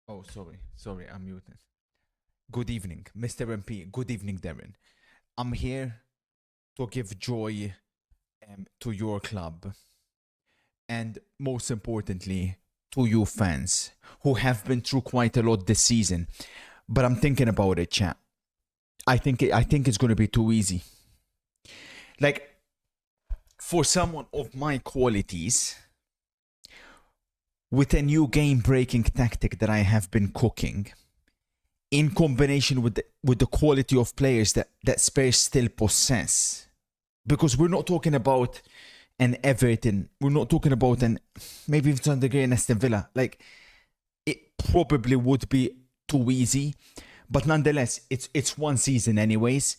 Oh, sorry, I'm muted. Good evening, Mr. MP. Good evening, Darren. I'm here to give joy to your club and most importantly, to you fans who have been through quite a lot this season. But I'm thinking about it, chat. I think it's going to be too easy. Like, for someone of my qualities, with a new game breaking tactic that I have been cooking, in combination with the quality of players that Spurs still possess. Because we're not talking about an Everton, we're not talking about an maybe even to some degree an Aston Villa. Like, it probably would be too easy, but nonetheless, it's one season anyways.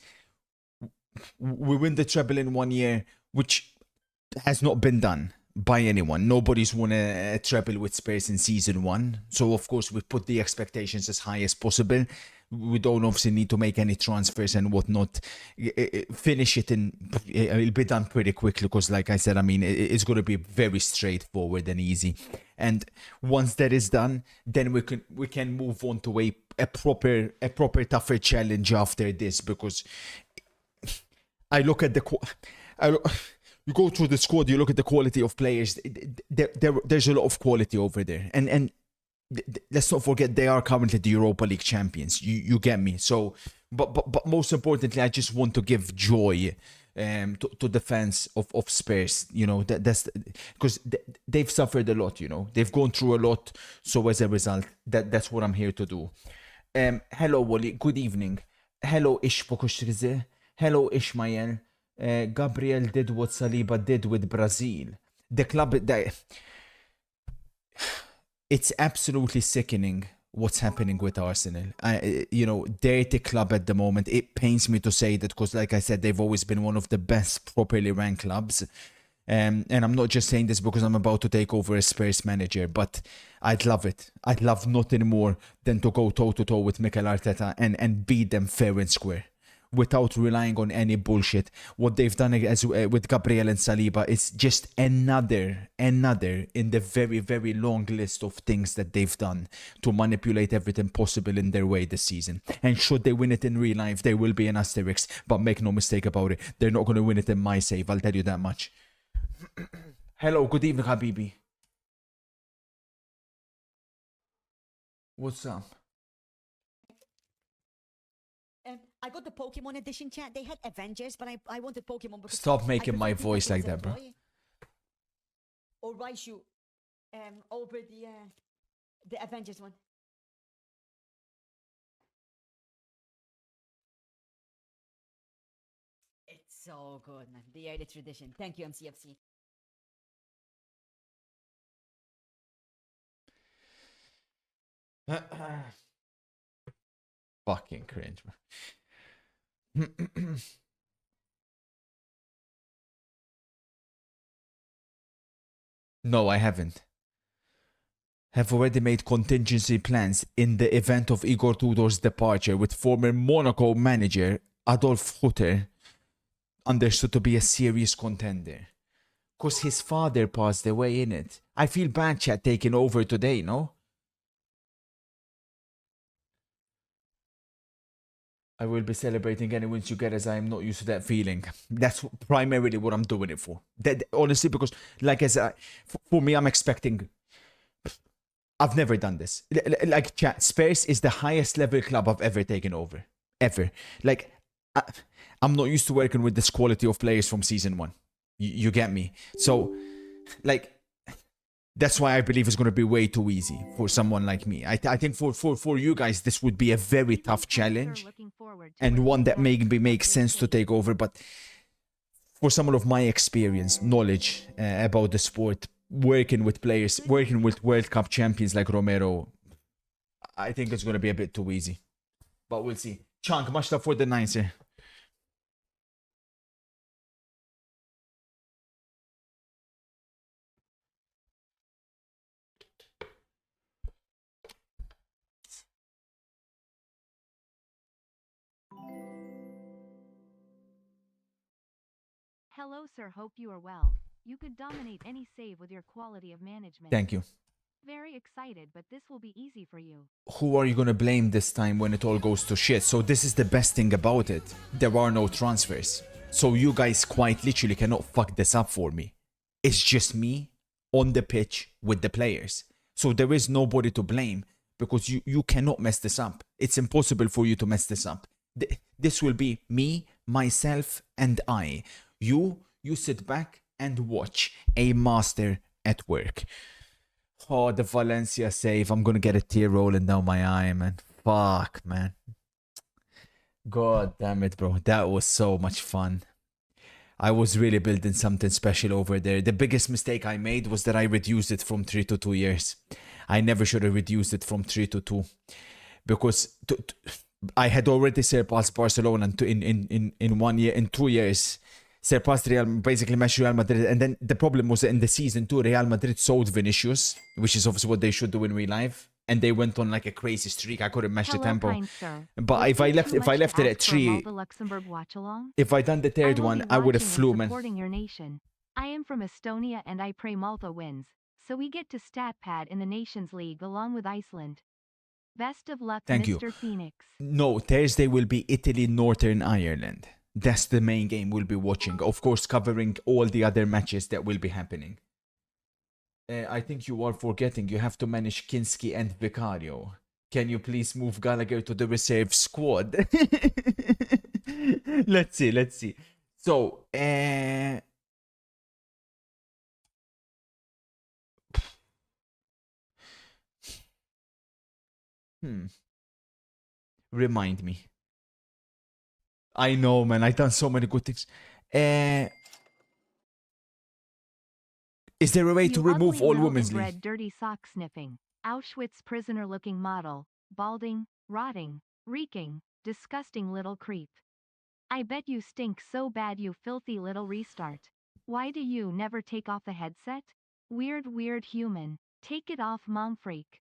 We win the treble in 1 year, which has not been done by anyone. Nobody's won a treble with Spurs in season one. So, of course, we put the expectations as high as possible. We don't obviously need to make any transfers and whatnot. Finish it in, it'll be done pretty quickly because, like I said, I mean, it's going to be very straightforward and easy. And once that is done, then we can move on to a proper tougher challenge after this because I look at you go through the squad, you look at the quality of players. There's a lot of quality over there, and let's not forget they are currently the Europa League champions. You get me? So, but most importantly, I just want to give joy to the fans of Spurs. You know that's because they've suffered a lot. You know they've gone through a lot. So as a result, that's what I'm here to do. Hello, Wally. Good evening. Hello, Ishpokoshrize. Hello, Ishmael. Gabriel did what Saliba did with Brazil. The club, it's absolutely sickening what's happening with Arsenal. Dirty club at the moment. It pains me to say that because, like I said, they've always been one of the best properly ranked clubs. And I'm not just saying this because I'm about to take over as Spurs manager, but I'd love it. I'd love nothing more than to go toe to toe with Mikel Arteta and beat them fair and square without relying on any bullshit. What they've done with Gabriel and Saliba is just another in the very, very long list of things that they've done to manipulate everything possible in their way this season. And should they win it in real life, there will be an asterisk. But make no mistake about it, they're not going to win it in my save, I'll tell you that much. Hello, good evening, Habibi. What's up? I got the Pokemon edition chat. They had Avengers, but I wanted Pokemon because Stop I making my prefer voice like Pikachu as that, a bro. toy. Or Raichu, over the Avengers one. It's so good, man. The early tradition. Thank you, MCFC. Fucking cringe, man. No, I haven't. Have already made contingency plans in the event of Igor Tudor's departure with former Monaco manager Adolf Hutter understood to be a serious contender. Cause his father passed away in it. I feel bad chat taking over today, no? I will be celebrating any wins you get as I am not used to that feeling. That's primarily what I'm doing it for. That honestly, because like I said, for me, I'm expecting. I've never done this. Like chat, Spurs is the highest level club I've ever taken over, ever. Like, I, I'm not used to working with this quality of players from season one. You get me? So, like, that's why I believe it's going to be way too easy for someone like me. I think for you guys, this would be a very tough challenge and one that maybe makes sense to take over. But for someone of my experience, knowledge about the sport, working with players, working with World Cup champions like Romero, I think it's going to be a bit too easy. But we'll see. Chunk, much love for the nines here. Hello, sir. Hope you are well. You could dominate any save with your quality of management. Thank you. Very excited, but this will be easy for you. Who are you gonna blame this time when it all goes to shit? So this is the best thing about it. There are no transfers. So you guys quite literally cannot fuck this up for me. It's just me on the pitch with the players. So there is nobody to blame because you cannot mess this up. It's impossible for you to mess this up. This will be me, myself, and I. You sit back and watch a master at work. Oh, the Valencia save. I'm gonna get a tear rolling down my eye, man. Fuck, man. God damn it, bro. That was so much fun. I was really building something special over there. The biggest mistake I made was that I reduced it from 3 to 2 years. I never should have reduced it from 3 to 2. Because I had already surpassed Barcelona in 1 year, in 2 years. Surpassed basically matched Real Madrid. And then the problem was that in the season 2, Real Madrid sold Vinicius, which is obviously what they should do in real life. And they went on like a crazy streak. I couldn't match the tempo. But if I left it at 3, if I done the third one, I would have flew, man. Your nation. I am from Estonia and I pray Malta wins. So we get to stat pad in the Nations League along with Iceland. Best of luck, Thank Mr. you. Phoenix. No, Thursday will be Italy, Northern Ireland. That's the main game we'll be watching. Of course, covering all the other matches that will be happening. I think you are forgetting you have to manage Kinski and Vicario. Can you please move Gallagher to the reserve squad? Let's see. So, Remind me. I know, man. I done so many good things. Is there a way to remove all women's league? Red, dirty sock sniffing, Auschwitz prisoner looking model, balding, rotting, reeking, disgusting little creep. I bet you stink so bad, you filthy little restart. Why do you never take off the headset? Weird human. Take it off, mom freak.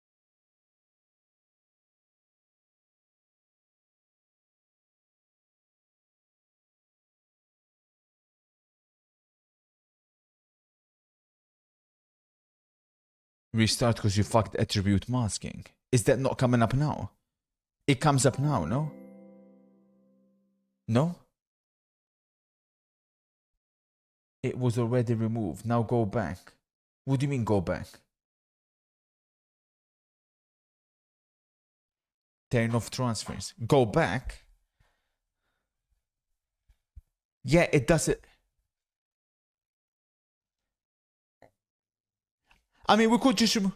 Restart because you fucked attribute masking. Is that not coming up now? It comes up now, no? No? It was already removed. Now go back. What do you mean go back? Turn off transfers. Go back? Yeah, it does it. I mean, we could just remove.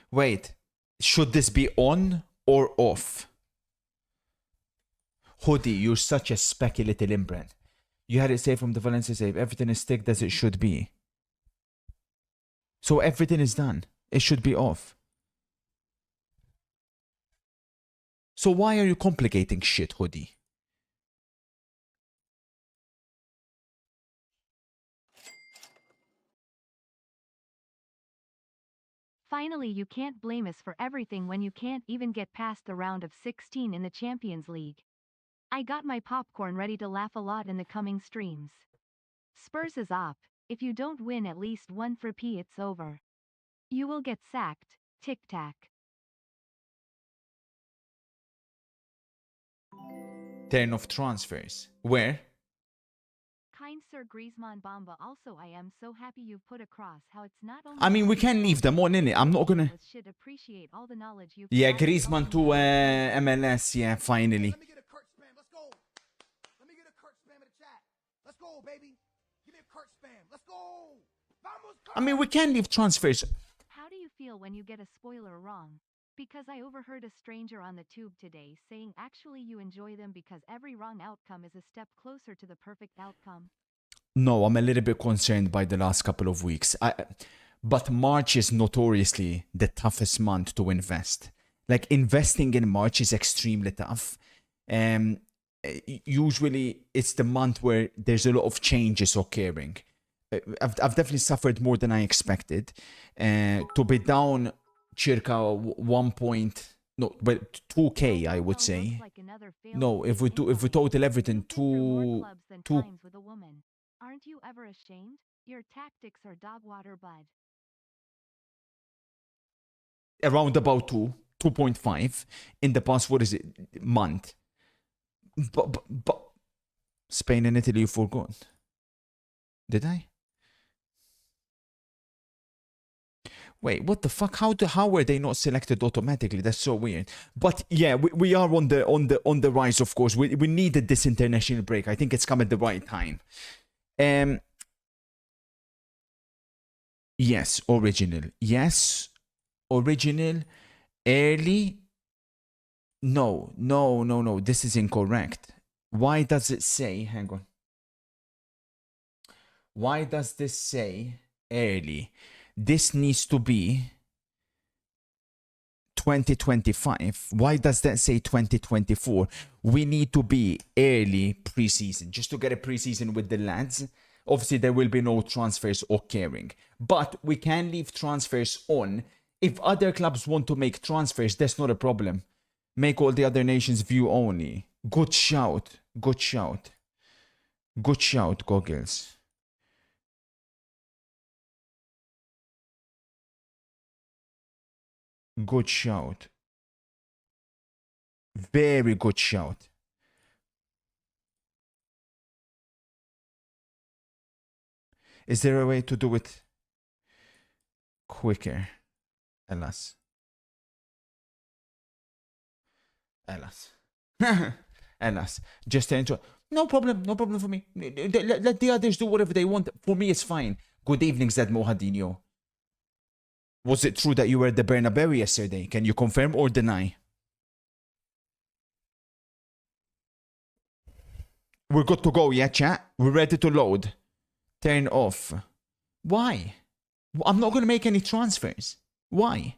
Wait, should this be on or off? Hoodie, you're such a specky little inbred. You had it saved from the Valencia save. Everything is sticked as it should be. So everything is done. It should be off. So why are you complicating shit, Hoodie? Finally, you can't blame us for everything when you can't even get past the round of 16 in the Champions League. I got my popcorn ready to laugh a lot in the coming streams. Spurs is up. If you don't win at least one for P, it's over. You will get sacked. Tic-tac. Turn off transfers. Where? Kind Sir Griezmann Bamba. Also, I am so happy you've put across how it's not only. I mean, we can leave them on, innit? I'm not gonna. Should appreciate all the knowledge you've. Yeah, Griezmann to MLS. Yeah, finally. Let me get a Kurt spam. Let's go. Let me get a Kurt spam in the chat. Let's go, baby. Give me a Kurt spam. Let's go. Vamos, Kurt. I mean, we can leave transfers. How do you feel when you get a spoiler wrong? Because I overheard a stranger on the tube today saying actually you enjoy them because every wrong outcome is a step closer to the perfect outcome. No, I'm a little bit concerned by the last couple of weeks. But March is notoriously the toughest month to invest. Like, investing in March is extremely tough. Usually, it's the month where there's a lot of changes occurring. I've definitely suffered more than I expected. To be down circa 1 point, No, but 2K, I would say. No, if we total everything, two. With a woman. Aren't you ever ashamed? Your tactics are dog water, bud. Around about 2.5 in the past, what is it, month? But Spain and Italy, you forgot. Did I? Wait, what the fuck? How were they not selected automatically? That's so weird. But yeah, we are on the rise, of course. We needed this international break. I think it's come at the right time. Yes, original. Yes, original. Early. No. This is incorrect. Why does it say? Hang on. Why does this say early? This needs to be 2025. Why does that say 2024? We need to be early preseason, just to get a preseason with the lads. Obviously, there will be no transfers occurring, but we can leave transfers on. If other clubs want to make transfers, that's not a problem. Make all the other nations view only. Good shout. Good shout. Good shout, Goggles. Good shout. Very good shout. Is there a way to do it quicker? Alas. Alas. Just enjoy. No problem for me. Let the others do whatever they want. For me, it's fine. Good evening, Zed Mohadinho. Was it true that you were at the Bernabeu yesterday? Can you confirm or deny? We're good to go, yeah, chat? We're ready to load. Turn off. Why? I'm not going to make any transfers. Why?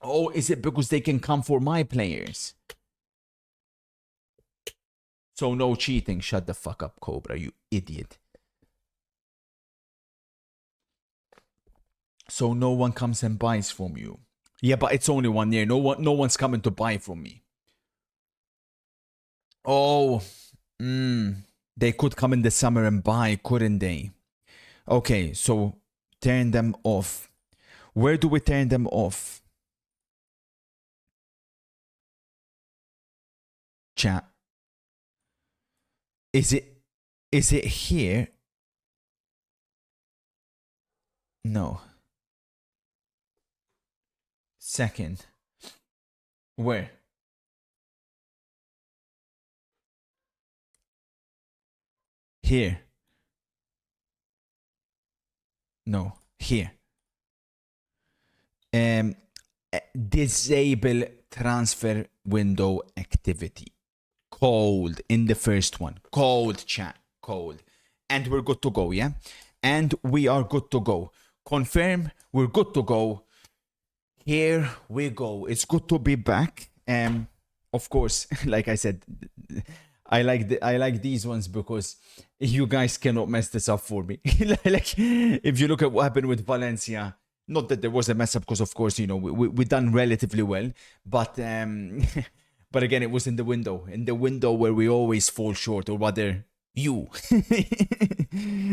Oh, is it because they can come for my players? So no cheating. Shut the fuck up, Cobra, you idiot. So no one comes and buys from you. Yeah, but it's only 1 year. No one's coming to buy from me. Oh, they could come in the summer and buy, couldn't they? Okay, so turn them off. Where do we turn them off? Chat. Is it here? No. Second. Where? Here. No. Here. Disable transfer window activity. Cold in the first one. Cold, chat. Cold. And we're good to go, yeah? And we are good to go. Confirm. We're good to go. Here we go. It's good to be back. Of course, like I said, I like these ones because you guys cannot mess this up for me. Like, if you look at what happened with Valencia, not that there was a mess up, because of course, you know, we done relatively well, but but again, it was in the window where we always fall short, or rather, you.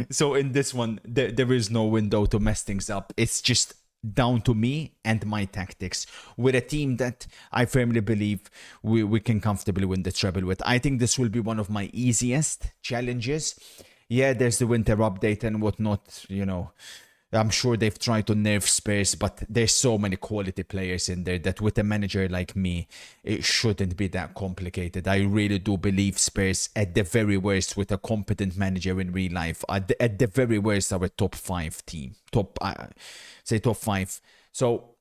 So in this one, there is no window to mess things up. It's just down to me and my tactics. We're a team that I firmly believe we can comfortably win the treble with. I think this will be one of my easiest challenges. Yeah, there's the winter update and whatnot, you know. I'm sure they've tried to nerf Spurs, but there's so many quality players in there that with a manager like me, it shouldn't be that complicated. I really do believe Spurs, at the very worst, with a competent manager in real life, at the very worst, are a top 5 team. Top 5. So,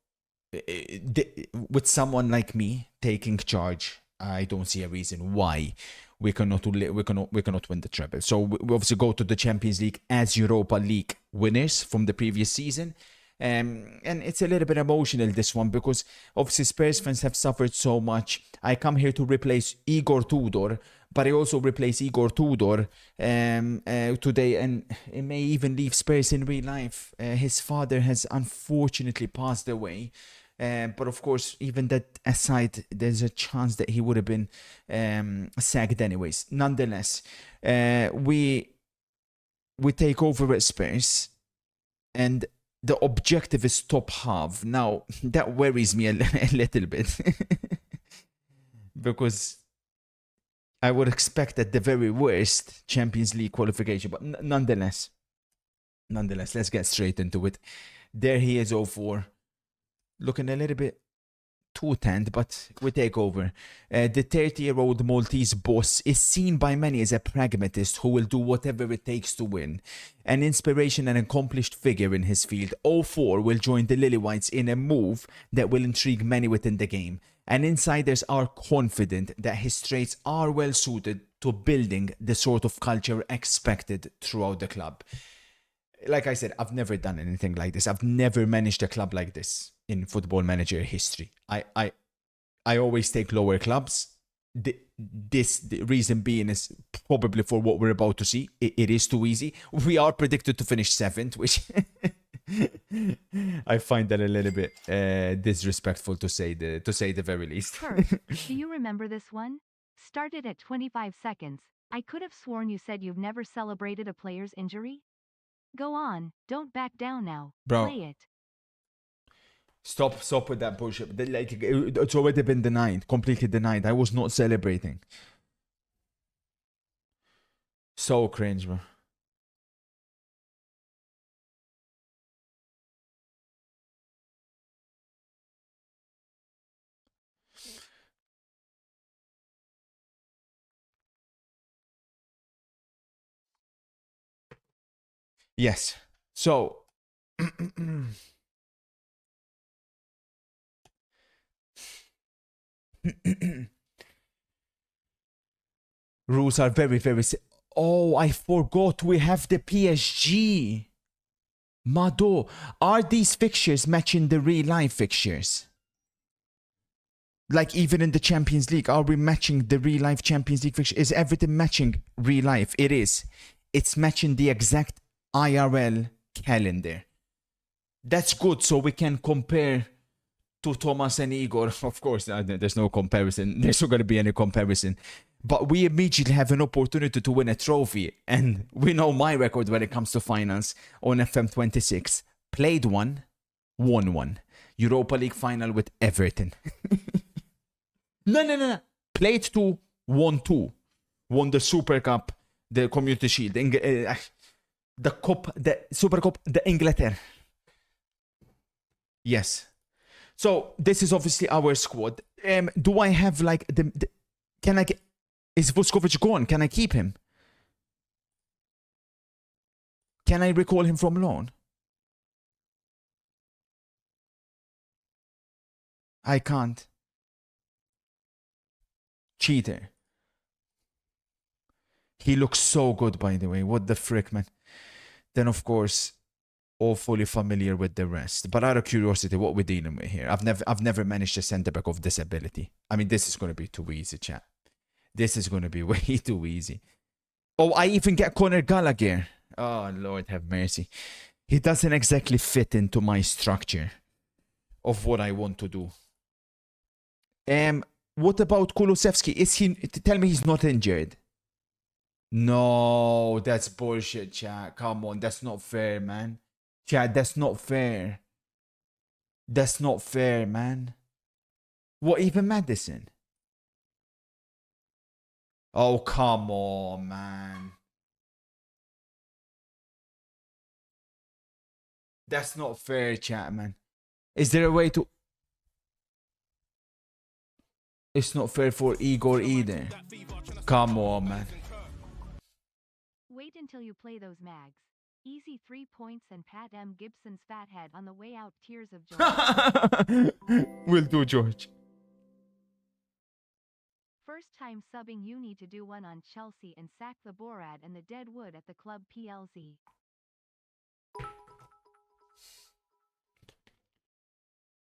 with someone like me taking charge, I don't see a reason why we cannot win the treble. So we obviously go to the Champions League as Europa League winners from the previous season. And it's a little bit emotional, this one, because obviously Spurs fans have suffered so much. I come here to replace Igor Tudor, but I also replace Igor Tudor today, and it may even leave Spurs in real life. His father has unfortunately passed away. But of course, even that aside, there's a chance that he would have been sacked anyways. Nonetheless, we take over at Spurs, and the objective is top half. Now, that worries me a little bit. Because I would expect at the very worst Champions League qualification. But nonetheless, let's get straight into it. There he is, 0-4. Looking a little bit too tanned, but we take over. The 30-year-old Maltese boss is seen by many as a pragmatist who will do whatever it takes to win. An inspiration and accomplished figure in his field, 0-4 will join the Lily Whites in a move that will intrigue many within the game. And insiders are confident that his traits are well suited to building the sort of culture expected throughout the club. Like I said, I've never done anything like this. I've never managed a club like this in Football Manager history. I always take lower clubs. The reason being is probably for what we're about to see. It is too easy. We are predicted to finish 7th, which I find that a little bit disrespectful to say the very least. Kurt, do you remember this one? Started at 25 seconds. I could have sworn you said you've never celebrated a player's injury. Go on, don't back down now. Bro. Play it. Stop with that bullshit. Like, it's already been denied, completely denied. I was not celebrating. So cringe, bro. Yes. So rules are very, very oh, I forgot we have the PSG. Mado, are these fixtures matching the real life fixtures? Like, even in the Champions League, are we matching the real life Champions League fixture? Is everything matching real life? It is. It's matching the exact IRL calendar. That's good, so we can compare to Thomas and Igor. Of course, there's no comparison. There's not going to be any comparison. But we immediately have an opportunity to win a trophy. And we know my record when it comes to finals on FM26. Played one, won one. Europa League final with Everton. No. Played 2, won 2. Won the Super Cup, the Community Shield, the Cup, the Super Cup, the Inglaterra. Yes. So this is obviously our squad. Do I have like the can I get? Is Vuskovic gone? Can I keep him? Can I recall him from loan? I can't. Cheater. He looks so good, by the way. What the frick, man. Then, of course, all fully familiar with the rest. But out of curiosity, what we're dealing with here? I've never managed a centre back of this ability. I mean, this is going to be too easy, chat. This is going to be way too easy. Oh, I even get Conor Gallagher. Oh, Lord have mercy. He doesn't exactly fit into my structure of what I want to do. What about Kulusevski? Is he? Tell me he's not injured. No, that's bullshit, chat. Come on, that's not fair, man. Chat, that's not fair. That's not fair, man. What, even Madison? Oh, come on, man. That's not fair, chat, man. Is there a way to... It's not fair for Igor either. Come on, man. Wait until you play those mags. Easy 3 points and Pat M. Gibson's fathead on the way out. Tears of joy. Will do, George. First time subbing, you need to do one on Chelsea and sack the Borad and the Deadwood at the club PLZ.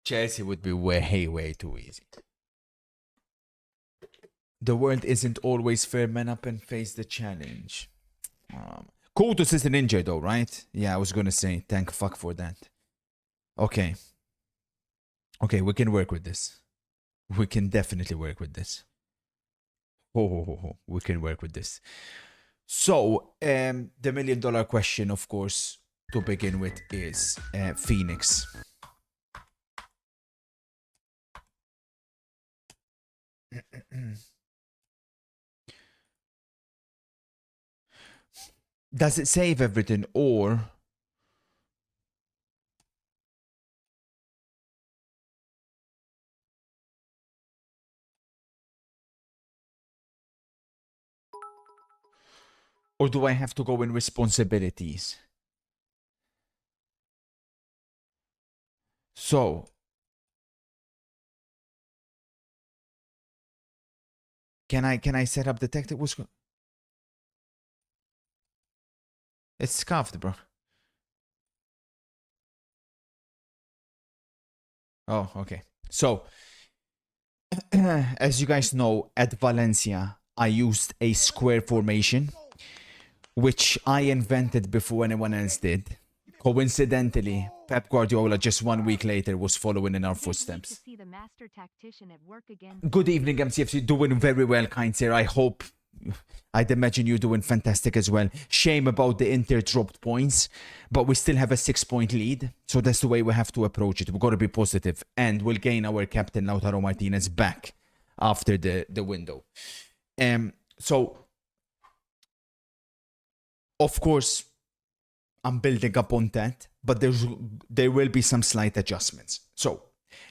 Chelsea would be way too easy. The world isn't always fair. Man up and face the challenge. Kurthhighlights isn't injured though, right? Yeah, I was gonna say thank fuck for that. Okay. Okay, we can work with this. We can definitely work with this. We can work with this. So, the $1 million question, of course, to begin with is Phoenix. Does it save everything or do I have to go in responsibilities? So, can I set up the tactic? It's scuffed, bro. Oh, okay. So, as you guys know, at Valencia, I used a square formation, which I invented before anyone else did. Coincidentally, Pep Guardiola just 1 week later was following in our Can't wait to footsteps. see the master tactician at work again. Good evening, MCFC. Doing very well, kind sir. I'd imagine you're doing fantastic as well. Shame about the Inter dropped points, but we still have a 6-point lead. So that's the way we have to approach it. We've got to be positive, and we'll gain our captain Lautaro Martinez back after the window. So, of course, I'm building up on that, but there will be some slight adjustments. So,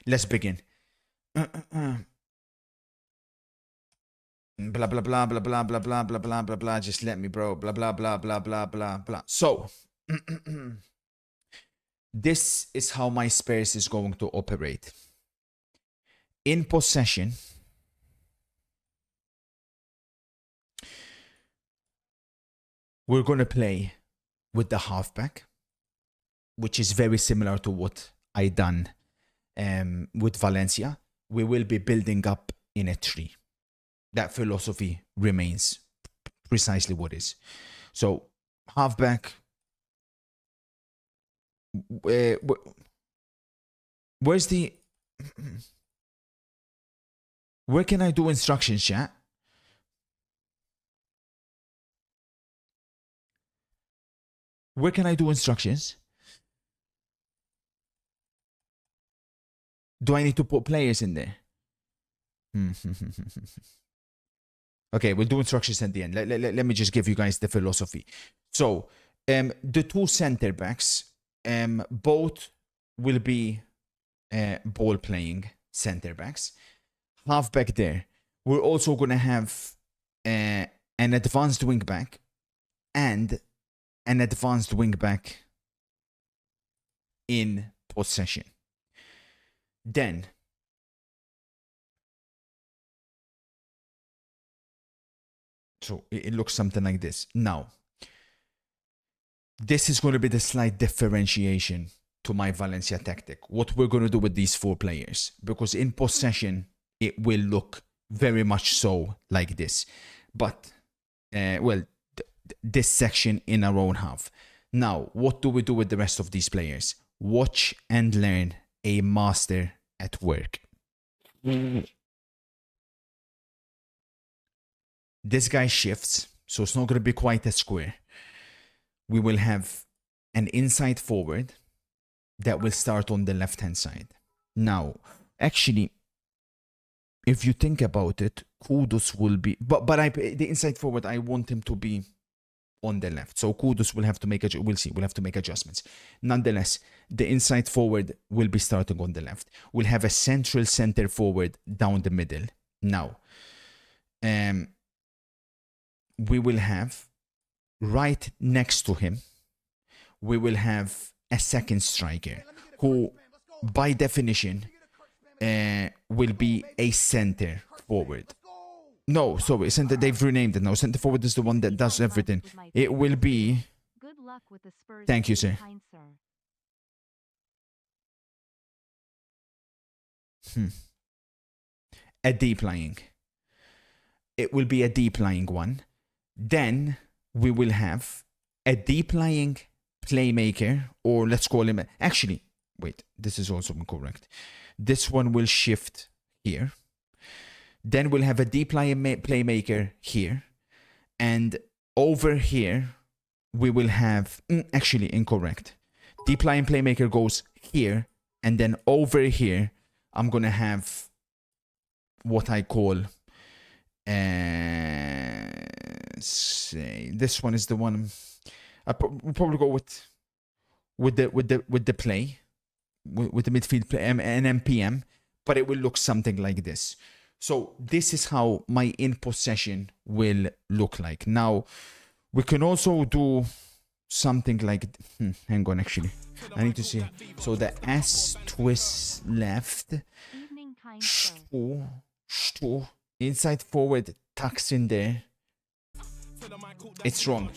let's begin. Blah blah blah blah blah blah blah blah blah blah blah. Just let me, bro. Blah blah blah blah blah blah blah. So, this is how my Spurs is going to operate. In possession, we're going to play with the halfback, which is very similar to what I done with Valencia. We will be building up in a tree. That philosophy remains precisely what is. So, halfback. Where's the... Where can I do instructions, chat? Where can I do instructions? Do I need to put players in there? Okay, we'll do instructions at the end. Let me just give you guys the philosophy. So, the two center backs, both will be ball playing center backs. Halfback there. We're also going to have an advanced wing back and an advanced wing back in possession. Then, so it looks something like this. Now, this is going to be the slight differentiation to my Valencia tactic. What we're going to do with these 4 players. Because in possession, it will look very much so like this. But, this section in our own half. Now, what do we do with the rest of these players? Watch and learn a master at work. This guy shifts, so it's not going to be quite a square. We will have an inside forward that will start on the left-hand side. Now, actually, if you think about it, Kudus will be... But the inside forward, I want him to be on the left. So Kudus will have to make... We'll see. We'll have to make adjustments. Nonetheless, the inside forward will be starting on the left. We'll have a central center forward down the middle. Now, we will have right next to him, we will have a second striker who, by definition, will be a center forward. No, sorry, center. They've renamed it now. Center forward is the one that does everything. It will be. Good luck with the Spurs. Thank you, sir. Kind sir. A deep lying. It will be a deep lying one. Then we will have a deep lying playmaker, or let's call him. Actually, wait, this is also incorrect. This one will shift here. Then we'll have a deep line playmaker here. And over here, we will have... actually, incorrect. Deep line playmaker goes here. And then over here, I'm going to have what I call... say this one is the one... we'll probably go with the play. With the midfield play, an MPM. But it will look something like this. So this is how my in possession will look like. Now, we can also do something like... hang on, actually. I need to see. So the S twist left. Evening kind show. Stu. Inside forward tucks in there. It's wrong.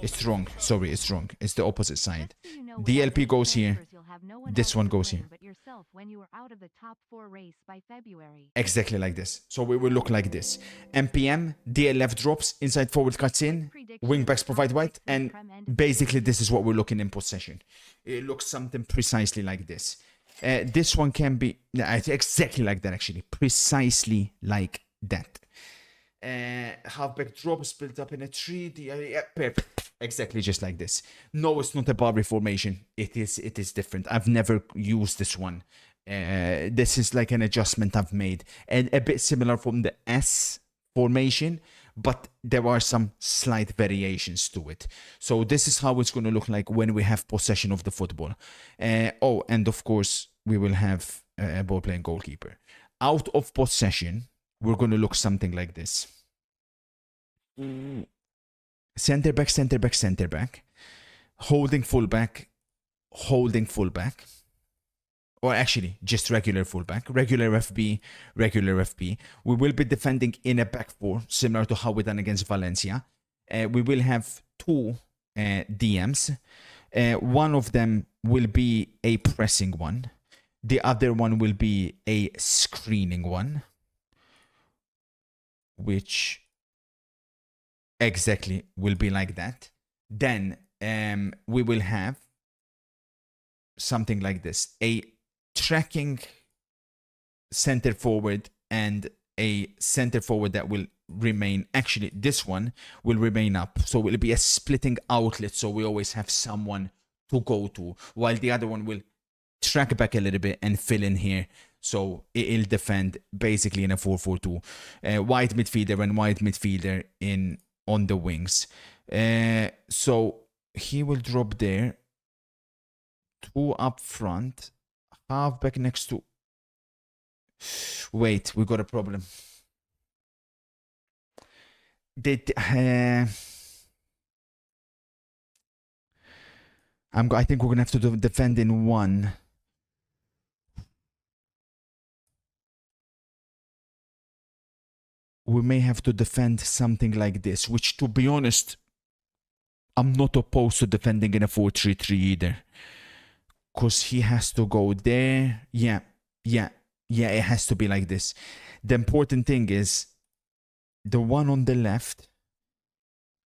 It's wrong. Sorry, it's wrong. It's the opposite side. Just so you know, DLP without goes these here. transfers, you'll have no one This else one to goes blame here. but yourself when you were out of the top 4 race by February. Exactly like this. So we will look like this. MPM, DL left drops, inside forward cuts in, wing backs provide white, and basically this is what we're looking in possession. It looks something precisely like this. This one can be exactly like that, actually. Precisely like that. Halfback drop split up in a tree. Perfect. Exactly just like this. No, it's not a Barbary formation. It is different. I've never used this one. This is like an adjustment I've made. And a bit similar from the S formation, but there are some slight variations to it. So this is how it's going to look like when we have possession of the football. And of course, we will have a ball-playing goalkeeper. Out of possession, we're going to look something like this. Center back, center back, center back. Holding fullback, holding fullback. Or actually, just regular fullback. Regular FB, regular FB. We will be defending in a back four, similar to how we done against Valencia. We will have 2 DMs. One of them will be a pressing one. The other one will be a screening one. Which exactly will be like that. Then we will have something like this. A tracking center forward and a center forward that will remain... Actually, this one will remain up. So it will be a splitting outlet. So we always have someone to go to. While the other one will track back a little bit and fill in here. So it'll defend basically in a 4-4-2. Wide midfielder and wide midfielder on the wings. So he will drop there. 2 up front. Halfback next to... Wait, we got a problem. I think we're going to have to defend in 1. We may have to defend something like this, which, to be honest, I'm not opposed to defending in a 4-3-3 either. Because he has to go there. Yeah, it has to be like this. The important thing is, the one on the left,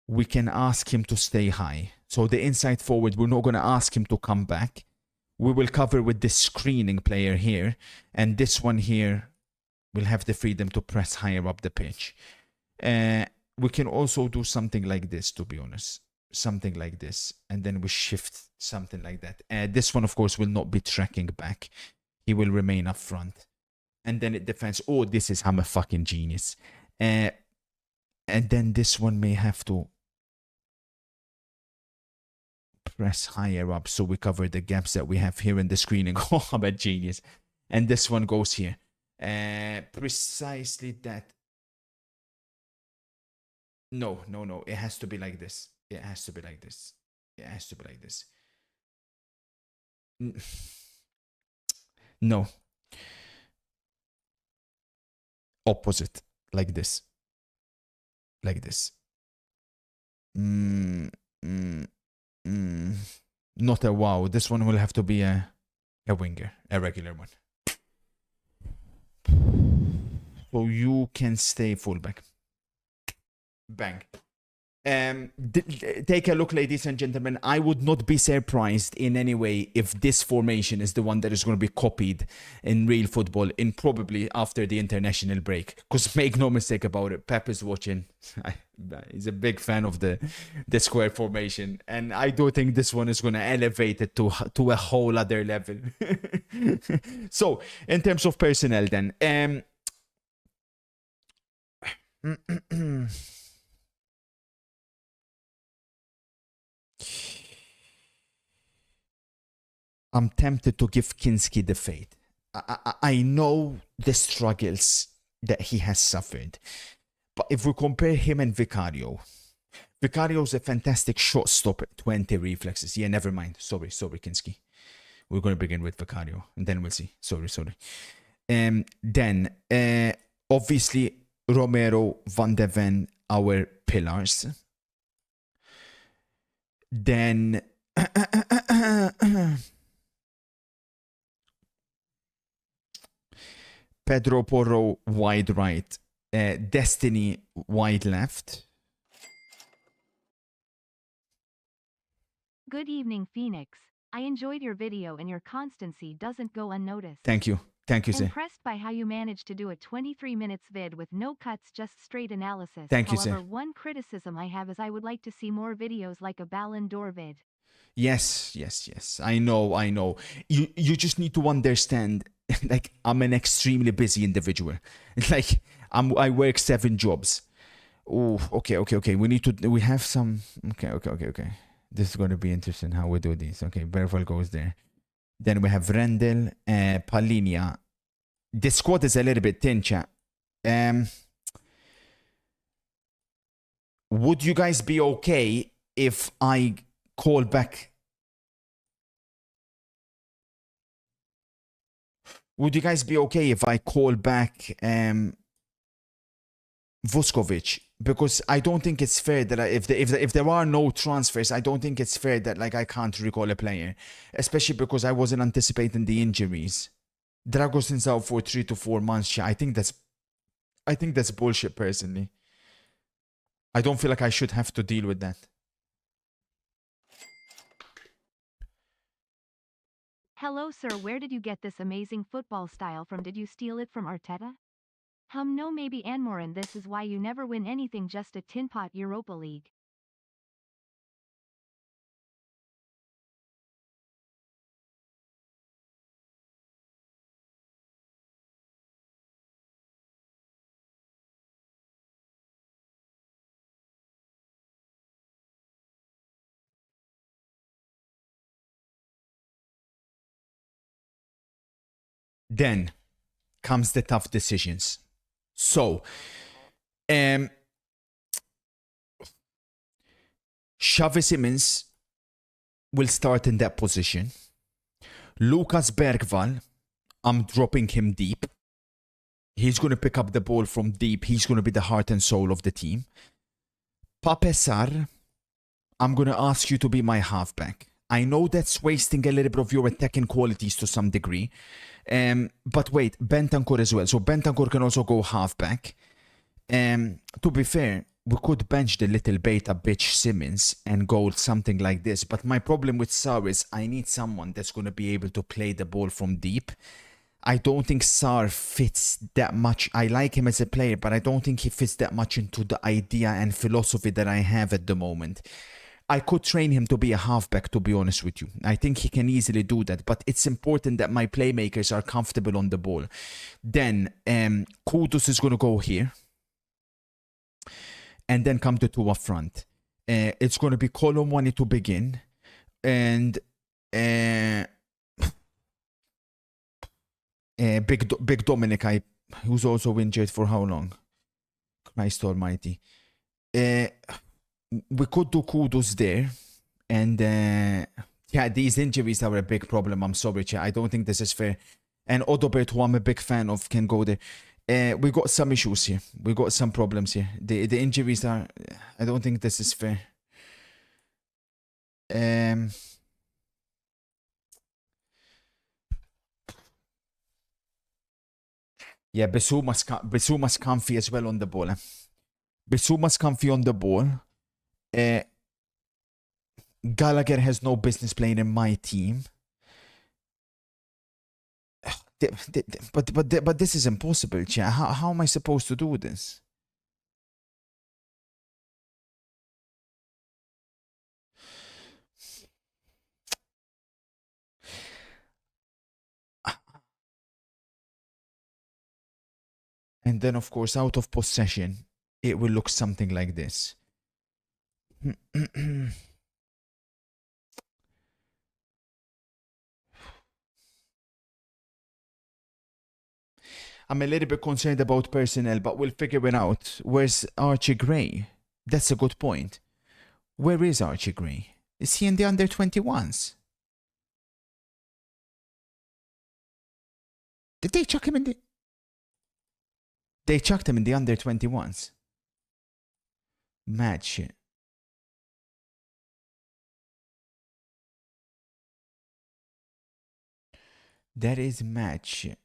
we can ask him to stay high. So the inside forward, we're not going to ask him to come back. We will cover with this screening player here. And this one here will have the freedom to press higher up the pitch. We can also do something like this, to be honest. Something like this. And then we shift something like that. This one, of course, will not be tracking back. He will remain up front. And then it defends. Oh, this is... I'm a fucking genius. And then this one may have to press higher up so we cover the gaps that we have here in the screening. Oh, I'm a genius. And this one goes here. Precisely that. No. It has to be like this. It has to be like this. It has to be like this. No. Opposite. Like this. Like this. Not a wow. This one will have to be a winger. A regular one. So you can stay fullback. Bang. Take a look, ladies and gentlemen. I would not be surprised in any way if this formation is the one that is going to be copied in real football in probably after the international break. Because make no mistake about it, Pep is watching. He's a big fan of the square formation, and I do think this one is going to elevate it to a whole other level. So, in terms of personnel, then, I'm tempted to give Kinski the fade. I know the struggles that he has suffered, but if we compare him and Vicario, Vicario's a fantastic shot stopper, 20 reflexes. Yeah, never mind. Sorry, Kinski. We're going to begin with Vicario, and then we'll see. Sorry. Then, obviously, Romero, Van de Ven, our pillars. Then... Pedro Porro, wide right. Destiny, wide left. Good evening, Phoenix. I enjoyed your video and your constancy doesn't go unnoticed. Thank you, sir. Impressed by how you managed to do a 23 minutes vid with no cuts, just straight analysis. Thank you, However, sir. one criticism I have is I would like to see more videos like a Ballon d'Or vid. Yes. I know. You just need to understand, like, I'm an extremely busy individual. Like, I work 7 jobs. Oh, okay. We have some... Okay. This is going to be interesting how we do this. Okay, Berval goes there. Then we have Rendell, Palinia. The squad is a little bit thin, chat. Would you guys be okay if I call back? Would you guys be okay if I call back Vuskovic? Because I don't think it's fair that if there are no transfers, I don't think it's fair that, like, I can't recall a player, especially because I wasn't anticipating the injuries. Dragosin's out for 3 to 4 months. I think that's bullshit. Personally, I don't feel like I should have to deal with that. Hello, sir. Where did you get this amazing football style from? Did you steal it from Arteta? No, maybe Anmore, and this is why you never win anything, just a tin pot Europa League. Then comes the tough decisions. So, Xavi Simmons will start in that position. Lucas Bergvall, I'm dropping him deep. He's going to pick up the ball from deep. He's going to be the heart and soul of the team. Pape Sarr, I'm going to ask you to be my halfback. I know that's wasting a little bit of your attacking qualities to some degree. But wait, Bentancur as well. So Bentancur can also go halfback. To be fair, we could bench the little beta bitch Simmons and go something like this. But my problem with Sarr is I need someone that's going to be able to play the ball from deep. I don't think Sarr fits that much. I like him as a player, but I don't think he fits that much into the idea and philosophy that I have at the moment. I could train him to be a halfback, to be honest with you. I think he can easily do that, but it's important that my playmakers are comfortable on the ball. Then Kudus is going to go here. And then come to 2 up front. It's going to be Colomwani to begin. And Big Dominic, who's also injured for how long? Christ almighty. We could do Kudus there. And yeah, these injuries are a big problem. I'm sorry, I don't think this is fair. And Odobert, who I'm a big fan of, can go there. We got some issues here. We got some problems here. The injuries are... I don't think this is fair. Yeah, Bissouma's comfy as well on the ball. Bissouma's comfy on the ball. Gallagher has no business playing in my team. But this is impossible, chat. How am I supposed to do this? And then, of course, out of possession, it will look something like this. I'm a little bit concerned about personnel, but we'll figure it out. Where's Archie Gray? That's a good point. Where is Archie Gray? Is he in the under 21s? Did they chuck him in the... They chucked him in the under 21s. Mad shit. That is mad shit.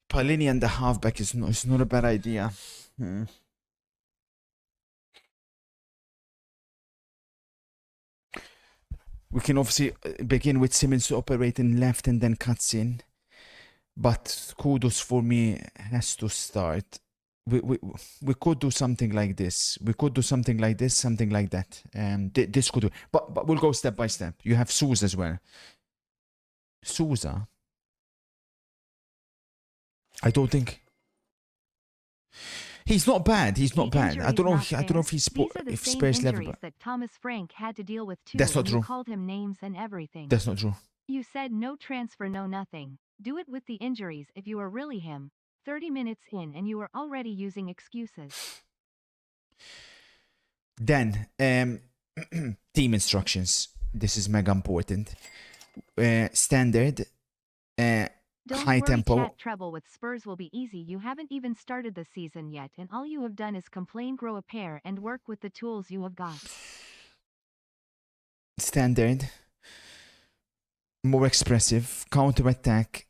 Palini and the halfback is not a bad idea. We can obviously begin with Simmons to operate in left and then cuts in. But Kudos for me has to start. We could do something like this. We could do something like this, something like that. This could do. But we'll go step by step. You have Sousa as well. Sousa. I don't think he's not bad. He's not bad. I don't know if he's if Spurs level. That Thomas Frank had to deal with too. That's not true. You called him names and everything. That's not true. You said no transfer, no nothing. Do it with the injuries if you are really him. 30 minutes in and you are already using excuses. Then team instructions. This is mega important. Standard. Don't high worry, tempo. Chat, treble with Spurs will be easy. You haven't even started the season yet, and all you have done is complain, grow a pair, and work with the tools you have got. Standard. More expressive. Counter-attack.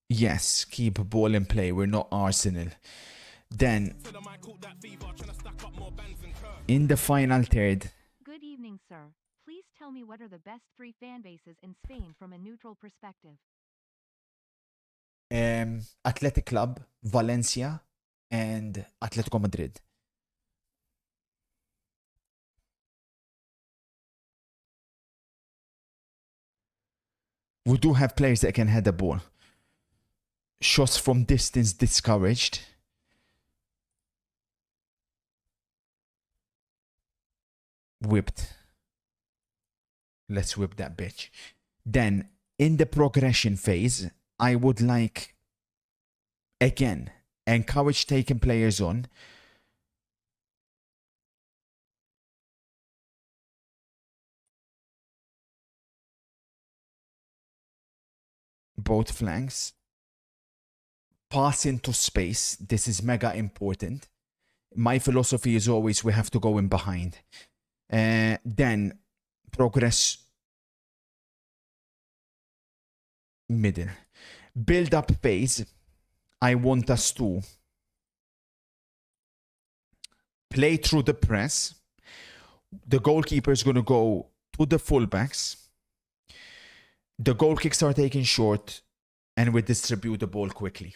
Yes, keep ball in play. We're not Arsenal. Then, in the final third. Good evening, sir. Please tell me what are the best 3 fan bases in Spain from a neutral perspective. Athletic Club, Valencia, and Atletico Madrid. We do have players that can head the ball. Shots from distance discouraged. Whipped. Let's whip that bitch. Then, in the progression phase, I would like, again, encourage taking players on. Both flanks. Pass into space. This is mega important. My philosophy is always we have to go in behind. Then progress middle. Build up phase. I want us to play through the press. The goalkeeper is going to go to the fullbacks. The goal kicks are taken short and we distribute the ball quickly.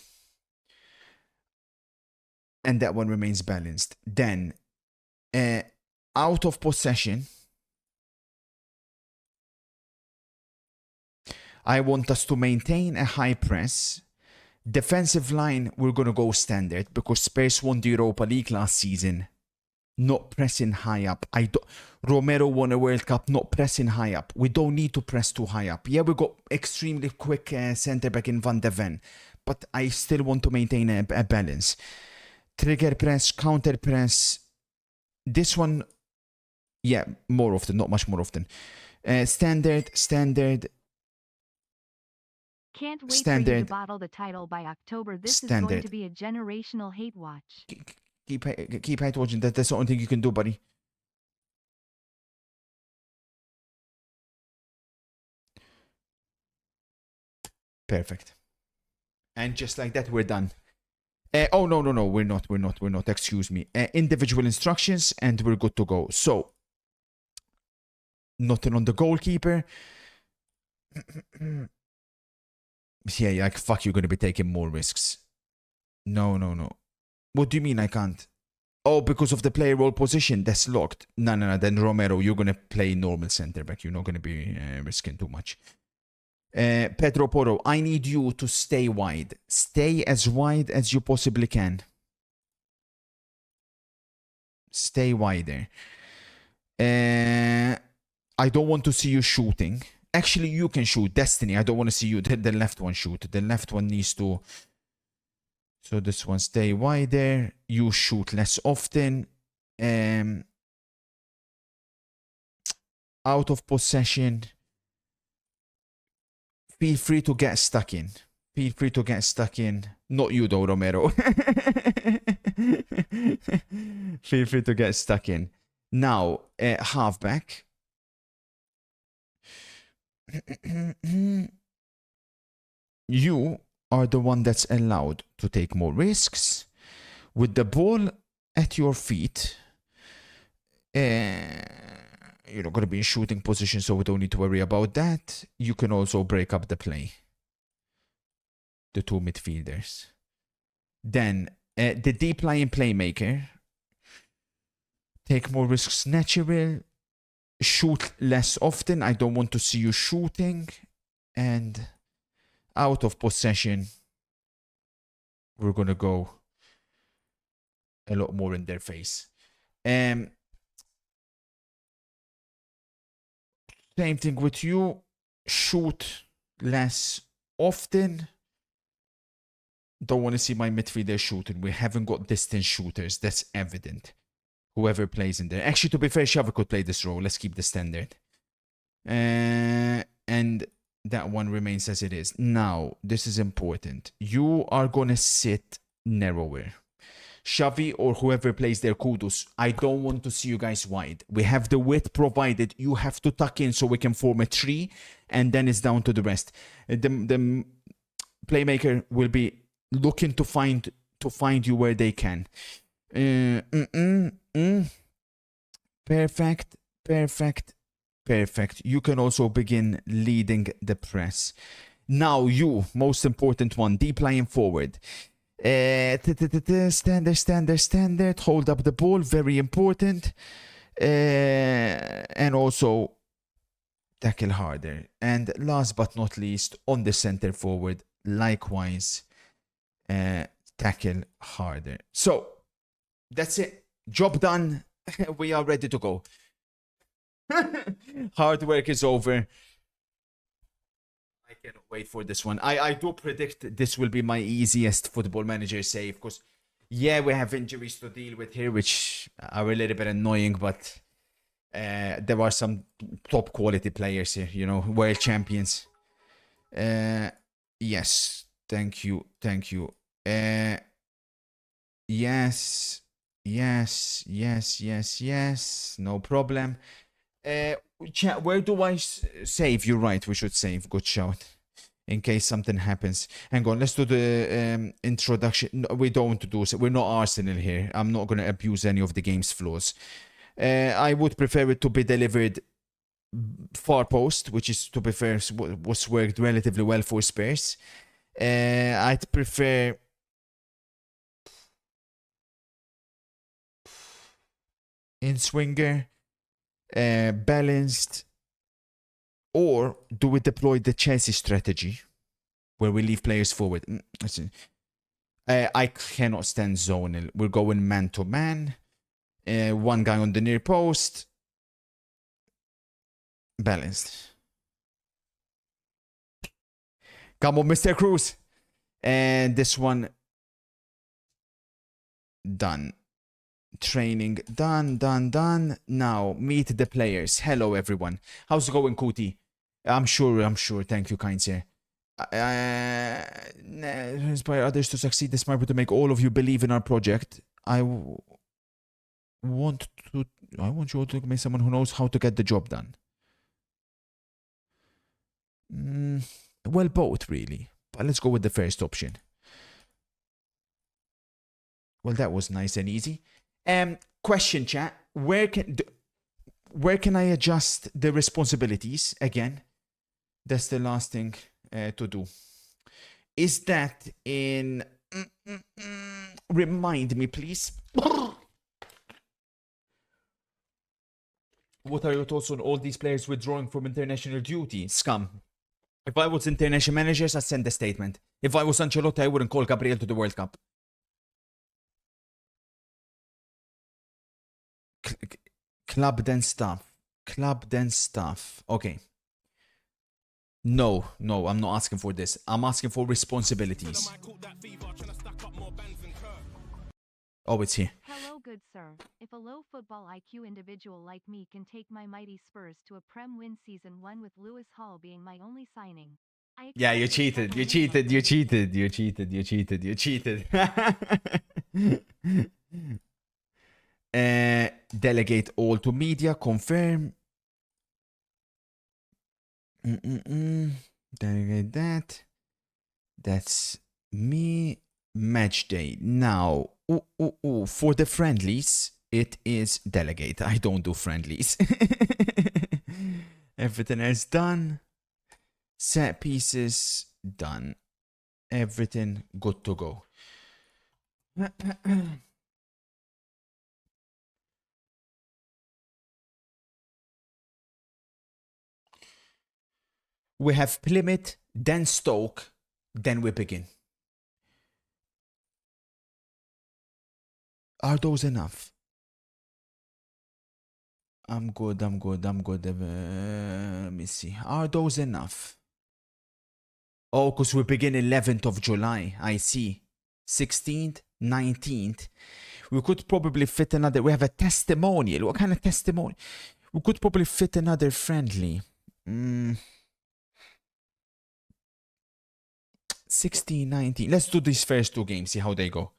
And that one remains balanced. Then, out of possession, I want us to maintain a high press. Defensive line, we're going to go standard because Spurs won the Europa League last season. Not pressing high up. Romero won a World Cup, not pressing high up. We don't need to press too high up. Yeah, we got extremely quick centre-back in Van de Ven, but I still want to maintain a balance. Trigger press, counter press. This one, yeah, more often, not much more often. Standard. Can't wait for you to bottle the title by October. This is going to be a generational hate watch. Keep hate watching. That's the only thing you can do, buddy. Perfect. And just like that, we're done. Oh, no, we're not. Excuse me. Individual instructions, and we're good to go. So, nothing on the goalkeeper. Yeah, like, fuck, you're going to be taking more risks. No. What do you mean I can't? Oh, because of the player role position, that's locked. No. Then Romero, you're going to play normal center back. You're not going to be risking too much. Pedro Porro, I need you to stay wide. Stay as wide as you possibly can. Stay wider. I don't want to see you shooting. Actually, you can shoot. Destiny, I don't want to see you. The left one shoot. The left one needs to... So this one, stay wider. You shoot less often. Out of possession. Feel free to get stuck in. Not you though, Romero. Feel free to get stuck in. Now, halfback. You are the one that's allowed to take more risks. With the ball at your feet, you're not going to be in shooting position, so we don't need to worry about that. You can also break up the play. The two midfielders. Then, the deep lying playmaker. Take more risks natural. Shoot less often. I don't want to see you shooting. And out of possession, we're going to go a lot more in their face. Same thing with you. Shoot less often. Don't want to see my midfielder shooting. We haven't got distance shooters. That's evident. Whoever plays in there. Actually, to be fair, Xavi could play this role. Let's keep the standard. And that one remains as it is. Now, this is important. You are going to sit narrower. Xavi or whoever plays their Kudus, I don't want to see you guys wide. We have the width provided. You have to tuck in so we can form a tree, and then it's down to the rest. The playmaker will be looking to find you where they can. Perfect. You can also begin leading the press. Now you, most important one, deep lying forward. Standard. Hold up the ball, very important. And also tackle harder. And last but not least, on the center forward, likewise, tackle harder. So that's it. Job done. We are ready to go. Hard work is over. I cannot wait for this one. I do predict this will be my easiest Football Manager save, because yeah, we have injuries to deal with here, which are a little bit annoying, but there are some top quality players here, you know, world champions. Yes, thank you. Yes, no problem. Chat, where do I save? You're right, we should save. Good shout. In case something happens. Hang on, let's do the introduction. No, we don't do so. We're not Arsenal here. I'm not going to abuse any of the game's flaws. I would prefer it to be delivered far post, which is, to be fair, was worked relatively well for Spurs. I'd prefer in swinger, balanced, or do we deploy the Chelsea strategy where we leave players forward? I cannot stand zonal. We're going man to man. One guy on the near post. Balanced. Come on, Mr. Cruz. And this one done. Training done. Now meet the players. Hello everyone. How's it going, Kuti? I'm sure. Thank you, kind sir. Inspire others to succeed. This might be to make all of you believe in our project. I want you all to make someone who knows how to get the job done. Well, both really. But let's go with the first option. Well, that was nice and easy. Question, chat. Where can I adjust the responsibilities again? That's the last thing to do. Is that in... Remind me, please. What are your thoughts on all these players withdrawing from international duty? Scum. If I was international managers, I'd send a statement. If I was Ancelotti, I wouldn't call Gabriel to the World Cup. Club then stuff. Club then stuff. Okay. No, I'm not asking for this. I'm asking for responsibilities. Oh, it's here. Hello, good sir. If a low football IQ individual like me can take my mighty Spurs to a Prem win season 1 with Lewis Hall being my only signing. Yeah, you cheated. You cheated. You cheated. You cheated. You cheated. You cheated. Delegate all to media. Confirm. Delegate that. That's me. Match day. Now, for the friendlies, it is delegate. I don't do friendlies. Everything else done. Set pieces done. Everything good to go. We have Plymouth, then Stoke, then we begin. Are those enough? I'm good. Let me see. Are those enough? Oh, because we begin 11th of July. I see. 16th, 19th. We could probably fit another. We have a testimonial. What kind of testimonial? We could probably fit another friendly. 16, 19. Let's do these first two games. See how they go.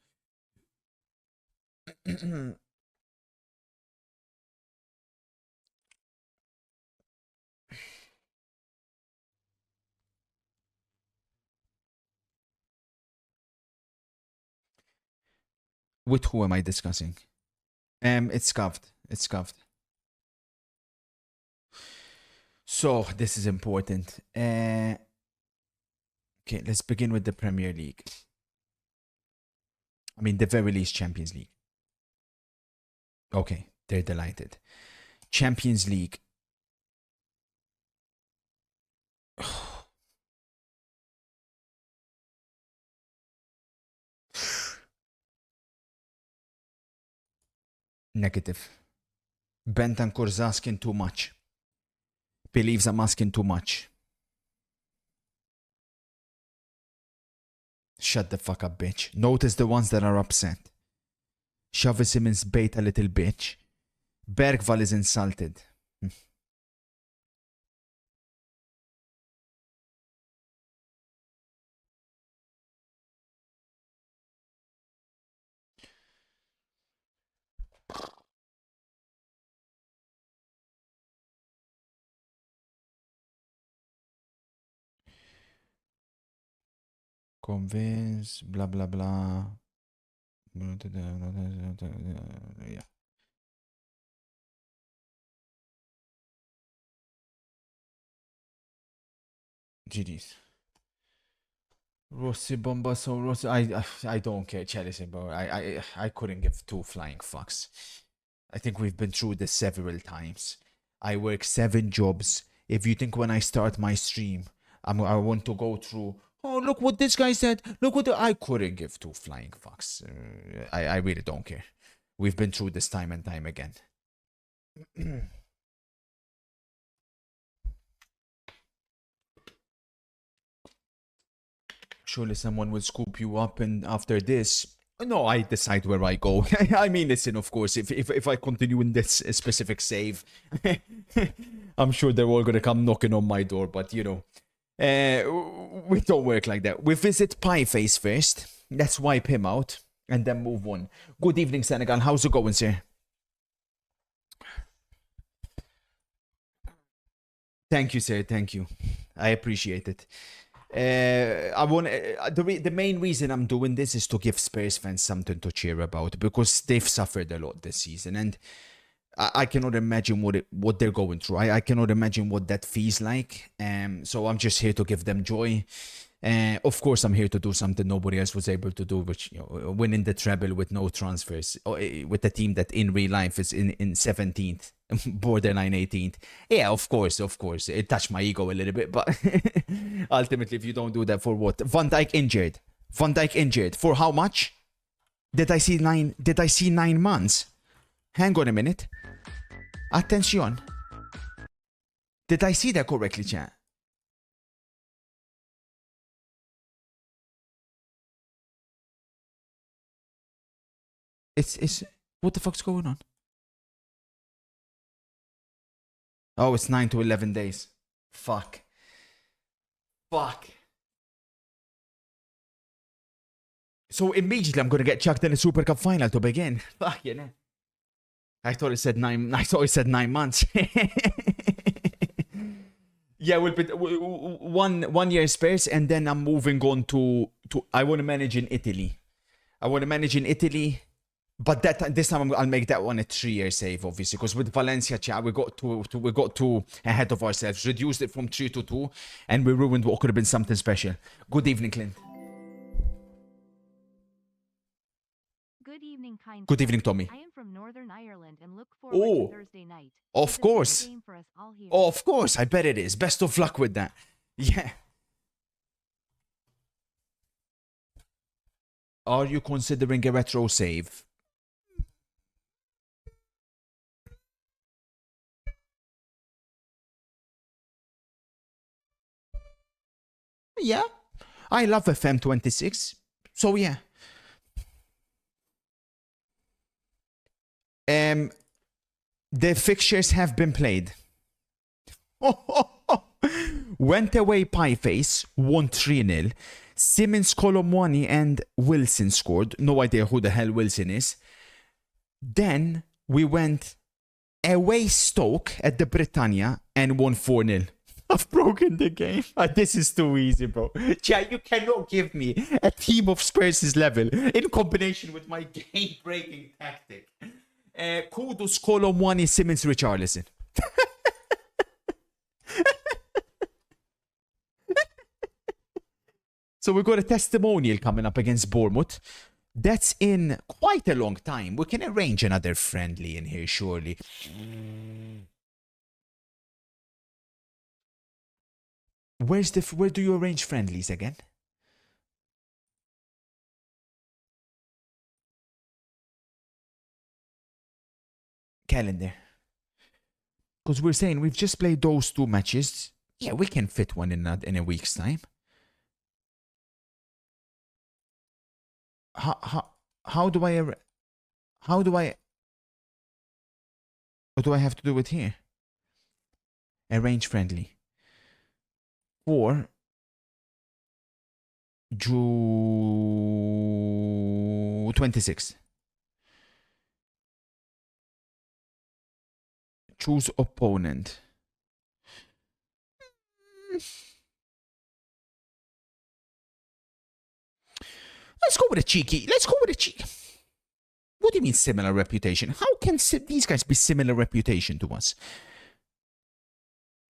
With who am I discussing? It's scuffed. It's scuffed. So this is important. Okay, let's begin with the Premier League. I mean, the very least Champions League. Okay, they're delighted. Champions League. Negative. Bentancur's asking too much. Believes I'm asking too much. Shut the fuck up, bitch. Notice the ones that are upset. Xavi Simons bait a little bitch. Bergval is insulted. Convince, blah blah blah. Yeah. GDs. Rossi Bombaso Rossi. I don't care, Chelsea, bro. I couldn't give two flying fucks. I think we've been through this several times. I work 7 jobs. If you think when I start my stream, I want to go through. Oh, look what this guy said. Look what I couldn't give two flying fucks. I really don't care. We've been through this time and time again. Surely someone will scoop you up, and after this, no, I decide where I go. I mean, listen, of course, if I continue in this specific save, I'm sure they're all gonna come knocking on my door. But you know, we don't work like that. We visit Pieface first. Let's wipe him out and then move on. Good evening, Senegal. How's it going, sir? Thank you, sir. Thank you. I appreciate it. The main reason I'm doing this is to give Spurs fans something to cheer about, because they've suffered a lot this season, and I cannot imagine what they're going through. I cannot imagine what that feels like. So I'm just here to give them joy. Of course, I'm here to do something nobody else was able to do, which, winning the treble with no transfers, with a team that in real life is in 17th, borderline 18th. Yeah, of course. It touched my ego a little bit, but ultimately, if you don't do that, for what? Van Dijk injured. For how much? Did I see 9 months? Hang on a minute. Attention. Did I see that correctly, chat? It's what the fuck's going on? Oh, it's 9 to 11 days. Fuck. So immediately I'm gonna get chucked in the Super Cup final to begin. Fuck, you know. I thought it said 9 months. Yeah, we'll be 1 year Spurs, and then I'm moving on to I want to manage in Italy. But this time I'll make that one a 3-year save, obviously, because with Valencia, chat, we got too ahead of ourselves. Reduced it from 3 to 2, and we ruined what could have been something special. Good evening, Clint. Good evening, kind Good sir. evening, Tommy. I am from Northern Ireland and look forward to Thursday night. Of It's a big course. game for us all here. Of course, I bet it is. Best of luck with that. Yeah. Are you considering a retro save? Yeah. I love FM26. So yeah. The fixtures have been played. Went away Pieface, won 3-0. Simmons, Colomwani, and Wilson scored. No idea who the hell Wilson is. Then we went away Stoke at the Britannia and won 4-0. I've broken the game. This is too easy, bro. Chad, you cannot give me a team of Spurs' level in combination with my game-breaking tactic. Kudos, Colomwani, Simmons, Richarlison. So we've got a testimonial coming up against Bournemouth. That's in quite a long time. We can arrange another friendly in here, surely. Where do you arrange friendlies again? Calendar. Because we're saying we've just played those 2 matches. Yeah, we can fit one in a week's time. How do I or do I have to do it here? Arrange friendly for June 26th. Choose opponent. Let's go with a cheeky. What do you mean similar reputation? How can these guys be similar reputation to us?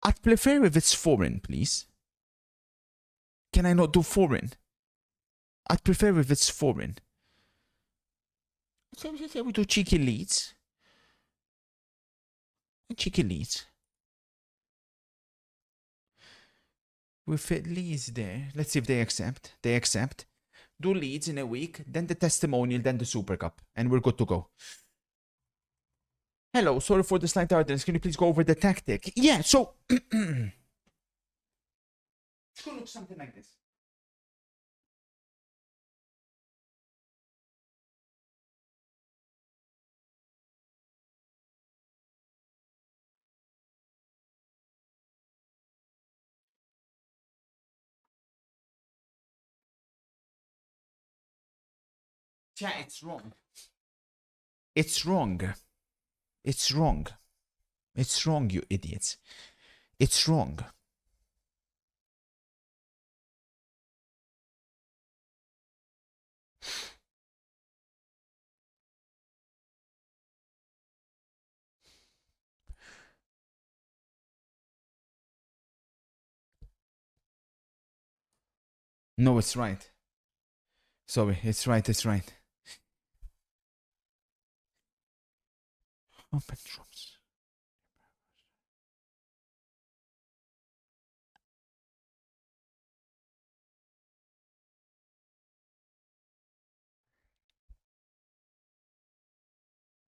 I'd prefer if it's foreign, please. Can I not do foreign? I'd prefer if it's foreign. So we do cheeky leads. We fit Leeds there. Let's see if they accept. They accept. Do Leeds in a week, then the testimonial, then the Super Cup. And we're good to go. Hello, sorry for the slight tardiness. Can you please go over the tactic? Yeah, so... it's going to look something like this. Chat, it's wrong. It's wrong. It's wrong. It's wrong, you idiots. It's wrong. No, it's right. Sorry, it's right, it's right. Open drops.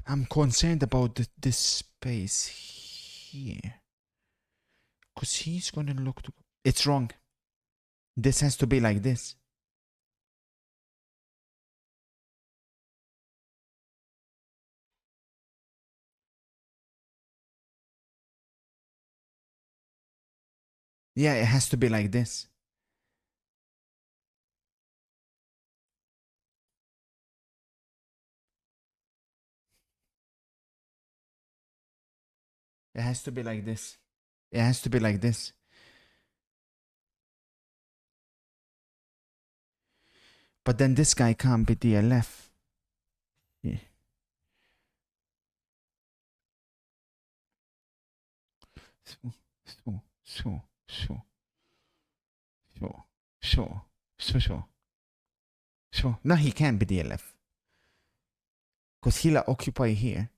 I'm concerned about this space here. Because he's gonna look to... It's wrong. This has to be like this. Yeah, it has to be like this. It has to be like this. It has to be like this. But then this guy can't be DLF. Yeah. So. No, he can't be DLF. Because he'll occupy here.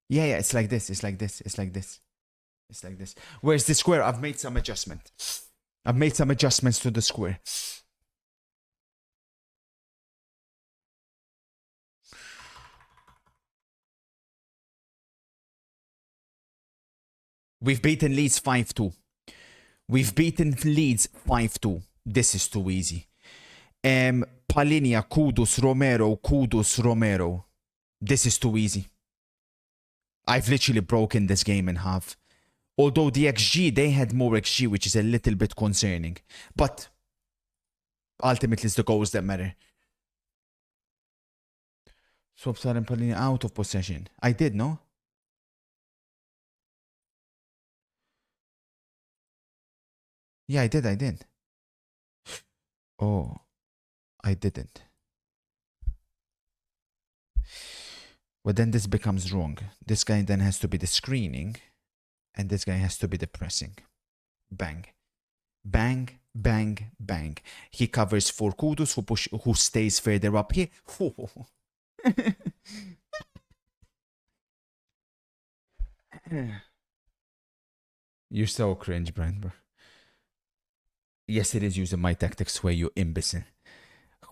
Yeah, it's like this. It's like this. It's like this. It's like this. Where's the square? I've made some adjustment. I've made some adjustments to the square. We've beaten Leeds 5-2. We've beaten Leeds 5-2. This is too easy. Palinia, Kudus, Romero. This is too easy. I've literally broken this game in half. Although the XG, they had more XG, which is a little bit concerning. But ultimately, it's the goals that matter. Swapsar and Palinia out of possession. I did, no? Yeah, I did. Oh, I didn't. Well, then this becomes wrong. This guy then has to be the screening, and this guy has to be the pressing. Bang. Bang, bang, bang. He covers for Kudus, who stays further up here. You're so cringe, Brand. Yes, it is using my tactics way, you imbecile.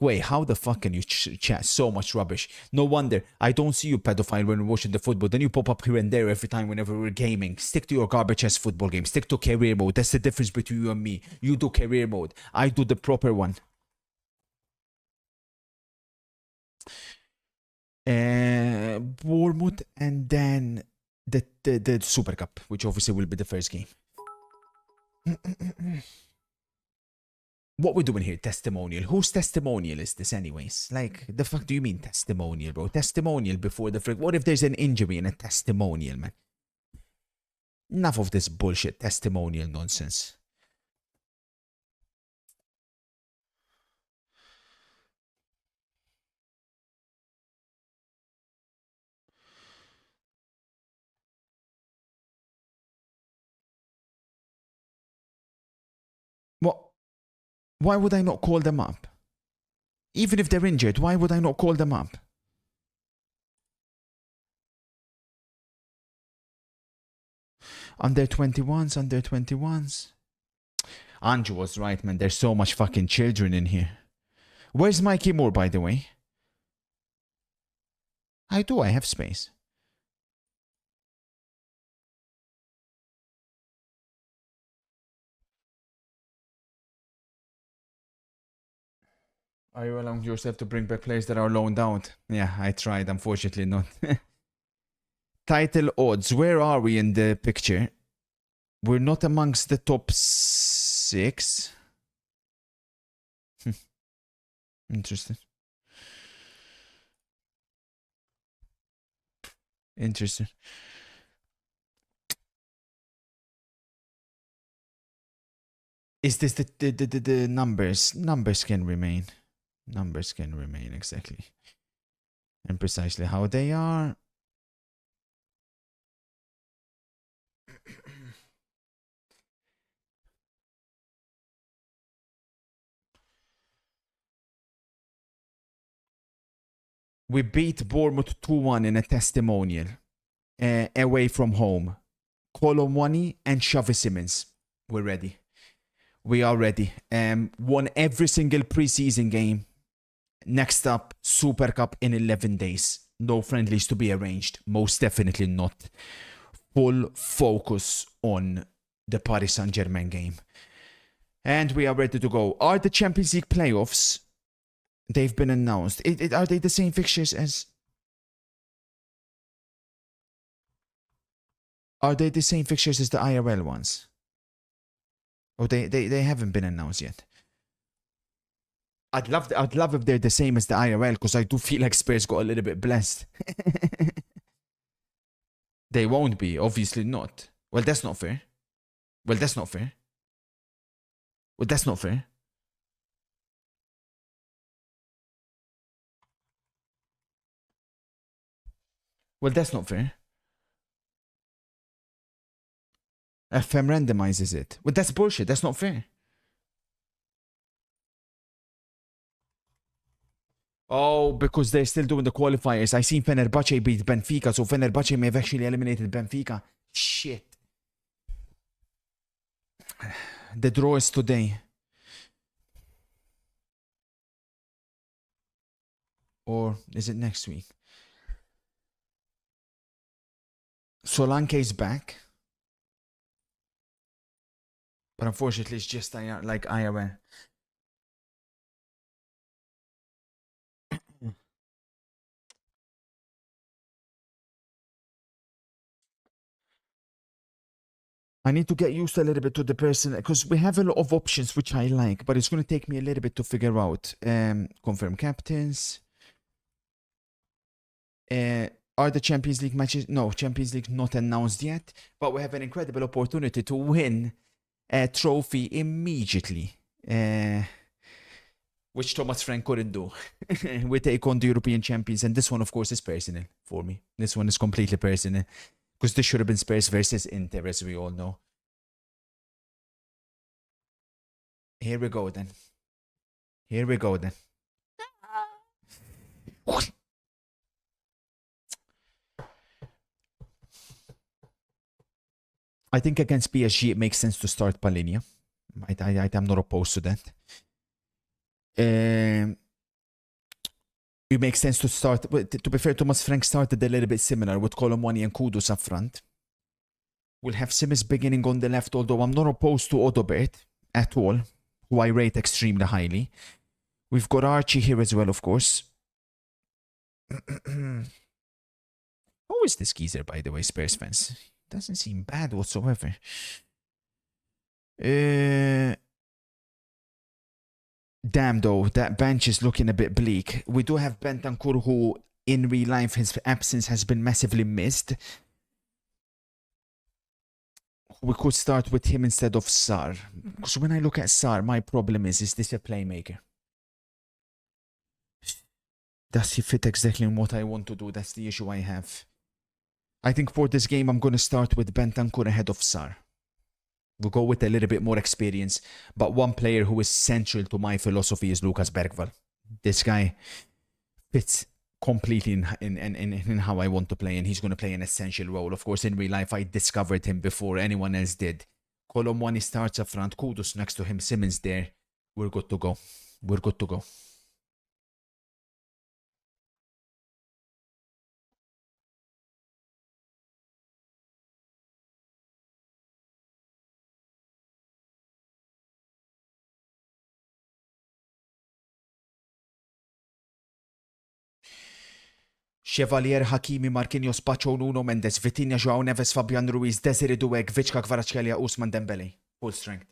Wait, how the fuck can you chat so much rubbish? No wonder. I don't see you, pedophile, when we're watching the football. Then you pop up here and there every time whenever we're gaming. Stick to your garbage ass football game. Stick to career mode. That's the difference between you and me. You do career mode. I do the proper one. Bournemouth and then the Super Cup, which obviously will be the first game. What we're doing here, testimonial. Whose testimonial is this anyways? Like, the fuck do you mean testimonial, bro? Testimonial before the frick. What if there's an injury in a testimonial, man? Enough of this bullshit testimonial nonsense. What? Why would I not call them up? Even if they're injured, why would I not call them up? Under 21s. Andrew was right, man. There's so much fucking children in here. Where's Mikey Moore, by the way? I have space. Are you allowing yourself to bring back players that are loaned out? Yeah, I tried. Unfortunately not. Title odds. Where are we in the picture? We're not amongst the top 6. Interesting. Is this the numbers? Numbers can remain. Numbers can remain exactly. And precisely how they are. We beat Bournemouth 2-1 in a testimonial away from home. Colomwani and Xavi Simons. We're ready. We are ready. Won every single preseason game. Next up, Super Cup in 11 days. No friendlies to be arranged. Most definitely not. Full focus on the Paris Saint-Germain game. And we are ready to go. Are the Champions League playoffs? They've been announced. Are they the same fixtures as... Are they the same fixtures as the IRL ones? Oh, they haven't been announced yet. I'd love if they're the same as the IRL, because I do feel like Spurs got a little bit blessed. They won't be, obviously not. Well, that's not fair. Well, that's not fair. Well, that's not fair. Well, that's not fair. FM randomizes it. Well, that's bullshit. That's not fair. Oh, because they're still doing the qualifiers. I seen Fenerbahce beat Benfica, so Fenerbahce may have actually eliminated Benfica. Shit. The draw is today. Or is it next week? Solanke is back. But unfortunately, it's just like IRL. I need to get used a little bit to the person, because we have a lot of options which I like, but it's going to take me a little bit to figure out. Confirm captains. Are the Champions League matches? No, Champions League not announced yet, but we have an incredible opportunity to win a trophy immediately, which Thomas Frank couldn't do. We take on the European champions, and this one, of course, is personal for me. This one is completely personal, because this should have been Spurs versus Inter, as we all know. Here we go then. Here we go then. I think against PSG it makes sense to start Palinia. I'm not opposed to that. It makes sense to start. To be fair, Thomas Frank started a little bit similar with Colomwani and Kudus up front. We'll have Simmons beginning on the left, although I'm not opposed to Odobert at all, who I rate extremely highly. We've got Archie here as well, of course. Who is this geezer, by the way, Spurs fans? Doesn't seem bad whatsoever. Damn, though, that bench is looking a bit bleak. We do have Bentancur, who in real life his absence has been massively missed. We could start with him instead of Sar. Because when I look at Sar, my problem is this a playmaker? Does he fit exactly in what I want to do? That's the issue I have. I think for this game, I'm going to start with Bentancur ahead of Sar. We'll go with a little bit more experience, but one player who is central to my philosophy is Lucas Bergvall. This guy fits completely in how I want to play, and he's going to play an essential role. Of course, in real life, I discovered him before anyone else did. Colomwani starts up front, Kudus next to him, Simmons there. We're good to go. We're good to go. Chevalier, Hakimi, Marquinhos, Pacho, Nuno Mendes, Vitinha, João Neves, Fabian Ruiz, Desiree Douek, Vichka, Kvaratskhelia, Ousmane Dembele. Full strength.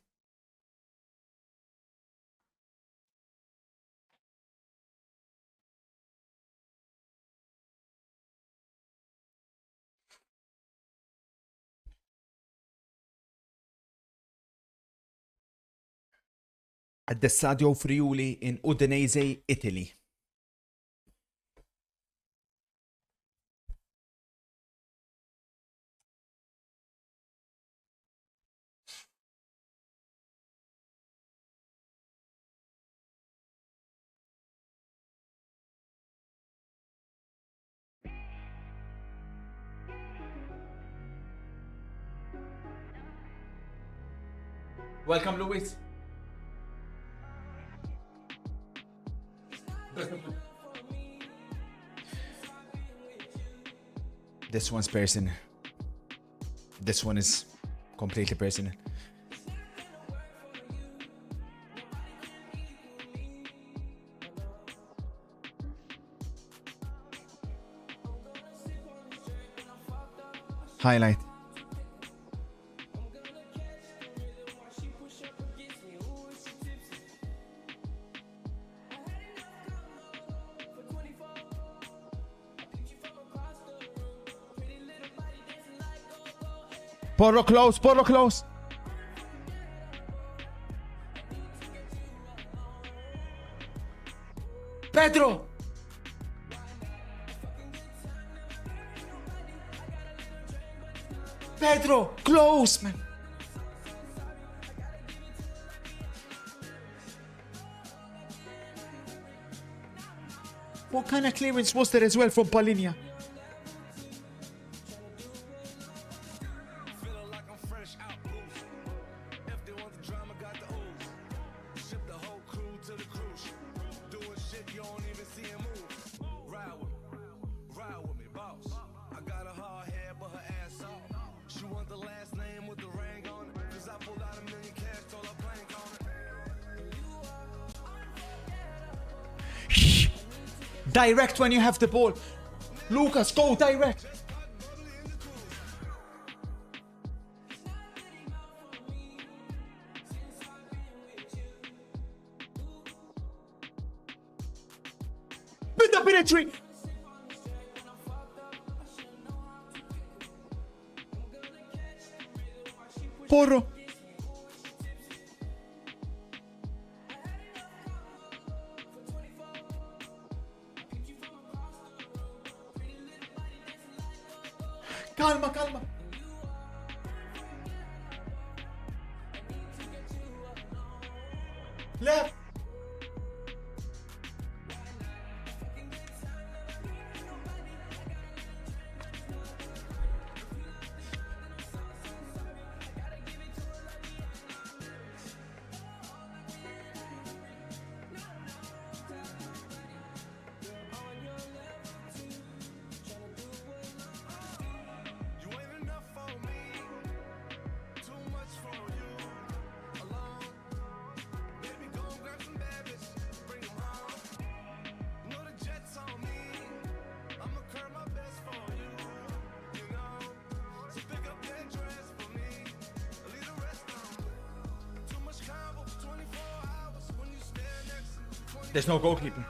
At the Stadio Friuli in Udinese, Italy. Welcome, Luis. This one's personal. This one is completely personal. Highlight. Porro close, Porro close. Pedro. Pedro, close, man. What kind of clearance was there as well from Palinia? Direct when you have the ball. Lucas, go direct. Build up in a tree. Porro. Calma, calma. Left. There's no goalkeeper.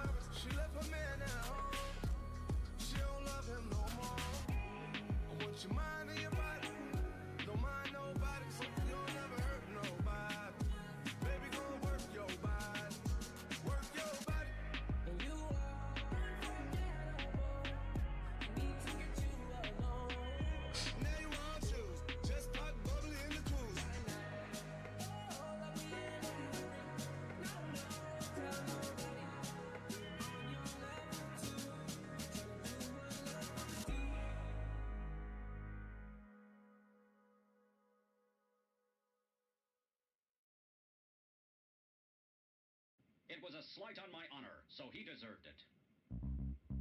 It was a slight on my honor, so he deserved it.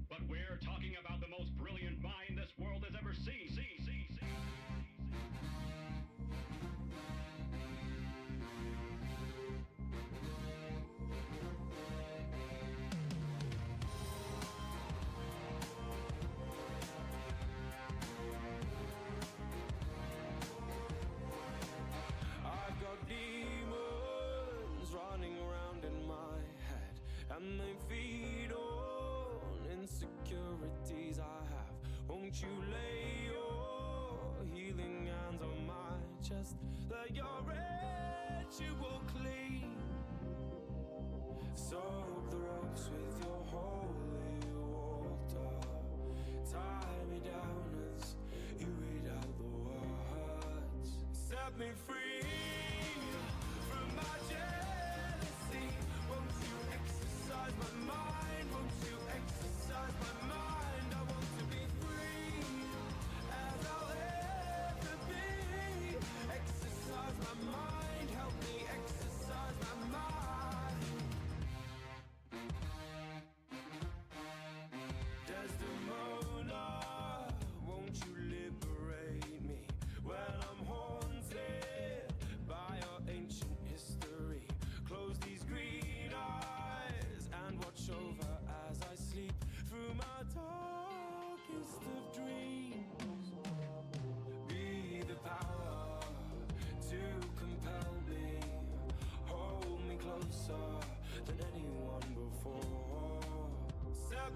But we're talking about the most brilliant mind this world has ever seen. I've got demons running around in my head, and they feed on insecurities I have. Won't you lay your healing hands on my chest? Let your ritual clean. Soak the ropes with your holy water. Tie me down as you read out the words. Set me free from my jealousy. Won't you exercise my mind? Won't you exercise my mind? I want to be free as I'll ever be. Exercise my mind, help me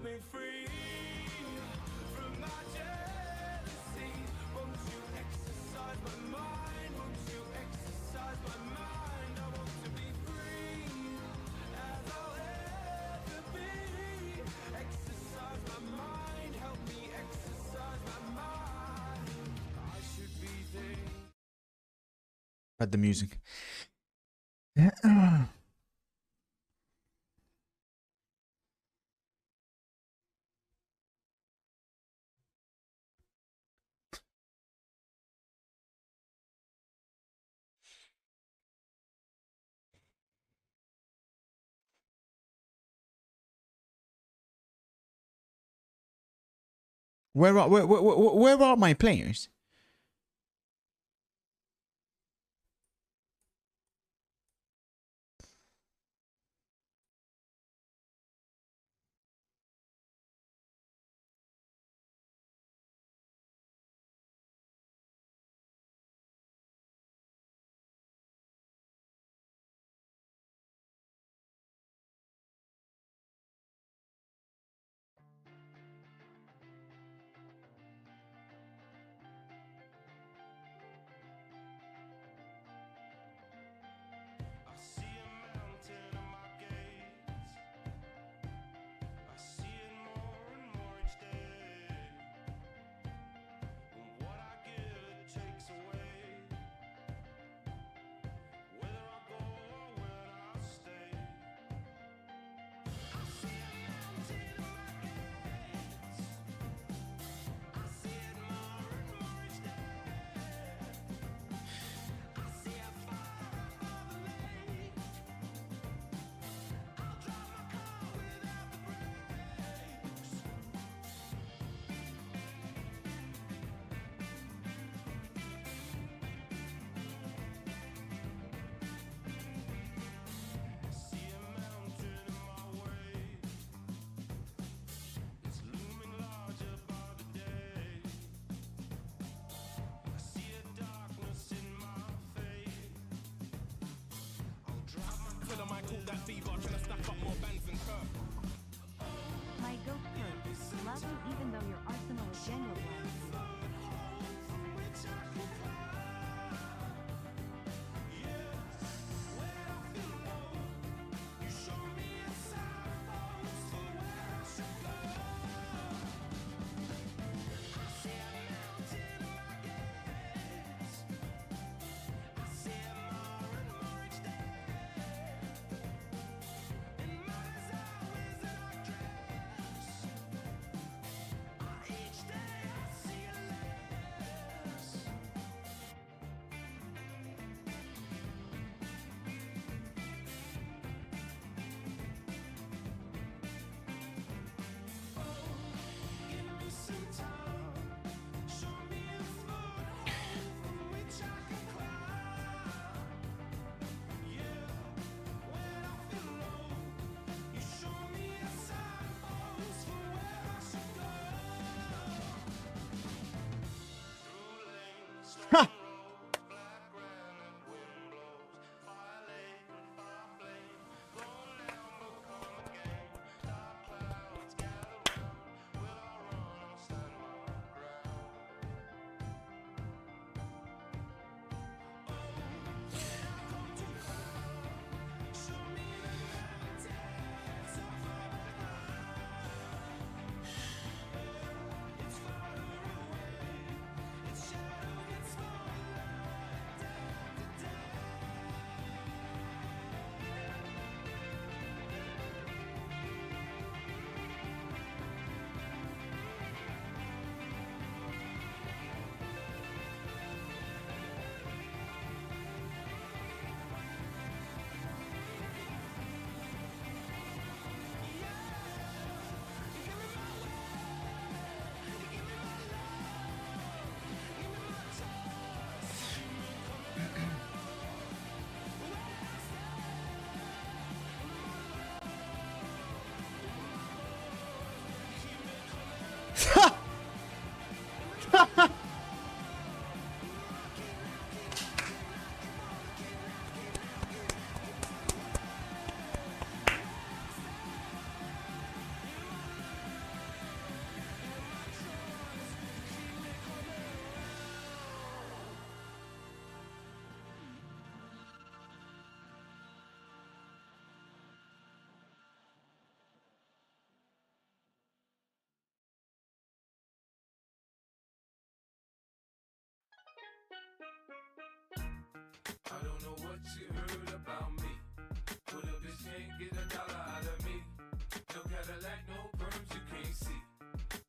me free from my jealousy. Won't you exercise my mind? Won't you exercise my mind? I want to be free as I'll ever be. Exercise my mind, help me exercise my mind. I should be thinking. At the music. Where are my players? I see a mountain at my gates. I see it more and more each day. And what I give, it takes away. Whether I go or whether I stay. I see a mountain at my gates. I see it more and more each day. I see a fire above the lake. I'll drive my car without the brakes. See a mountain in my way. It's looming larger by the day. I see a darkness in my fate. I'll drive my car. Till I might call that fever, trying to stack up more bands than Kurt. My goat Kurt, love you even though your arsenal is Jenga blends. You show me a signpost for where I should go. I see a mountain at my gates. I see it more and more each day. In my desire wears a dark dress. Each day I see it less.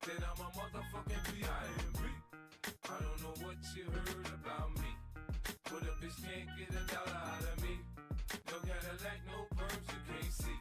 then I'm a motherfucking P.I.M.P. I don't know what you heard about me, but a bitch can't get a dollar out of me. No Cadillac, no perms, you can't see.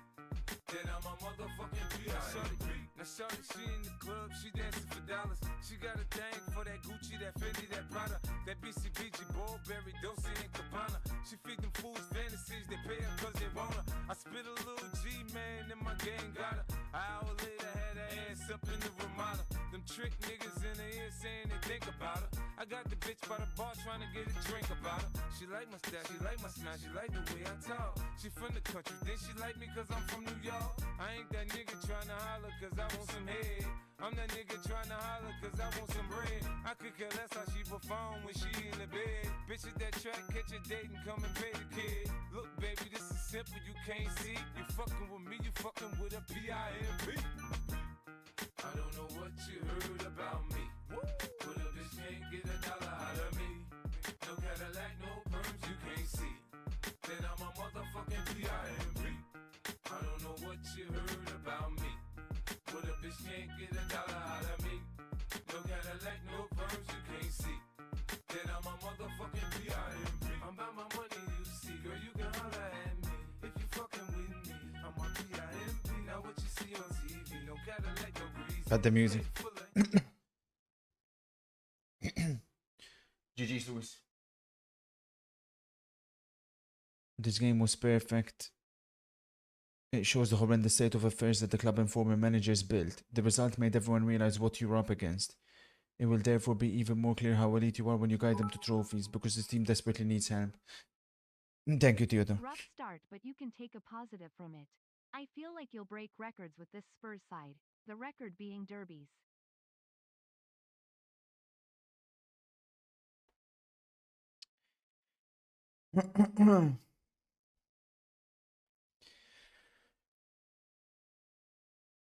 Then I'm a motherfucking P.I.M.P. Now shorty, she in the club, she dancing for dollars. She got a thing for that Gucci, that Fendi, that Prada, that BCBG, Burberry, Dolce and Gabbana. She feed them fools fantasies, they pay her cause they want her. I spit a little G, man, and my gang got her. An hour later, had her ass up in the Ramada. Them trick niggas in the ear saying they think about her. I got the bitch by the bar trying to get a drink about her. She like my style, she like my smile, she like the way I talk. She from the country, then she like me cause I'm from New York. I ain't that nigga trying to holler cause I want some head. I'm that nigga trying to holler cause I want some bread. I could care less how she perform when she in the bed. Bitch at that track, catch a date and come and pay the kid. Look baby, this is simple, you can't see. You fucking with me, you fucking with a P.I.M.P. I don't know what you heard about me, but a bitch can't get a dollar out of me. No Cadillac, no perms, you can't see. Then I'm a motherfucking P.I.M.P. I don't know what you heard about me, but a bitch can't get a dollar out of me. No Cadillac, no perms, you can't see. Then I'm a motherfucking P.I.M.P. I'm about my money, you see, girl, you can holler at me. If you fucking with me, I'm on P.I.M.P. Now what you see on TV, no Cadillac, no grease. Got the music. GG's, Lewis. This game was perfect. It shows the horrendous state of affairs that the club and former managers built. The result made everyone realize what you were up against. It will therefore be even more clear how elite you are when you guide them to trophies, because this team desperately needs help. Thank you, Theodore. Rough start, but you can take a positive from it. I feel like you'll break records with this Spurs side, the record being derbies.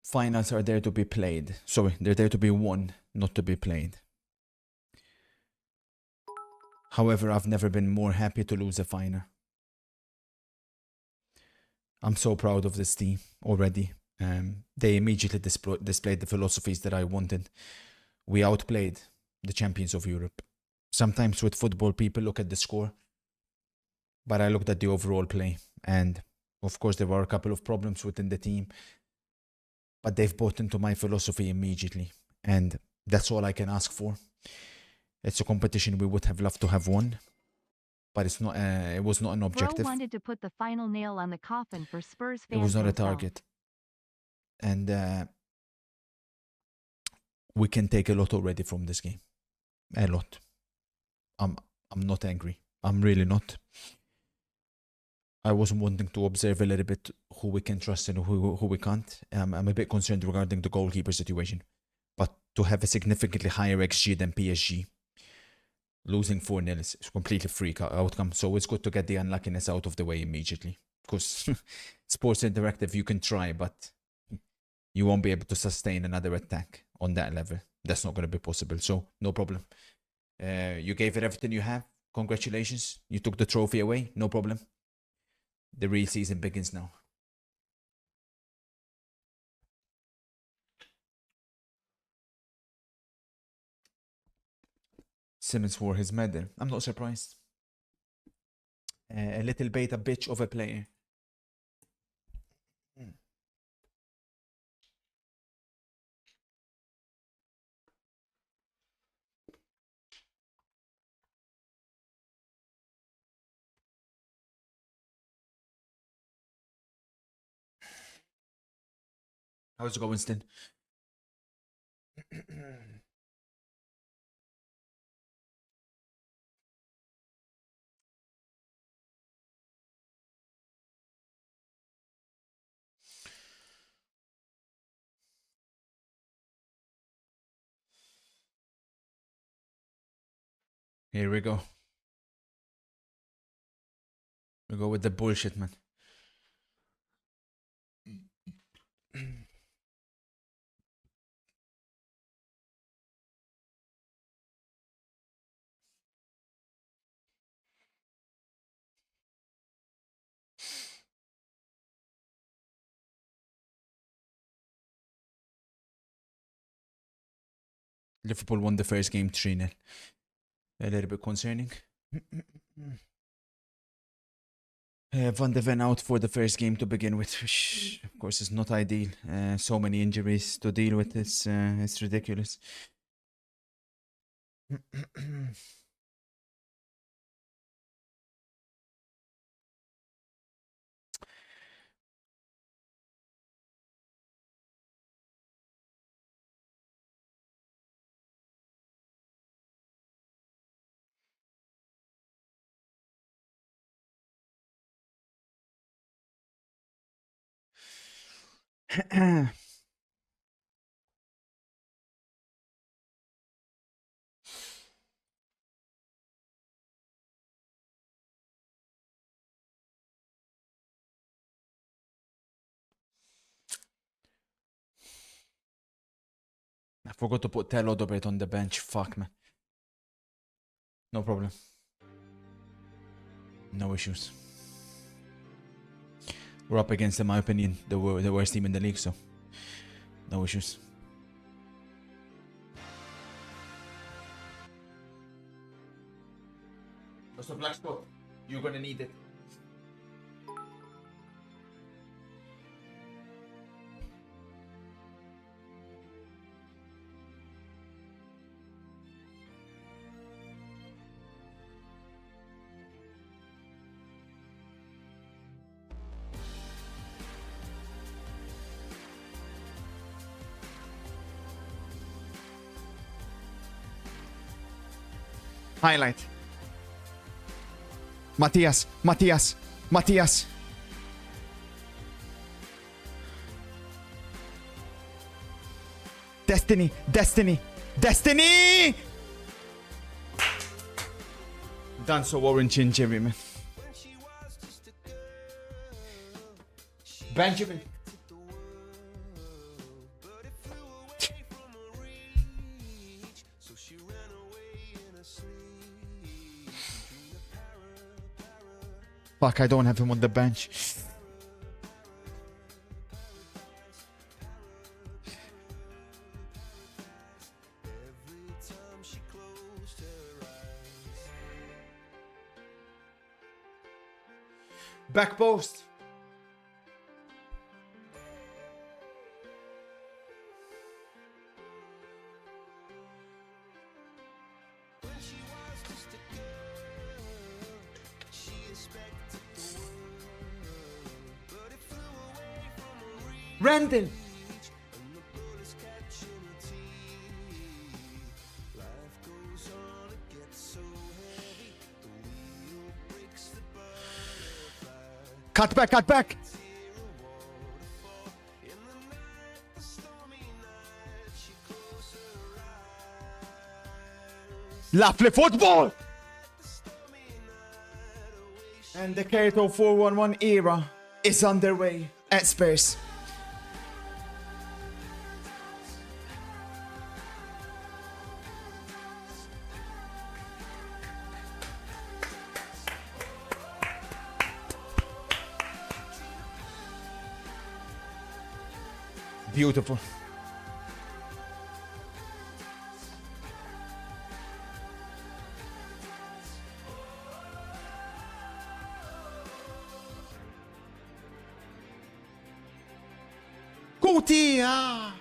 Finals are there to be played. Sorry, they're there to be won, not to be played. However, I've never been more happy to lose a final. I'm so proud of this team already. They immediately displayed the philosophies that I wanted. We outplayed the champions of Europe. Sometimes with football, people look at the score, but I looked at the overall play. And of course, there were a couple of problems within the team, but they've bought into my philosophy immediately. And that's all I can ask for. It's a competition we would have loved to have won, but it's not. It was not an objective. Bro wanted to put the final nail on the coffin for Spurs fans. It was not a himself. target, and we can take a lot already from this game. A lot. I'm not angry. I'm really not. I was wanting to observe a little bit who we can trust and who we can't. I'm a bit concerned regarding the goalkeeper situation, but to have a significantly higher XG than PSG. Losing 4-0 is a completely freak outcome, so it's good to get the unluckiness out of the way immediately. Because Sports Interactive, you can try, but you won't be able to sustain another attack on that level. That's not going to be possible, so no problem. You gave it everything you have. Congratulations. You took the trophy away, no problem. The real season begins now. Simmons wore his medal. I'm not surprised. A little beta bitch of a player. How's it going, Winston? Here we go. We go with the bullshit, man. Liverpool won the first game 3-0. A little bit concerning. Van de Ven out for the first game to begin with, which of course is not ideal. So many injuries to deal with. It's ridiculous. I forgot to put Tel Odobert on the bench. Fuck, man. No problem. No issues. We're up against, in my opinion, the worst team in the league, so no issues. What's the black spot? You're gonna need it. Highlight. Matthias. Destiny. Done so orange and Jerry, man. Benjamin. Fuck, I don't have him on the bench. Back post. Randall. Cut back. Lovely football. And the Kurt0411 era is underway at Spurs. Beautiful. Kutia.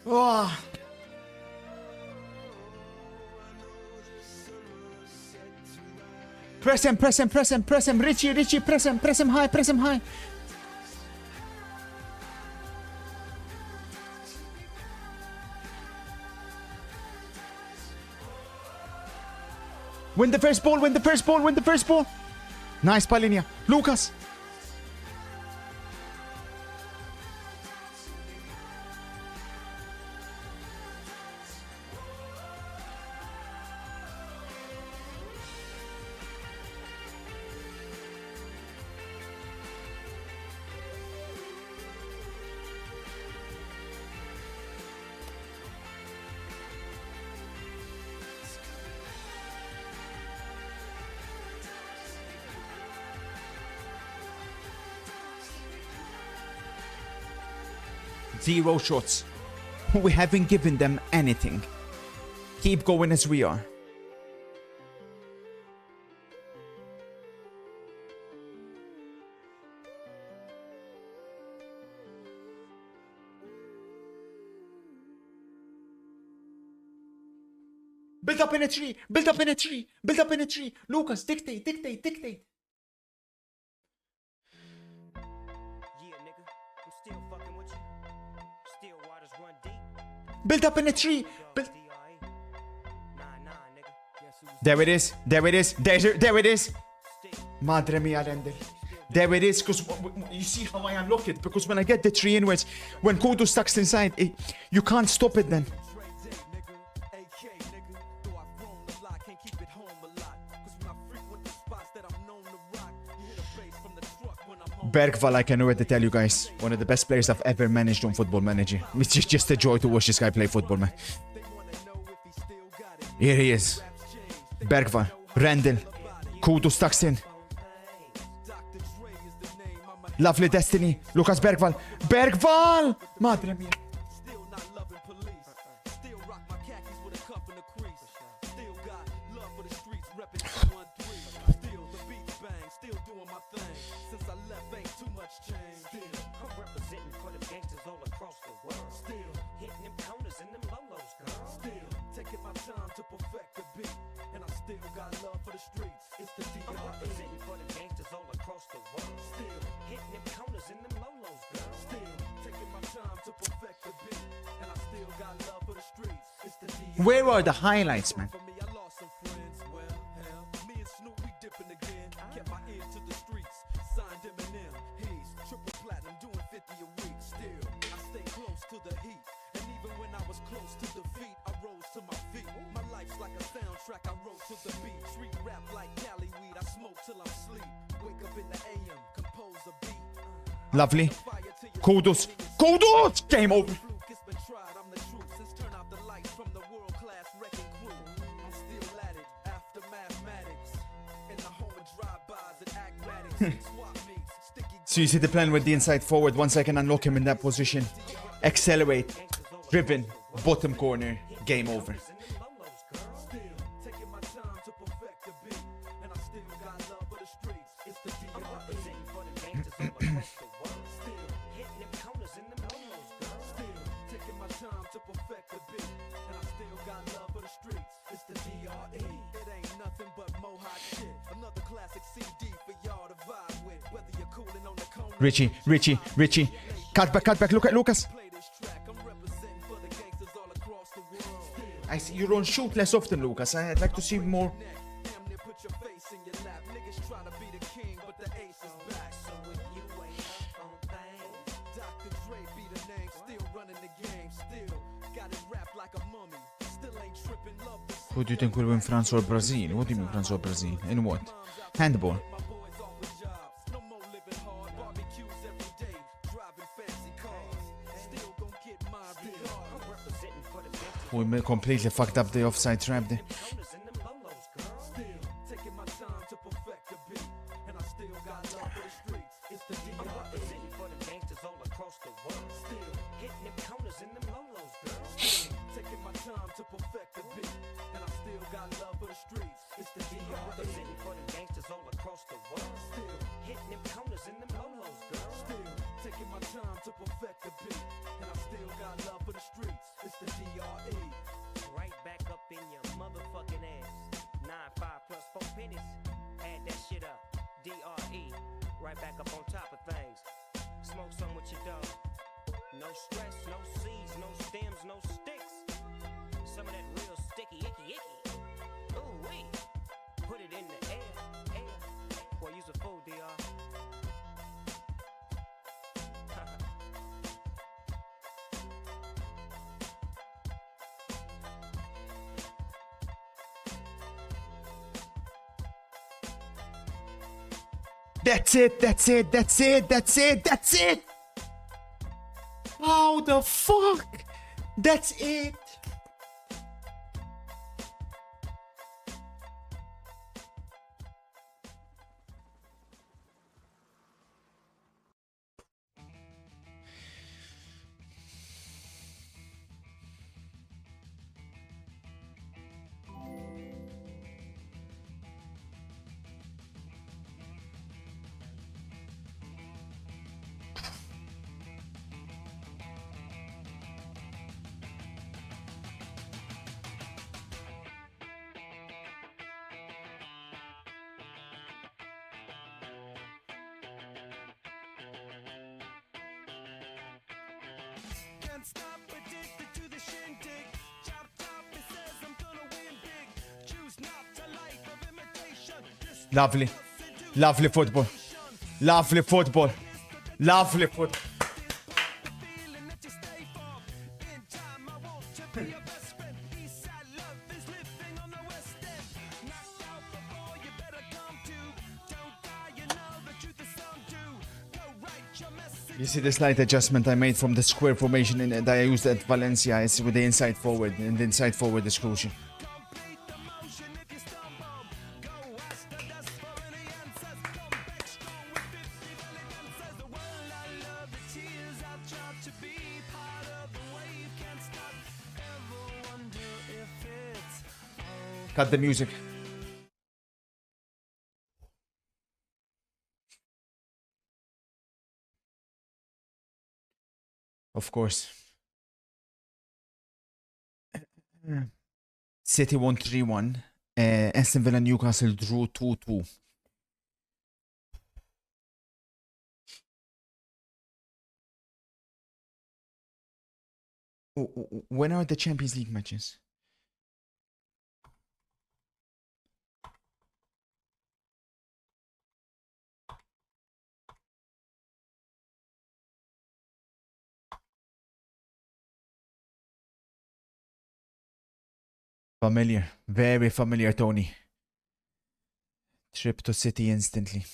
Oh. Press him. Richie, press him high. Win the first ball. Nice Palinia. Lucas. 0 shots. We haven't given them anything. Keep going as we are. Build up in a tree. Build up in a tree. Build up in a tree. Lucas, dictate. Yeah, nigga, I'm still fucking with you. Still waters run deep. Build up in a tree. Build. DRE. Nah, nigga. Guess who's There it is. There it is. There it is. still? Madre mia, Rendell. There it is. Because you see how I unlock it. Because when I get the tree inwards, when Kodo stucks inside, you can't stop it then. Bergval, I can already tell you guys, one of the best players I've ever managed on Football Manager. It's just a joy to watch this guy play football, man. Here he is. Bergval, Rendell, Kudo stucks in. Lovely Destiny, Lucas Bergval. Bergval! Madre mia. Where are the highlights, man? Lovely. Kudos. Kudos! Game over. So you see the plan with the inside forward. Once I can unlock him in that position, accelerate, driven, bottom corner, game over. Richie. Cut back. Look at Lucas. I see you don't shoot less often, Lucas. I'd like to see more. Who do you think will win, France or Brazil? What do you mean France or Brazil? In what? Handball. We completely fucked up the offside trap there. That's it. How the fuck? That's it. can't stop, addicted to the shindig. Chop top, it says I'm gonna win big. Choose not a life of imitation. Lovely. Lovely football. Lovely football. Lovely football. Feeling that you stay for. In time, I want to be your best friend. Eastside love is living on the west end. Knocked out before, you better come to. Don't die, you know the truth is some do. Go write your message. You see the slight adjustment I made from the square formation that I used at Valencia is with the inside forward, and the inside forward is crucial. Complete the motion if you stumble. Go ask the dust for any answers. Come back strong with 50 valid answers. The world I love, the tears I tried to be part of the wave. Can't stop. Ever wonder if it's all Cut the music. Of course. City won 3-1. Aston Villa Newcastle drew 2-2. When are the Champions League matches? Familiar. Very familiar, Tony. Trip to City instantly.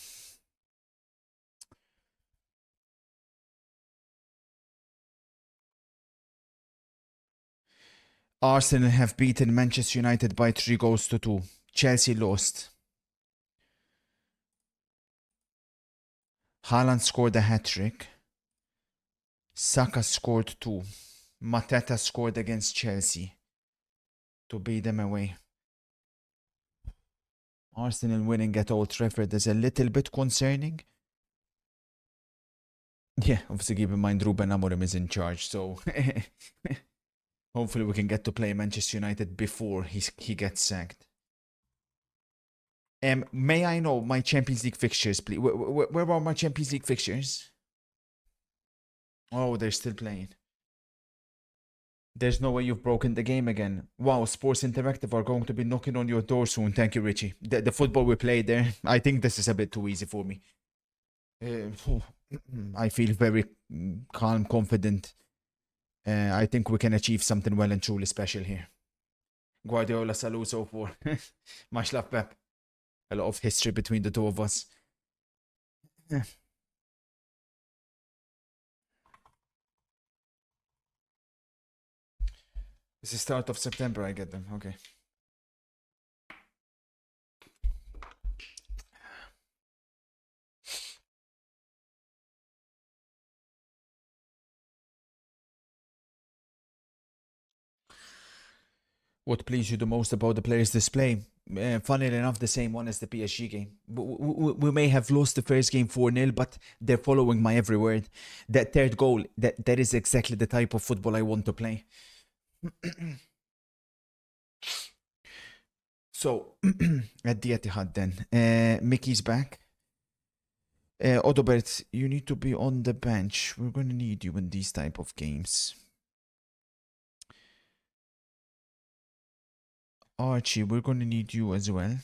Arsenal have beaten Manchester United by 3-2. Chelsea lost. Haaland scored a hat-trick. Saka scored 2. Mateta scored against Chelsea to beat them away. Arsenal winning at Old Trafford is a little bit concerning. Yeah, obviously keep in mind Ruben Amorim is in charge, so hopefully we can get to play Manchester United before he gets sacked. May I know my Champions League fixtures, please? Where are my Champions League fixtures? Oh, they're still playing. There's no way you've broken the game again. Wow, Sports Interactive are going to be knocking on your door soon. Thank you, Richie. The football we played there, I think this is a bit too easy for me. I feel very calm, confident. I think we can achieve something well and truly special here. Guardiola, salut, so forth. Much love, Pep. A lot of history between the two of us. It's the start of September, I get them. Okay. What pleased you the most about the players' display? Funnily enough, the same one as the PSG game. We may have lost the first game 4-0, but they're following my every word. That third goal, that is exactly the type of football I want to play. So, at the Etihad then. Mickey's back. Odobert, you need to be on the bench. We're going to need you in these type of games. Archie, we're going to need you as well.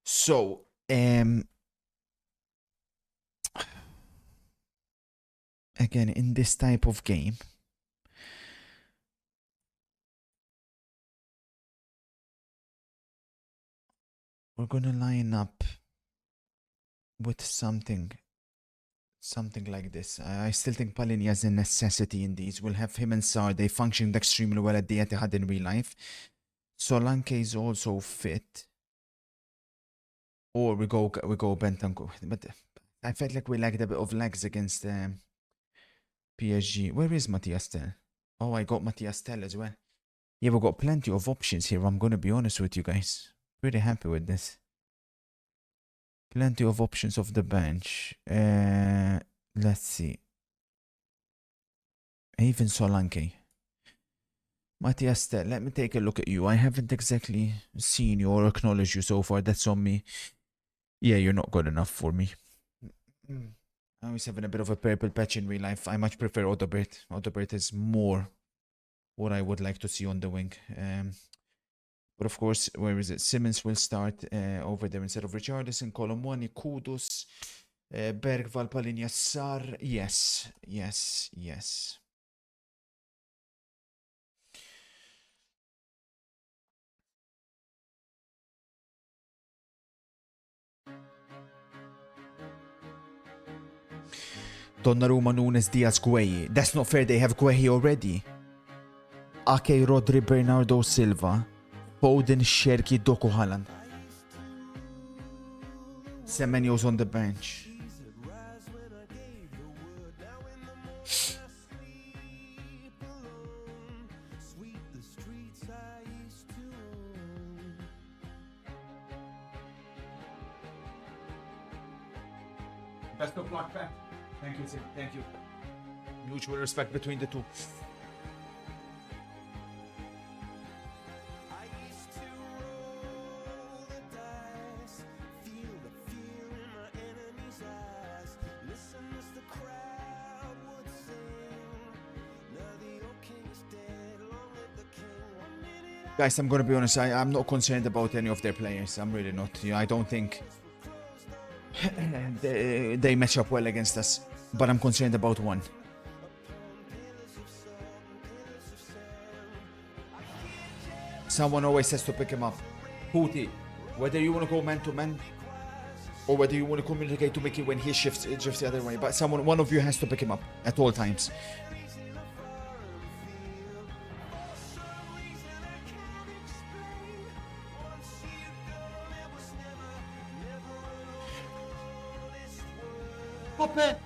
So, again, in this type of game, we're going to line up with something like this. I still think Palhinha is a necessity in these. We'll have him and Sarr. They functioned extremely well at the Etihad in real life. Solanke is also fit. Or we go Bentancur. But I felt like we lacked a bit of legs against PSG. Where is Matthias Tell? Oh, I got Matthias Tell as well. Yeah, we've got plenty of options here. I'm going to be honest with you guys. Pretty happy with this. Plenty of options off the bench. Let's see. Even Solanke. Matthias Tell, let me take a look at you. I haven't exactly seen you or acknowledged you so far. That's on me. Yeah, you're not good enough for me. I was having a bit of a purple patch in real life. I much prefer Odobert. Odobert is more what I would like to see on the wing. But of course, where is it? Simmons will start over there instead of Richarlison. Column 1, Kudus. Berg, Valpalin, Yassar. Yes, yes, yes. Donnarumma, Nunes, Diaz, Guehi. That's not fair. They have Guehi already. Ake, Rodri, Bernardo Silva. Foden, Sherki, Doku, Haaland. Semenyo's on the bench. Best of luck, Pat. Thank you, Tim. Thank you. Mutual respect between the two. Guys, I'm gonna be honest, I'm not concerned about any of their players. I'm really not. I don't think they match up well against us. But I'm concerned about one. Someone always has to pick him up. Houthi, whether you want to go man to man or whether you want to communicate to Mickey when he shifts the other way. But one of you has to pick him up at all times.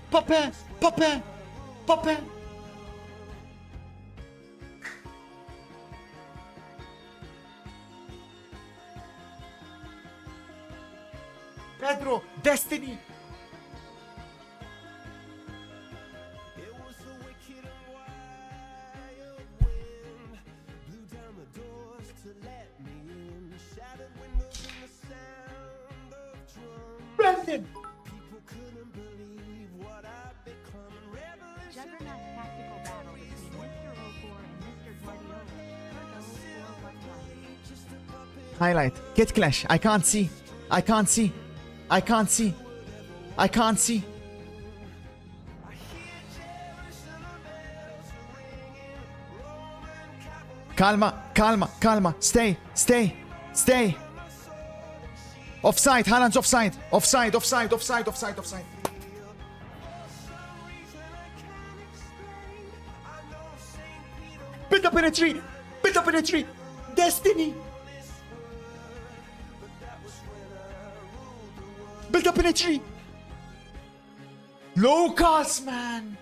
Poppe. Pedro, Destiny. Brandon. Highlight. Get clash. I can't see. Calma. Stay. Offside. Haaland's offside. Offside. Build up in a tree. Destiny. Build up in a tree. Lucas, man.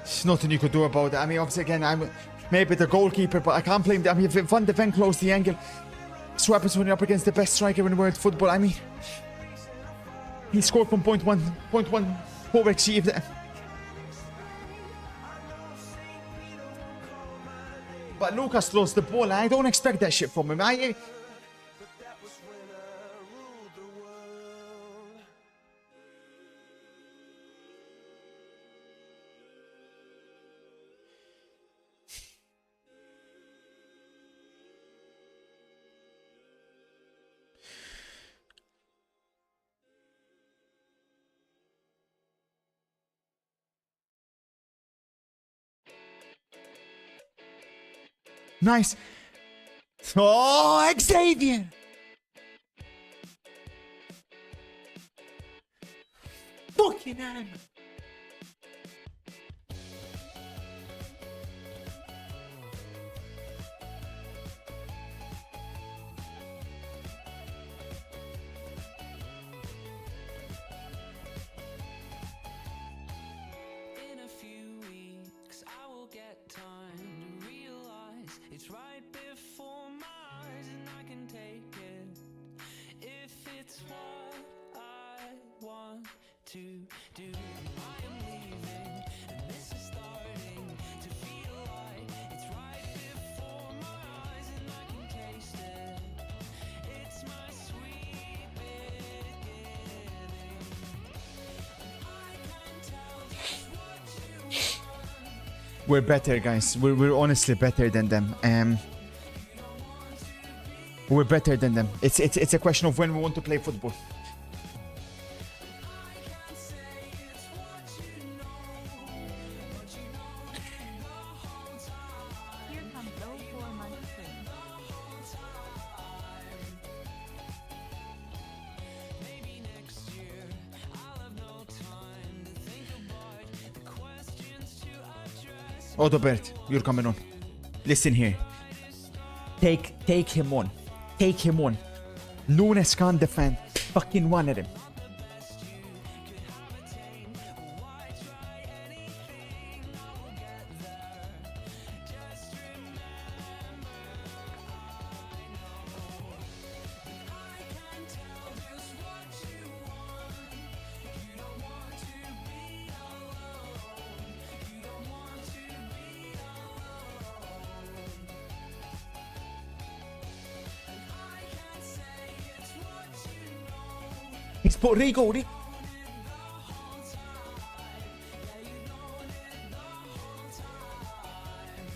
There's nothing you could do about it. I mean, obviously, again, I'm maybe the goalkeeper, but I can't blame them. I mean, if Van de Ven closed the angle, this happens when you're up against the best striker in world football. I mean, he scored from point one achieved it. But Lucas lost the ball. I don't expect that shit from him. Nice. Oh, Xavier. Fucking hell. It's right before my eyes and I can take it. If it's what I want to do, I am leaving and this is starting to feel like it's right before my eyes and I can taste it. It's my sweet beginning. I can tell just what you want. We're better, guys. We're honestly better than them. We're better than them. It's a question of when we want to play football. Here comes 04 months soon. Maybe next year I'll have no time to think about the questions to address. Odobert, you're coming on. Listen here. Take him on. Take him on. Nunes can't defend fucking one of them. He's put Rigo.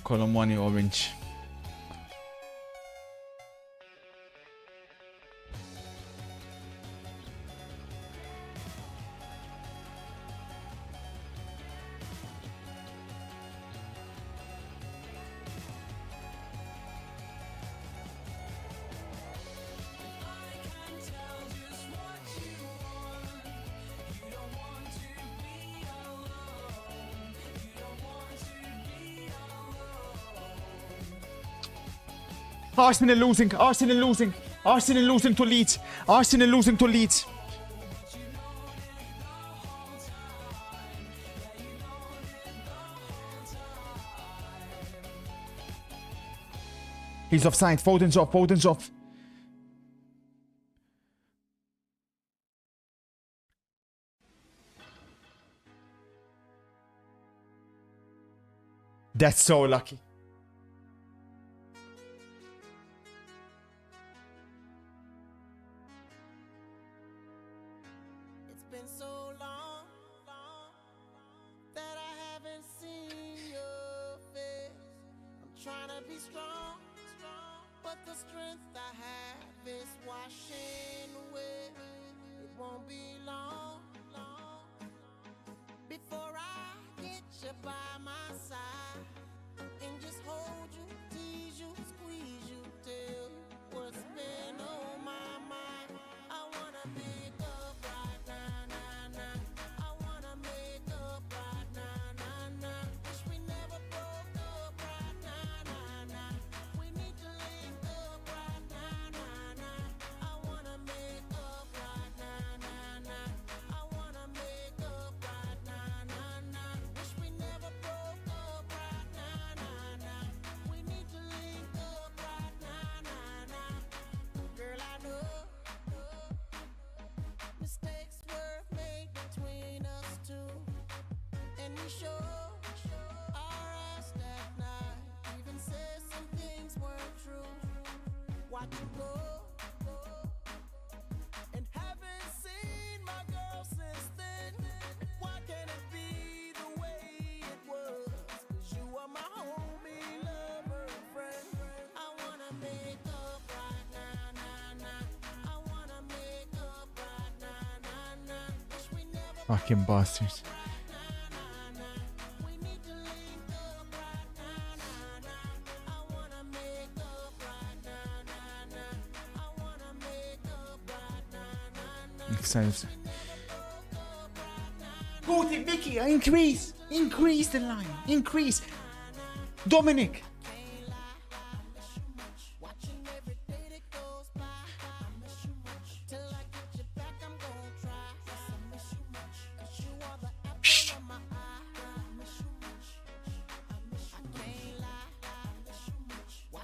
Colomwani orange. Arsenal losing. Arsenal losing. Arsenal losing to Leeds. Arsenal losing to Leeds. He's offside. Foden's off. Foden's off. That's so lucky. It's been so long that I haven't seen your face. I'm trying to be strong, but the strength I have is washing away. It won't be long before I get you by my side and just hold you, tease you, squeeze you, tell you what's been on my mind. I wanna make up right now, nah, nah. I wanna make up right now, nah, nah. Wish we never broke up right now, nah, nah. We need to link up right now, nah, nah. I wanna make up right now, nah, nah. I wanna make up right now, nah, nah. Wish we never broke up right now, nah, nah. We need to link up right now, nah, nah. Girl, I know mistakes were made between us two, and we sure our ass that night. Even said some things weren't true. Watch you go, and haven't seen my girl since then. Why can't it be the way it was? 'Cause you are my homie, lover, and friend. I wanna make up right now, nah, nah. I wanna make up right now, nah, nah. Wish we never Fucking bastards. we need to link up right now, nah, nah. I wanna make up right now, nah, nah. I wanna make up right now, nah, nah. Excited. Go to Vicky. Increase. Increase the line. Increase. Dominic. Watching every day that goes by. I miss you much. Till I get you back, I'm gonna try. Yes, I miss you much. 'Cause you are the apple of my eye. I miss you much. I can't lie. I miss you much.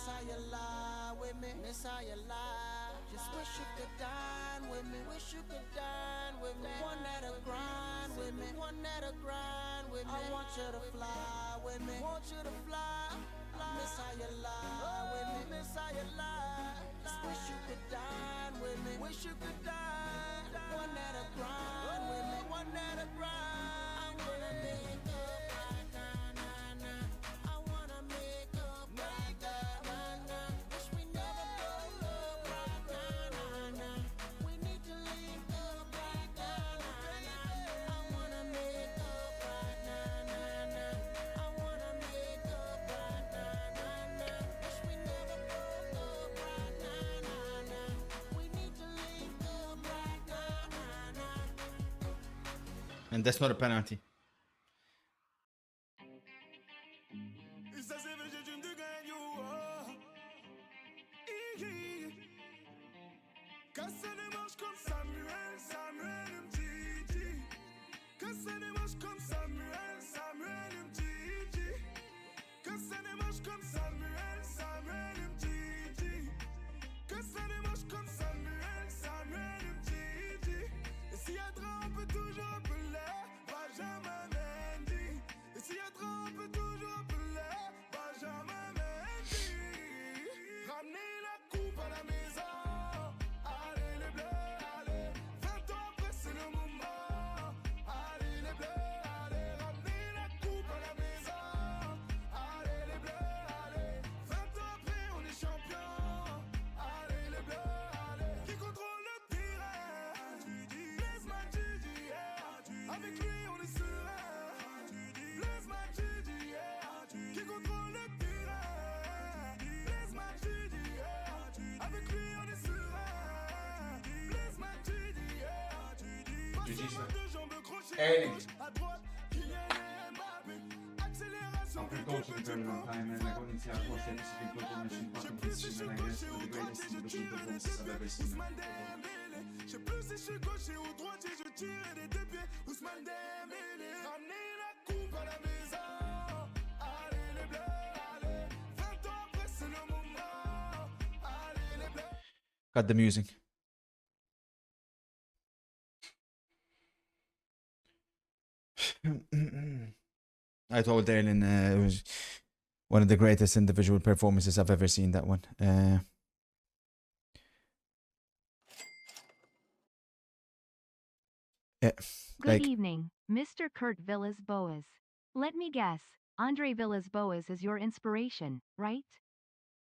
how you lie with me. Miss how you lie. Just wish you could dine with me. Wish you could dine with me. One that'll grind with me. One that'll grind with me. I want you to fly with me. Want you to fly. Miss how you lie with me. Miss how you lie. Just wish you could dine with me. Wish you could dine. One that'll grind with me. One that'll grind. I wanna make up right now, nah, nah. I wanna make up right now, nah, nah. Wish we never broke up right now, nah, nah. We need to link up right now, nah, nah. I wanna make up right now, nah, nah. I wanna make up right now, nah, nah. Wish we never broke up right now, nah, nah. We need to link up right now, nah, nah. And that's not a penalty. Et ça c'est vrai, j'ai de gagner, oh. Casse les manches comme Samuel, Samuel Mtiti. Casse les manches comme Samuel, Samuel Mtiti. Casse les manches comme Samuel, Samuel Mtiti. Casse les manches comme Samuel, Samuel Mtiti. Et s'il y a drame, on peut toujours appeler Benjamin Mendy. Et s'il y a drame, on peut toujours appeler Benjamin Mendy. Ramenez la coupe à la maison. Allez les bleus, allez. 20 ans après c'est le moment. Allez les bleus, allez. Ramenez la coupe à la maison. Allez les bleus, allez. 20 ans après on est champion. Allez les bleus, allez. Qui contrôle le terrain? Blaise Matuidi, yeah. Avec lui on est serein. Blaise Matuidi, yeah. Qui contrôle le terrain? Blaise Matuidi, yeah. Avec lui on est serein. Blaise Matuidi, yeah. Passement de jambes crochet à gauche, à droite, Kylian et Mbappé. Accélération After du coaching petit for a long pas. time, and I got into our course, and this has been good mission, J'ai fucking plus si je position, suis and I guess gaucher one of ou the greatest droitier, je individual tire des performances I've deux ever pieds. seen. Ousmane Dembélé. J'ai plus si je suis gaucher ou droitier, je tire des deux pieds. Ousmane Dembélé. Ramenez la coupe à la maison. Allez les bleus, allez. 20 ans après c'est le moment. Allez les bleus. Got the music. I told Darren it was one of the greatest individual performances I've ever seen, that one. Yeah, Good like, evening, Mr. Kurt Villas-Boas. Let me guess, Andre Villas-Boas is your inspiration, right?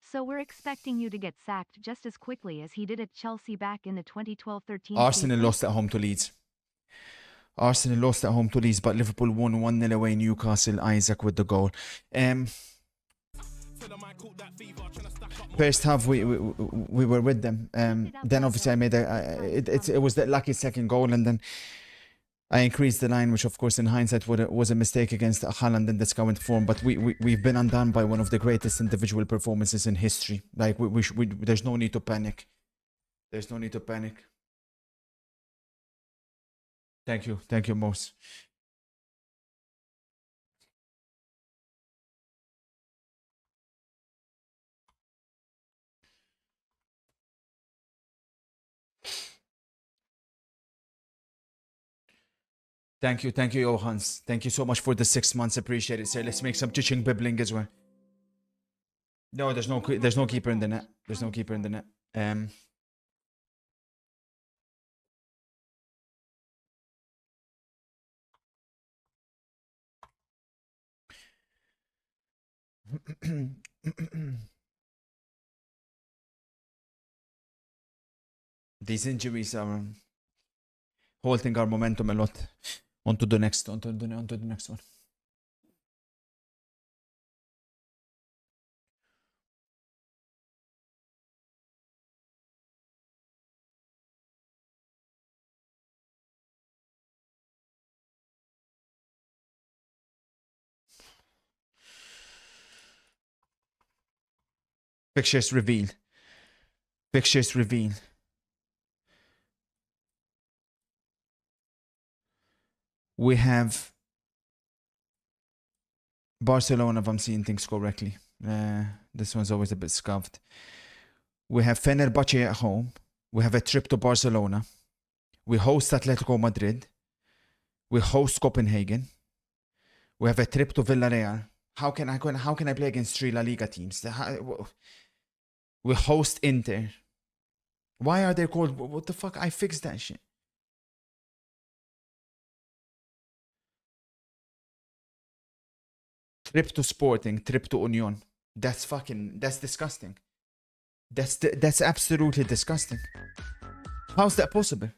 So we're expecting you to get sacked just as quickly as he did at Chelsea back in the 2012-13 Arsenal season? lost at home to Leeds. Arsenal lost at home to Leeds, but Liverpool won 1-0 away. Newcastle, Isaac with the goal. First half, we were with them. Then obviously I made it was that lucky second goal, and then I increased the line, which of course in hindsight was a mistake against Haaland in this current form. But we've been undone by one of the greatest individual performances in history. Like there's no need to panic. There's no need to panic. Thank you, Mos. Thank you, Johans. Thank you so much for the 6 months. Appreciate it, sir. Let's make some chiching bibbling as well. No, there's no keeper in the net. There's no keeper in the net. These injuries are halting our momentum a lot. Onto the next one. Fixtures revealed. We have Barcelona, if I'm seeing things correctly. This one's always a bit scuffed. We have Fenerbahce at home. We have a trip to Barcelona. We host Atletico Madrid. We host Copenhagen. We have a trip to Villarreal. How can I play against 3 La Liga teams? We host Inter. Why are they called? What the fuck? I fixed that shit. Trip to Sporting, trip to Union. That's disgusting. That's absolutely disgusting. How's that possible?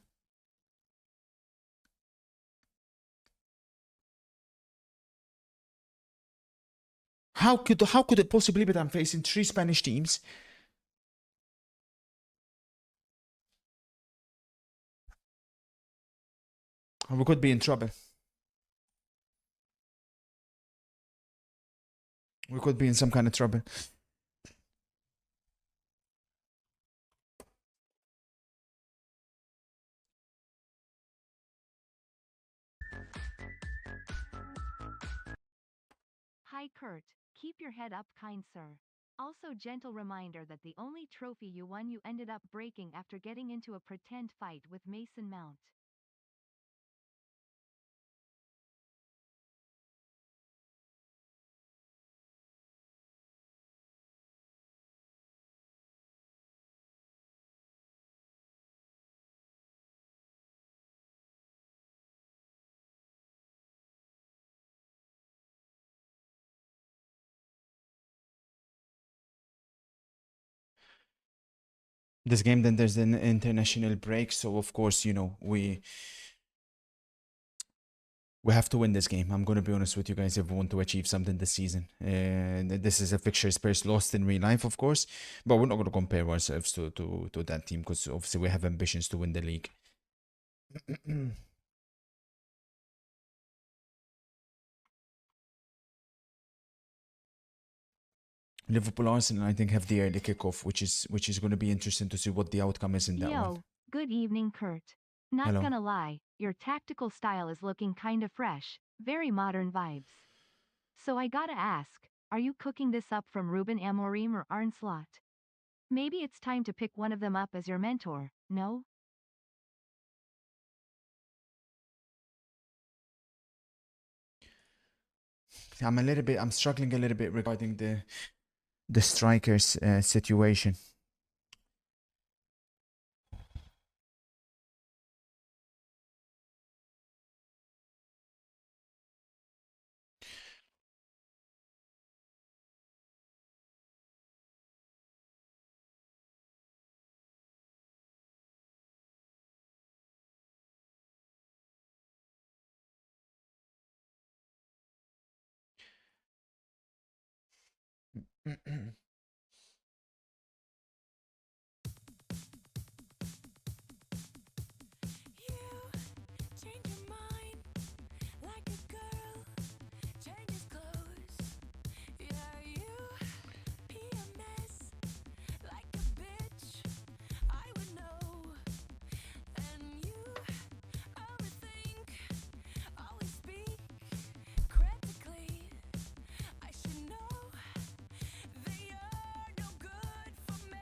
How could it possibly be that I'm facing 3 Spanish teams? We could be in trouble. We could be in some kind of trouble. Hi Kurt, keep your head up, kind sir. Also, gentle reminder that the only trophy you won you ended up breaking after getting into a pretend fight with Mason Mount. This game, then there's an international break, so of course, you know, we have to win this game. I'm going to be honest with you guys if we want to achieve something this season. This is a fixture Spurs lost in real life, of course, but we're not going to compare ourselves to that team because obviously we have ambitions to win the league. Liverpool Arsenal, I think, have the early kickoff, which is going to be interesting to see what the outcome is in that one. Good evening, Kurt. Not Hello. gonna lie, your tactical style is looking kinda fresh, very modern vibes. So I gotta ask, are you cooking this up from Ruben Amorim or Arne Slot? Maybe it's time to pick one of them up as your mentor, no? I'm struggling a little bit regarding the strikers situation. Change your mind like a girl changes clothes. Yeah, you PMS like a bitch. I would know. And you overthink, always speak critically. I should know that you're no good for me.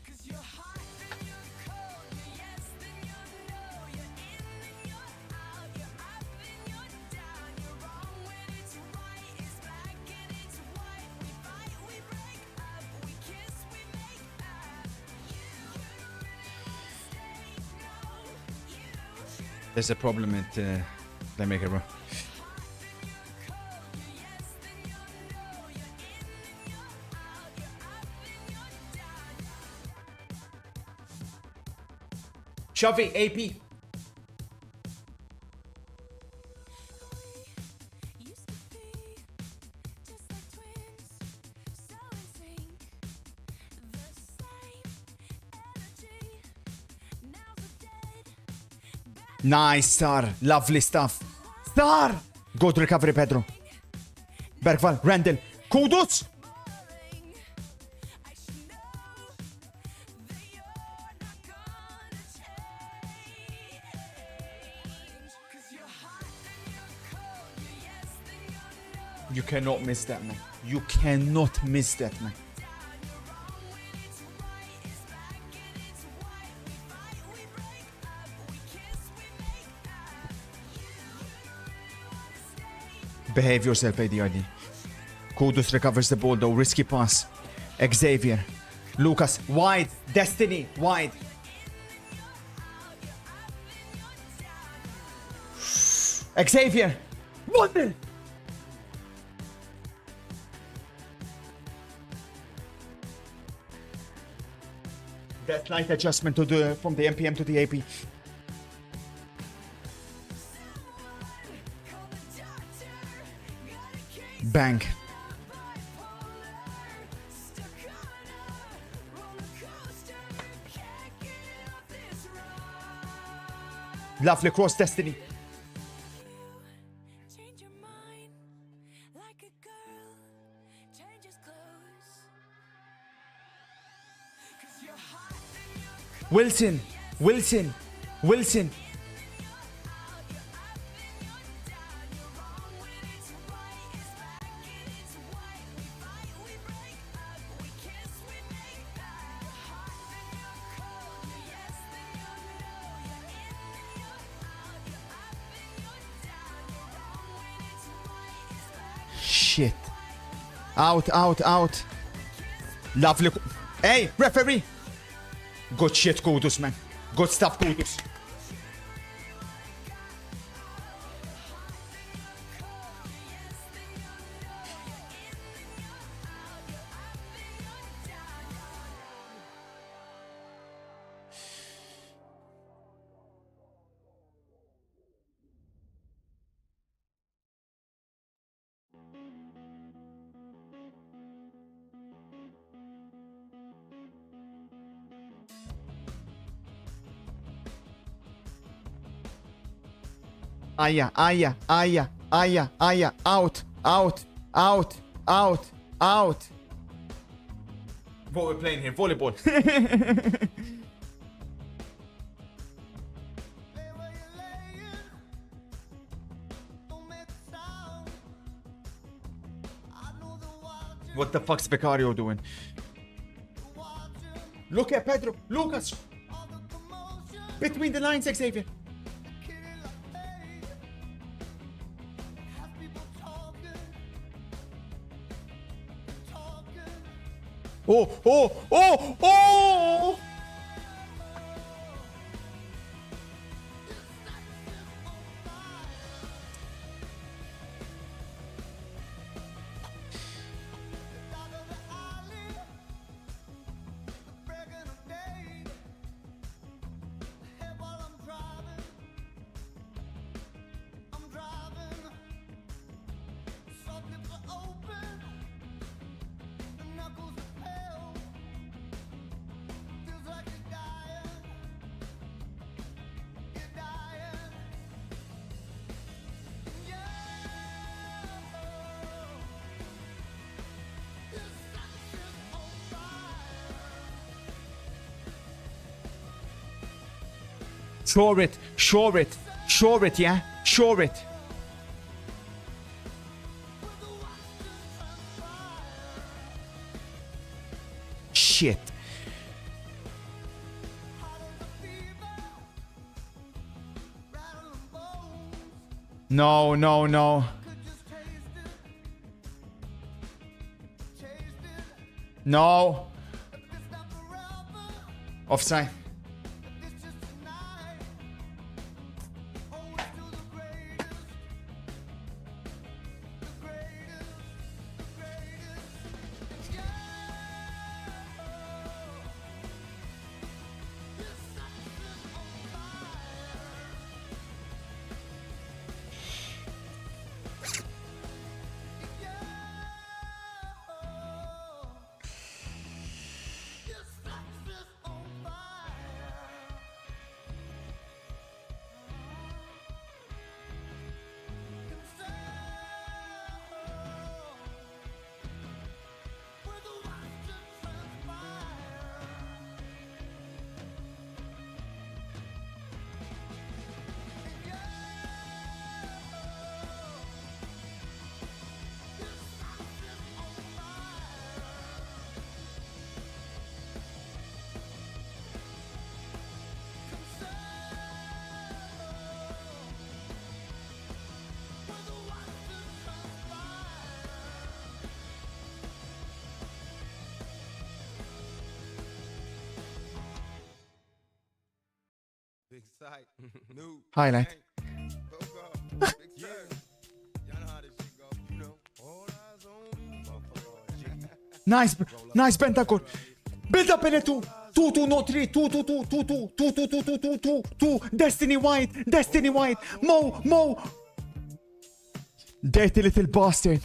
'Cause you're hot, then you're cold, you're yes, then you're no, you're in, then you're out, you're up, then you're down, you're wrong when it's right, it's black and it's white, we fight, we break up, we kiss, we make up. You don't really wanna stay, no, you should. There's a problem with Playmaker, bro. Shovey, AP. Used to be just like twins, so in sync. The same energy. Now we're dead. Nice, Star. Lovely stuff. Star! Good recovery, Pedro. Bergval, Randall. Kudos! Boring. I should know that you're not gonna change. 'Cause you're hot, then you're cold, you're yes, then you're no. You cannot miss that, man. You cannot miss that, man. Behave yourself, ADRD. Kudus recovers the ball though. Risky pass. Xavier. Lucas. Wide. Destiny. Wide. Xavier. 1-0. That slight adjustment to the from the MPM to the AP. Bang. Lovely cross, Destiny. Wilson. Wilson. Wilson. Shit. Out, out, out. Lovely. Hey, referee. Good shit, Kudus, man. Good stuff, Kudus. Aya, aya, aya, aya, aya, out, out, out, out, out. What we're playing here, volleyball. What the fuck's Vicario doing? Look at Pedro, Lucas. Between the lines, Xavier. Oh, oh, oh, oh! Shore it, shore it, shore it, yeah? Shore it. Shit. No, no, no. No. Offside. Sight. New. Highlight. Big yeah. Y'all know how this shit go. You know. All eyes on me. Nice Pentagon. Build up in a 2. 2, not 3. 2. Destiny White. Mo. Dirty little bastard.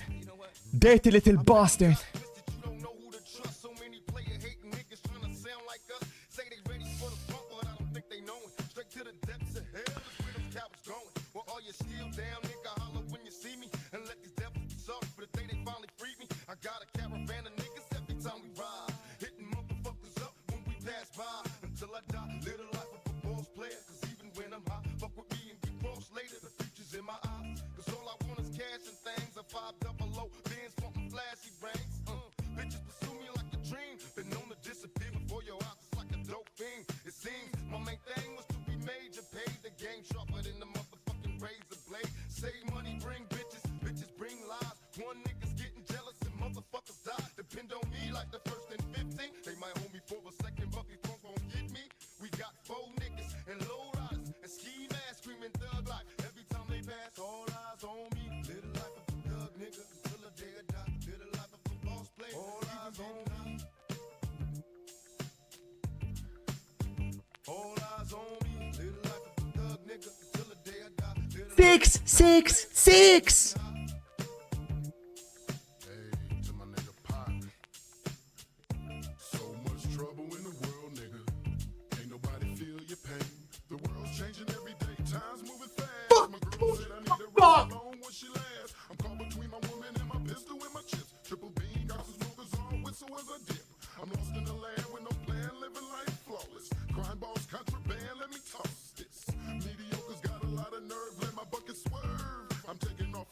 Six.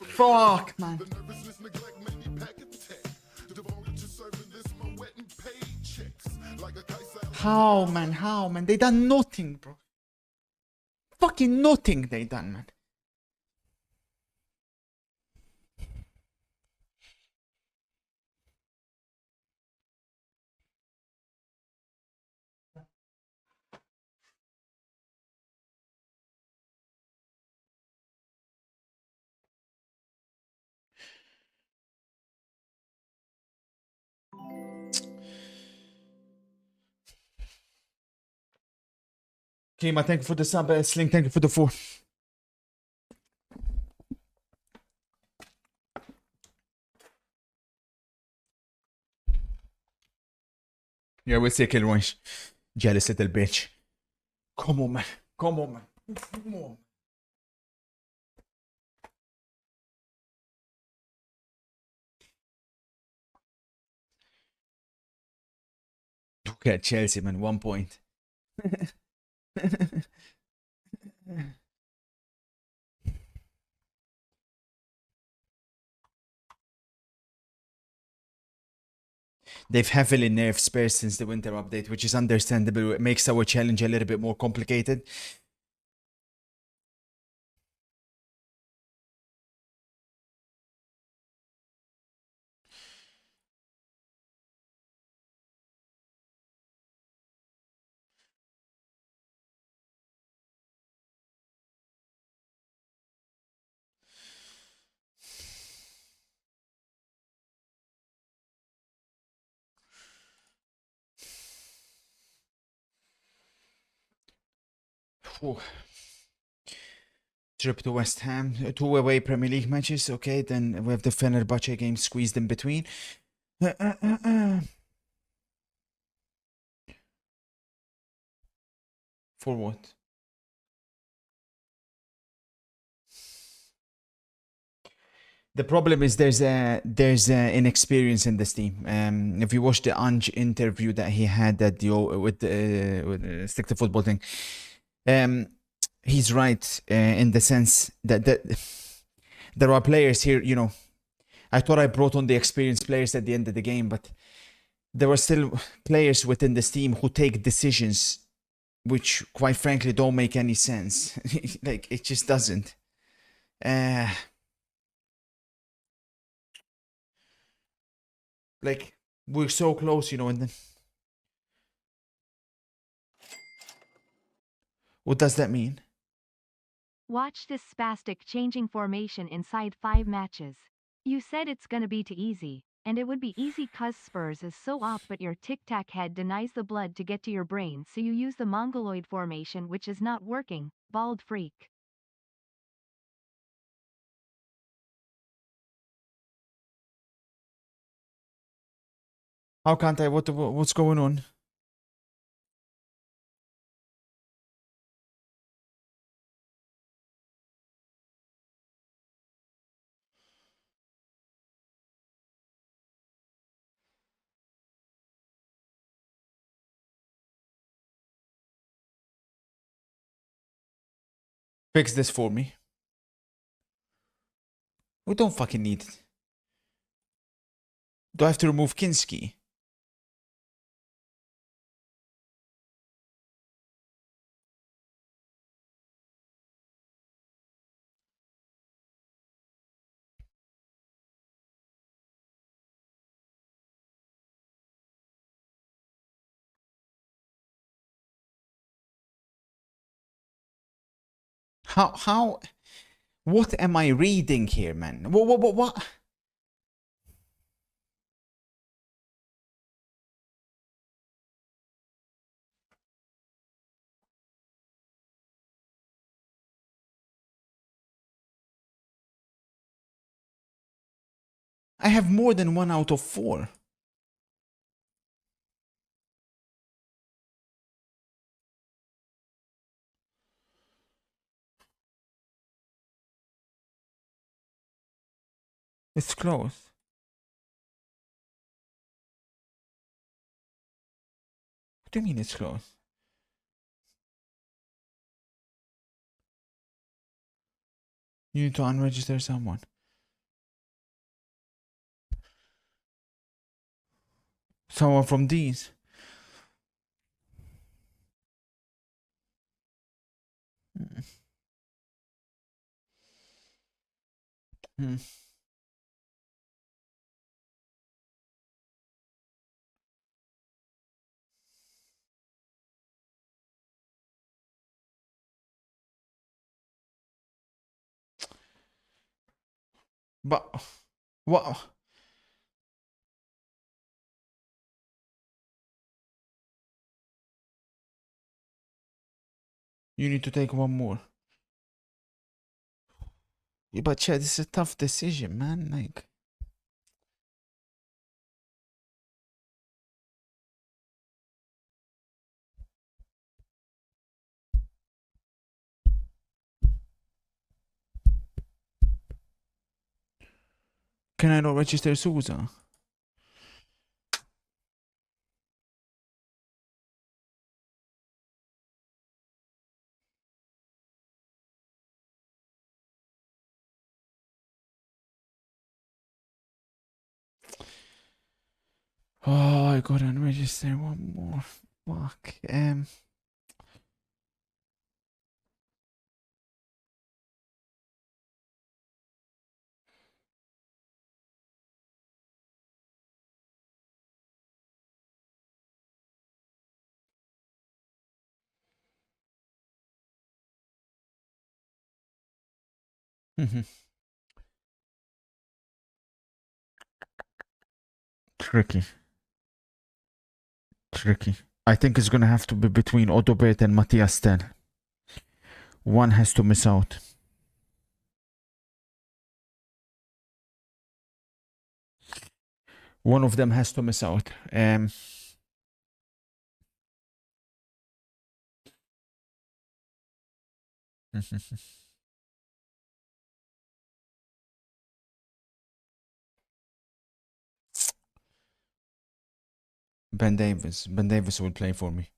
Fuck, man. How, man? They done nothing, bro. Fucking nothing they done, man. Kima, thank you for the sub. Sling, thank you for the 4. Yeah, we'll say kill range. Jealous little bitch. Come on, man. Look at Chelsea, man. 1 point. They've heavily nerfed Spurs since the winter update, which is understandable. It makes our challenge a little bit more complicated. Whew. Trip to West Ham, 2 away Premier League matches. Okay, then we have the Fenerbahce game squeezed in between. For what? The problem is there's inexperience in this team. If you watch the Ange interview that he had at the with Stick to Football thing, he's right in the sense that there are players here. You know, I thought I brought on the experienced players at the end of the game, but there are still players within this team who take decisions which, quite frankly, don't make any sense. Like, it just doesn't. Like, we're so close, you know, and then What does that mean? Watch this spastic changing formation inside 5 matches. You said it's gonna be too easy, and it would be easy cuz Spurs is so up but your tic-tac head denies the blood to get to your brain so you use the mongoloid formation which is not working, bald freak. How can't I? What's going on? Fix this for me. We don't fucking need it. Do I have to remove Kinski? How? What am I reading here, man? What? I have more than 1 out of 4. It's close. What do you mean it's close? You need to unregister someone. Someone from these. Hmm. But what? You need to take one more. Yeah, but Chad, this is a tough decision, man. Like, can I not register Souza? Oh, I gotta register one more. Fuck. Tricky. I think it's gonna have to be between Odobert and Matthias Tell. One has to miss out. One of them has to miss out. Ben Davis. Ben Davis will play for me.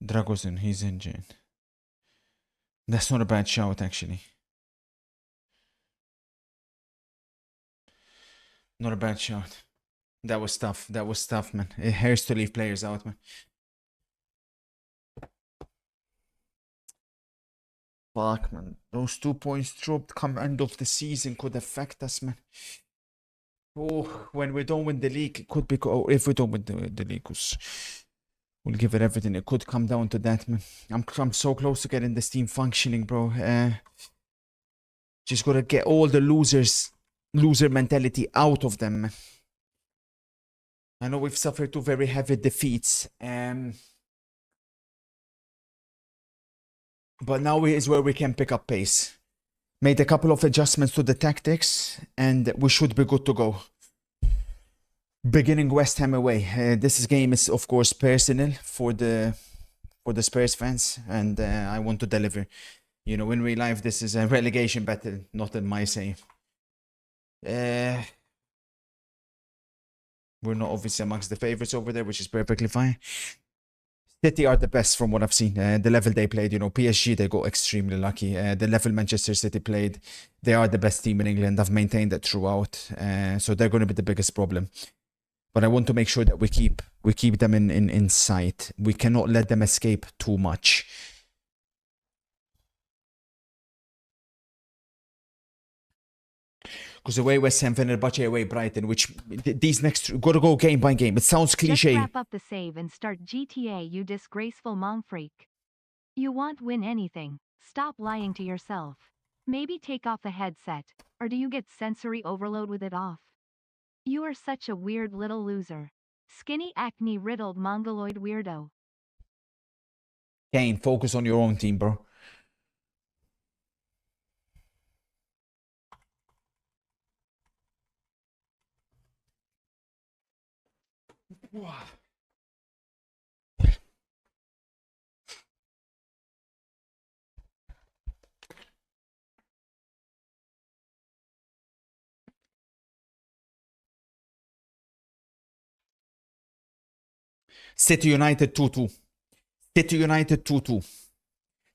Dragosin, he's injured. That's not a bad shout, actually. Not a bad shout. That was tough. That was tough, man. It hurts to leave players out, man. Fuck, man. Those 2 points dropped come end of the season could affect us, man. Oh, when we don't win the league, it could be. If we don't win the league, We'll give it everything. It could come down to that, man. I'm so close to getting this team functioning, bro. Just gotta get all the loser mentality out of them, man. I know we've suffered 2 very heavy defeats, but now is where we can pick up pace. Made a couple of adjustments to the tactics, and we should be good to go. Beginning West Ham away. This game is, of course, personal for the Spurs fans, and I want to deliver. You know, in real life, this is a relegation battle, not in my say. We're not obviously amongst the favorites over there, which is perfectly fine. City are the best from what I've seen. The level they played, you know, PSG, they got extremely lucky. The level Manchester City played, they are the best team in England. I've maintained that throughout. So they're going to be the biggest problem. But I want to make sure that we keep them in sight. We cannot let them escape too much. Because away West Ham, Fenerbahce, away Brighton, which these next got to go game by game. It sounds cliche. Just wrap up the save and start GTA, you disgraceful mom freak. You won't win anything. Stop lying to yourself. Maybe take off the headset, or do you get sensory overload with it off? You are such a weird little loser. Skinny acne-riddled mongoloid weirdo. Kane, focus on your own team, bro. Wow. City United 2-2. City United 2-2.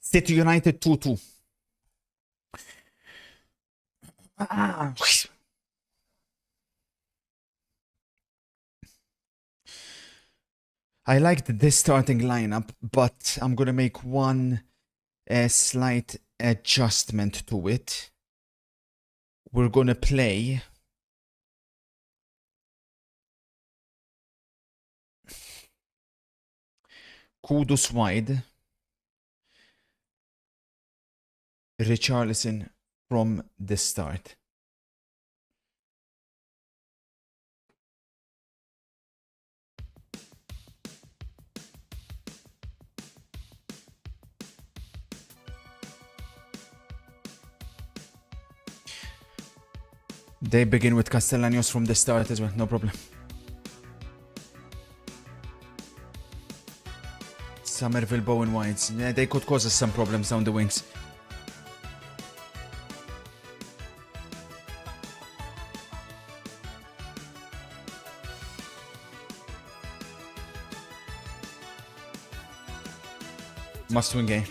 City United 2-2. I liked this starting lineup, but I'm going to make one slight adjustment to it. We're going to play Kudus wide, Richarlison from the start. They begin with Castellanos from the start as well, no problem. Somerville, Bowen, Whites. Yeah, they could cause us some problems down the wings. Must win game.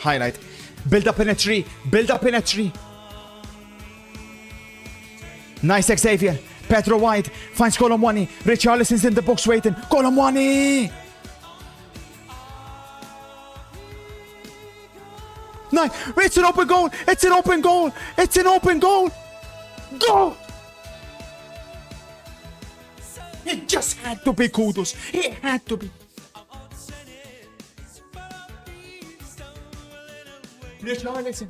Highlight. Build up in a tree. Build up in a tree. Nice Xavier. Pedro White finds Colomwani. Richarlison's in the box waiting. Colomwani! Nice. It's an open goal. It's an open goal. It's an open goal. Go! It just had to be Kudus. It had to be. Richarlison.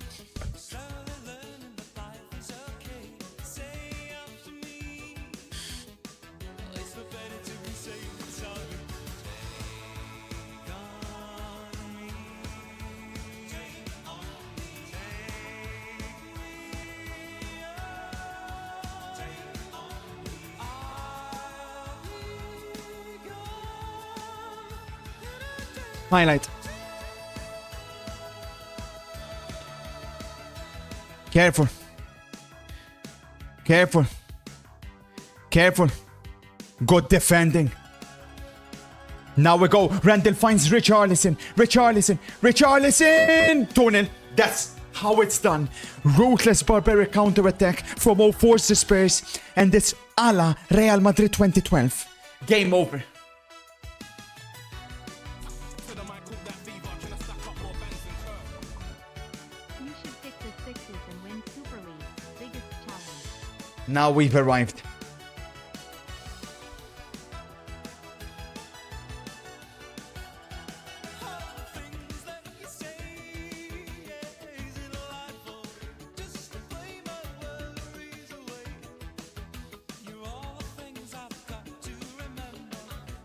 Highlight. Careful. Careful. Careful. Good defending. Now we go. Randall finds Richarlison. Richarlison. Richarlison! 2-0. That's how it's done. Ruthless barbaric counter-attack from 04 Spurs. And it's a la Real Madrid 2012. Game over. Now we've arrived.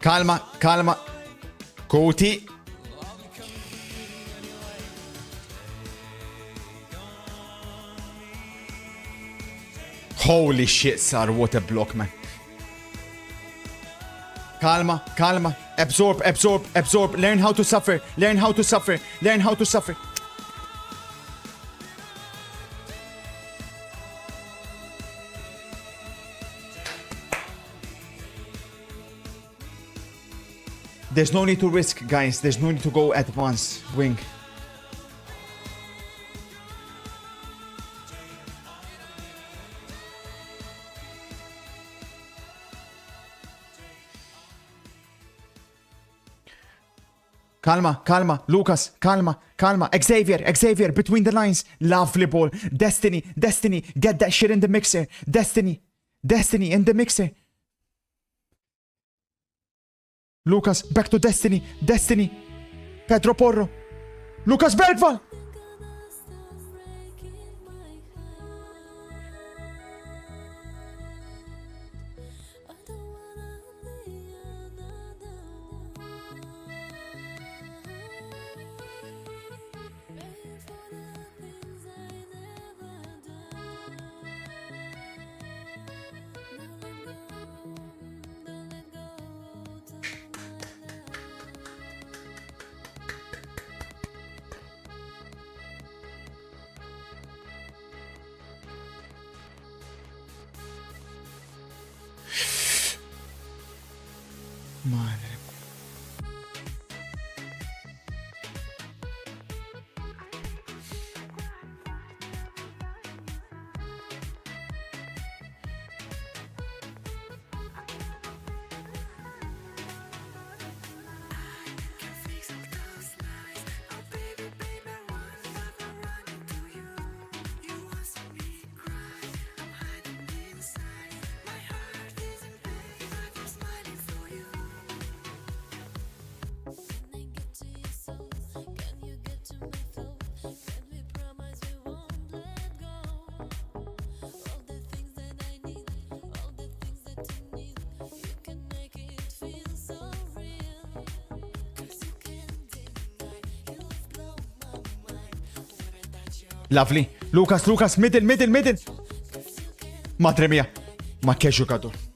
Calma, calma. Kurthi. Holy shit, sir. What a block, man. Calma, calma. Absorb, absorb, absorb. Learn how to suffer. Learn how to suffer. Learn how to suffer. There's no need to risk, guys. There's no need to go at once. Wing. Calma, calma. Lucas, calma, calma. Xavier, Xavier, between the lines. Lovely ball. Destiny, Destiny. Get that shit in the mixer. Destiny, Destiny in the mixer. Lucas, back to Destiny. Destiny. Pedro Porro. Lucas Bergvall. Madre. Lovely. Lucas, Lucas, middle, middle, middle. Madre mia. Ma che giocatore.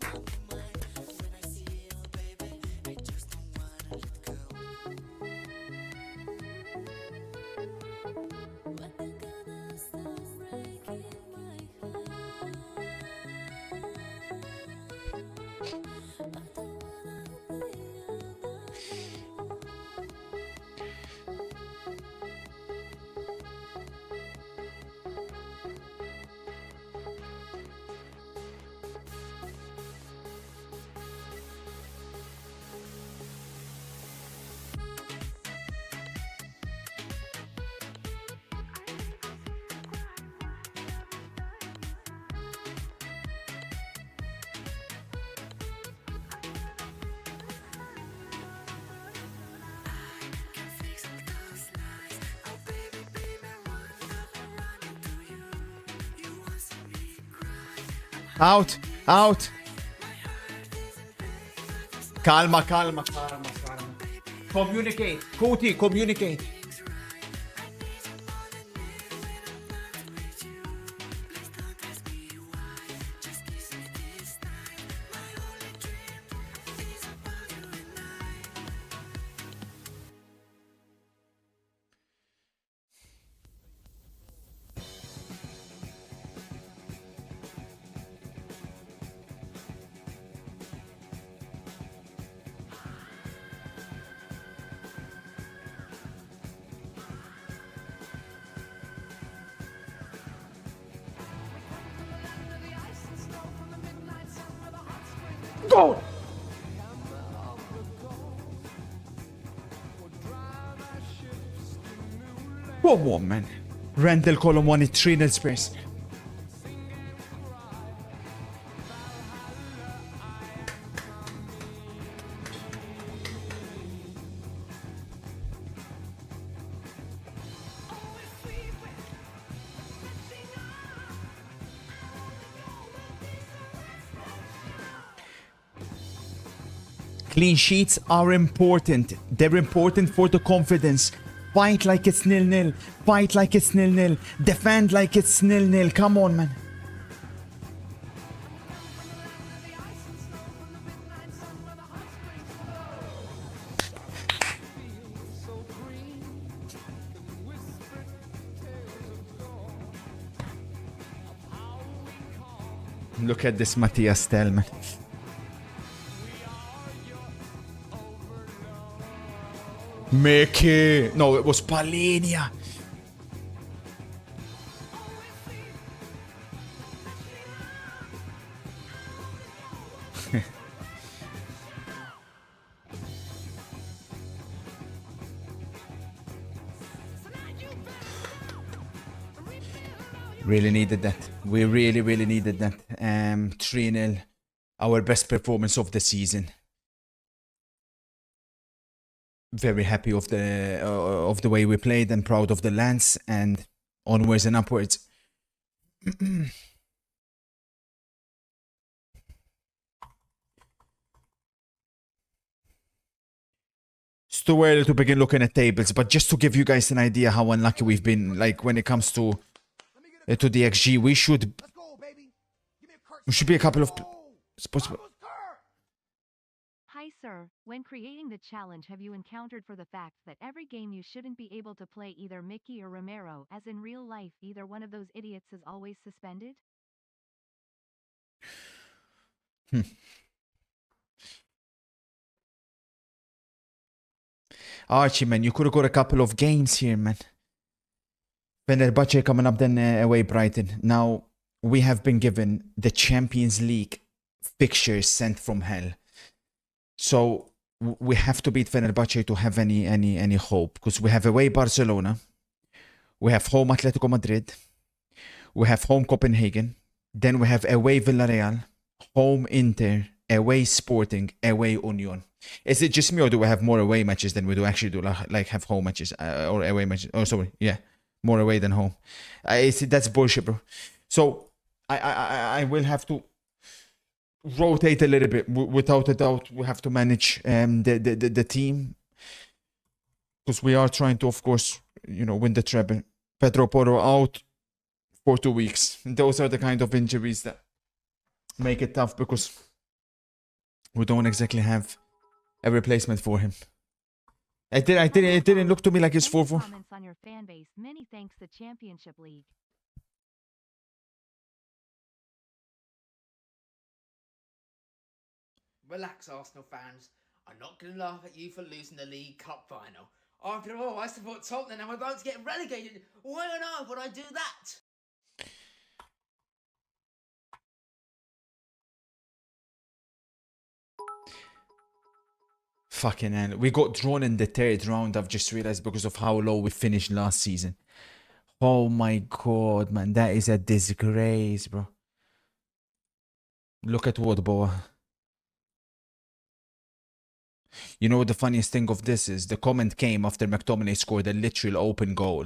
Out, out. Calma, calma, calma, calma. Communicate. Kurthi, communicate. Go! Come on, man. Randall Colom won it 3-0 Spurs. Clean sheets are important. They're important for the confidence. Fight like it's 0-0. Fight like it's 0-0. Defend like it's 0-0. Come on, man. Look at this Matthias Tell, man. Mickey. No, it was Palinia. Really needed that. We really needed that. 3-0. Our best performance of the season. Very happy of the way we played and proud of the Lance, and onwards and upwards. It's too early to begin looking at tables, but just to give you guys an idea how unlucky we've been, like when it comes to the XG, we should be a couple of possible. Hi sir, when creating the challenge have you encountered for the fact that every game you shouldn't be able to play either Mickey or Romero, as in real life either one of those idiots is always suspended? Archie, man, you could have got a couple of games here, man. Fenerbahce coming up then away Brighton. Now, we have been given the Champions League fixtures sent from hell. So, we have to beat Fenerbahce to have any hope. Because we have away Barcelona. We have home Atletico Madrid. We have home Copenhagen. Then we have away Villarreal. Home Inter. Away Sporting. Away Union. Is it just me, or do we have more away matches than we do actually do, like have home matches or away matches? Oh, sorry, yeah, more away than home. That's bullshit, bro. So I will have to rotate a little bit. Without a doubt, we have to manage the team, because we are trying to, of course, win the treble. Pedro Porro out for 2 weeks. Those are the kind of injuries that make it tough, because we don't exactly have a replacement for him. It didn't look to me like it's 4-4. Comments on your fan base. Many thanks the Championship League. Relax, Arsenal fans. I'm not going to laugh at you for losing the League Cup final. After all, I support Tottenham and we're about to get relegated. Why on earth would I do that? Fucking hell. We got drawn in the third round, I've just realized, because of how low we finished last season. Oh my god, man. That is a disgrace, bro. Look at what, boy. You know what the funniest thing of this is? The comment came after McTominay scored a literal open goal.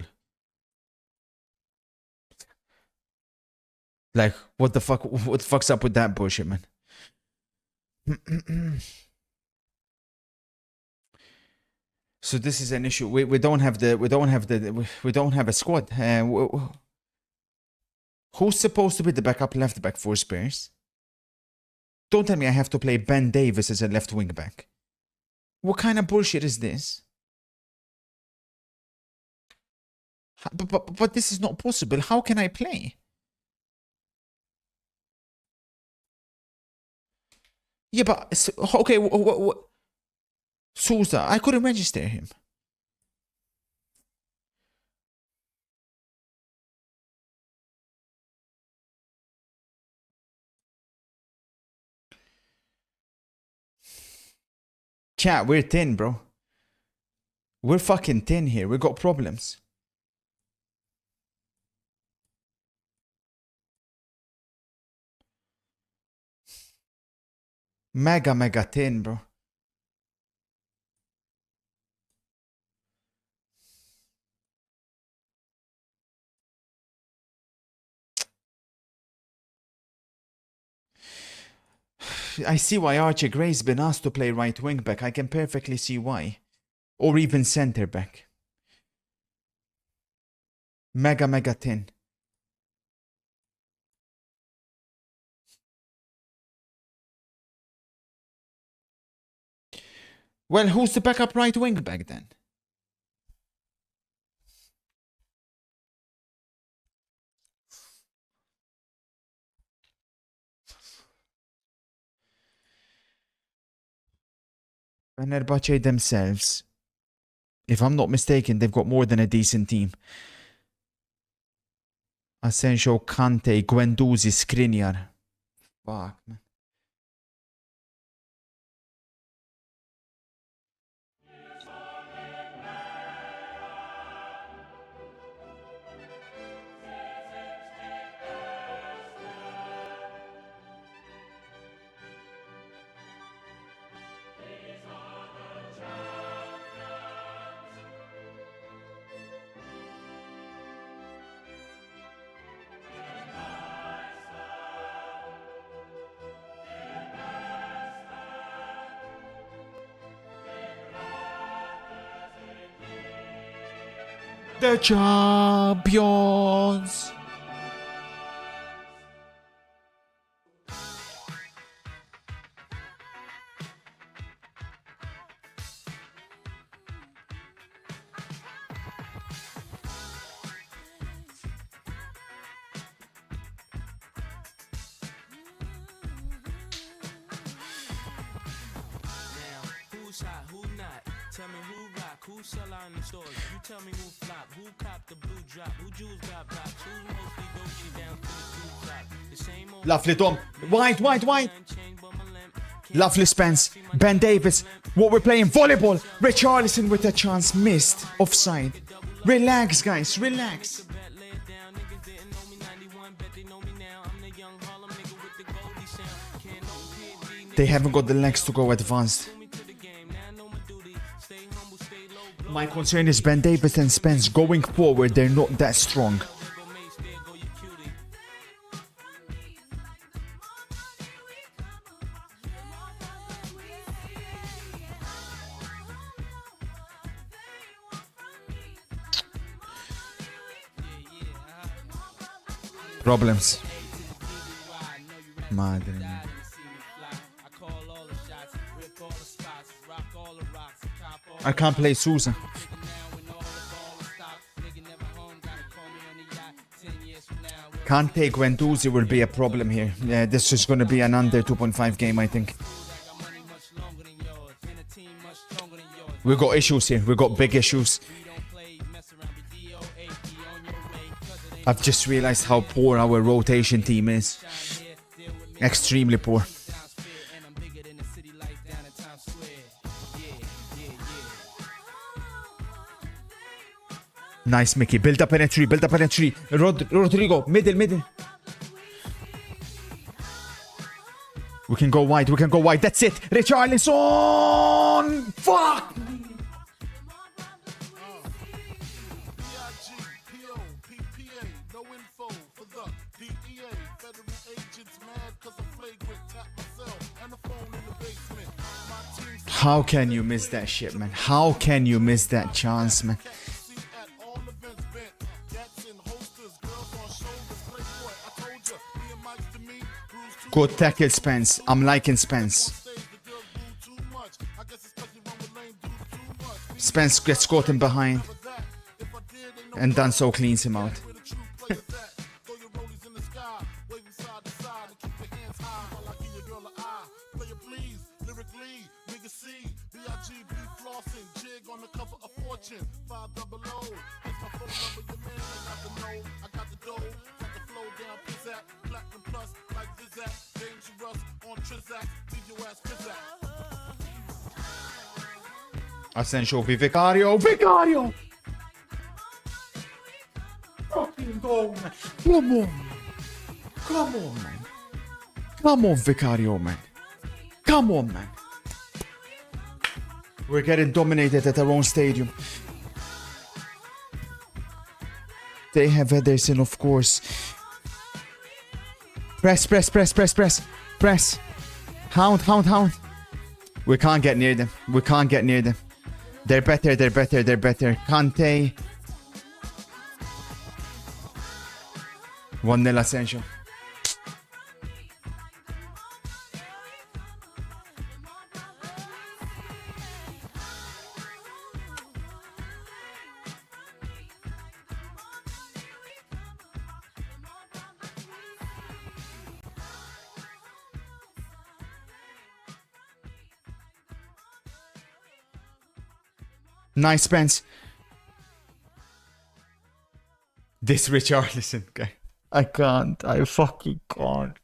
Like, what the fuck? What the fuck's up with that bullshit, man? So this is an issue. We don't have a squad. Who's supposed to be the backup left back for Spurs? Don't tell me I have to play Ben Davis as a left wing back. What kind of bullshit is this? But this is not possible. How can I play? Yeah, but okay. What? Sousa, I couldn't register him. Chat, we're thin, bro. We're fucking thin here. We got problems. Mega thin, bro. I see why Archie Gray's been asked to play right wing back. I can perfectly see why. Or even centre back. Mega thin. Well, who's the backup right wing back then? Fenerbahce themselves, if I'm not mistaken, they've got more than a decent team. Asensio, Kante, Guendouzi, Skriniar. Fuck, man. The champions. Who's hot, who not? Tell me who rock, who sell out in the stores. You tell me who flop, who cop the blue drop, who jewels got blocks, who's mostly Gucci down to the tube top. The same old Lovely, Tom. White. Lovely, Spence. Ben Davis. What we're playing? Volleyball. Richarlison with a chance missed. Offside. Relax, guys. Relax. They haven't got the legs to go advanced. My concern is Ben Davis and Spence going forward. They're not that strong. Problems. Madre mía. I can't play Sousa. Can't take Guendouzi will be a problem here. Yeah, this is going to be an under 2.5 game, I think. We got issues here. We got big issues. I've just realized how poor our rotation team is. Extremely poor. Nice, Mickey. Build up in a tree. Rodrigo, middle. We can go wide. That's it. Richarlison! Fuck! How can you miss that shit, man? How can you miss that chance, man? Good tackle, Spence. I'm liking Spence. Spence gets caught in behind. And Danso cleans him out. Asensio, Vicario! Fucking go, man. Come on, man. Come on, Vicario, man. Come on, man. We're getting dominated at our own stadium. They have Ederson, of course. Press. Hound. We can't get near them. They're better. Kante. 1-0 Asensio. Nice, Spence. This Richarlison guy. I can't. I fucking can't.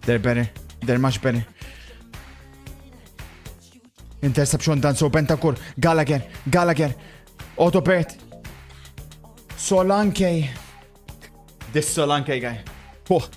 They're better. They're much better. Interception done. So Bentancur. Gallagher. Autobert. Solanke. This Solanke guy. Oh.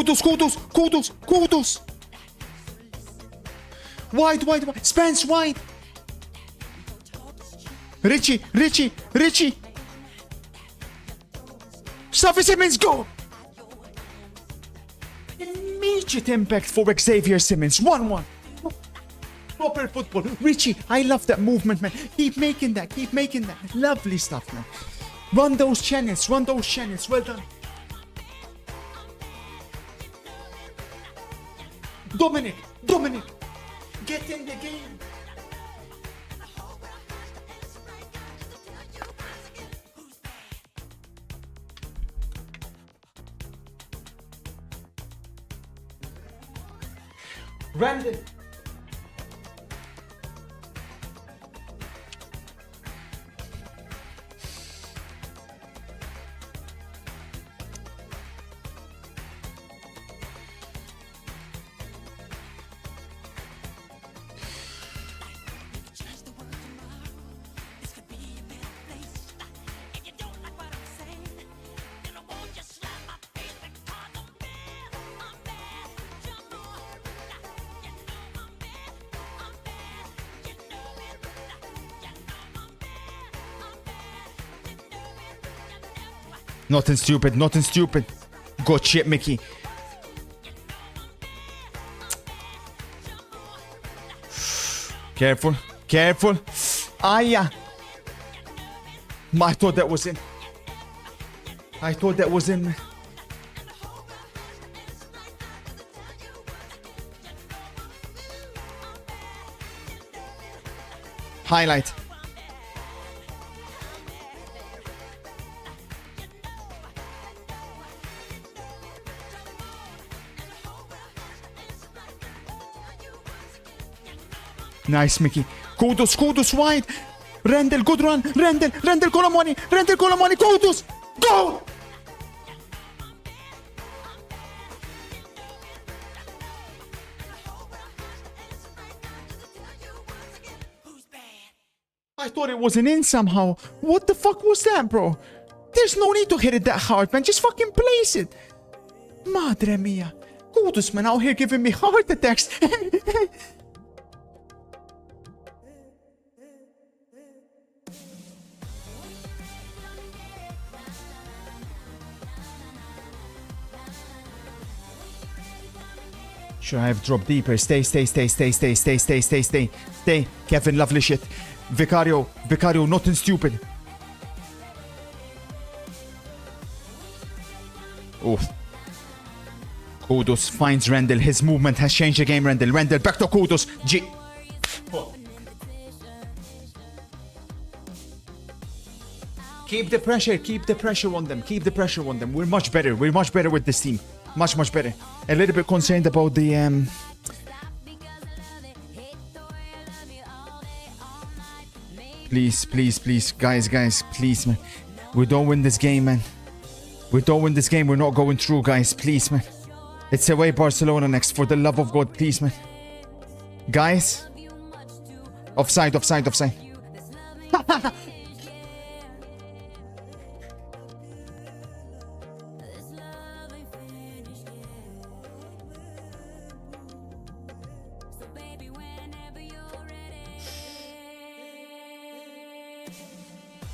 Kudos. Wide. Spence wide. Richie. Sophie Simmons, go. Immediate impact for Xavier Simmons. 1-1. Proper football. Richie, I love that movement, man. Keep making that. Lovely stuff, man. Run those channels. Well done. Dominic, get in the game. Randall. Nothing stupid. Good shit, Mickey. Careful. Aya. I thought that was in. Highlight. Nice, Mickey. Kudos wide. Randall, good run. Randall Colomoni. Kudos. Go! I thought it wasn't in somehow. What the fuck was that, bro? There's no need to hit it that hard, man. Just fucking place it. Madre mia. Kudus, man, out here giving me heart attacks. Should I have dropped deeper? Stay. Kevin, lovely shit. Vicario, nothing stupid. Oof. Kudus finds Rendell. His movement has changed the game, Rendell. Rendell, back to Kudus. Oh. Keep the pressure on them. We're much better with this team. Much better. A little bit concerned about the Please, guys, please, man. We don't win this game, man. We're not going through, guys. Please, man. It's away Barcelona next. For the love of God, please, man. Guys. Offside.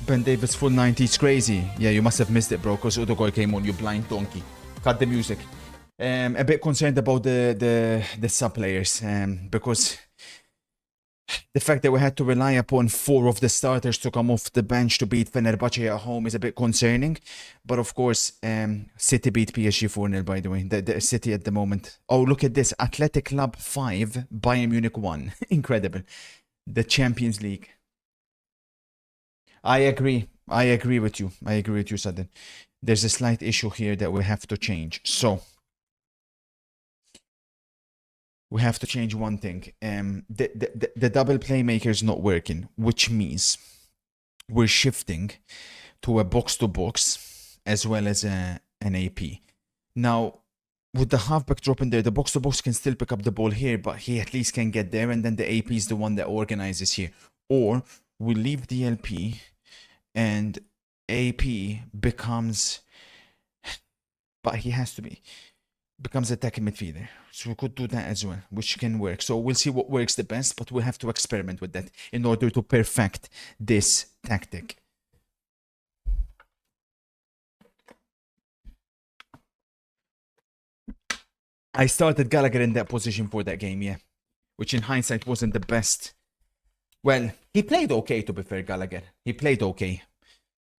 Ben Davis full 90, it's crazy. Yeah, you must have missed it, bro, because Udogoy came on, you blind donkey. Cut the music. A bit concerned about the sub players, because the fact that we had to rely upon 4 of the starters to come off the bench to beat Fenerbahce at home is a bit concerning. But of course, City beat PSG 4-0, by the way. The City at the moment. Oh, look at this. Athletic Club 5, Bayern Munich 1. Incredible. The Champions League. I agree with you, Sadin. There's a slight issue here that we have to change. So, we have to change one thing. The double playmaker is not working, which means we're shifting to a box-to-box as well as an AP. Now, with the halfback dropping there, the box-to-box can still pick up the ball here, but he at least can get there, and then the AP is the one that organizes here. Or we leave the LP and AP becomes, but he has to becomes attacking midfielder. So we could do that as well, which can work. So we'll see what works the best, but we'll have to experiment with that in order to perfect this tactic. I started Gallagher in that position for that game, yeah. Which in hindsight wasn't the best. Well, he played okay, to be fair, Gallagher. He played okay.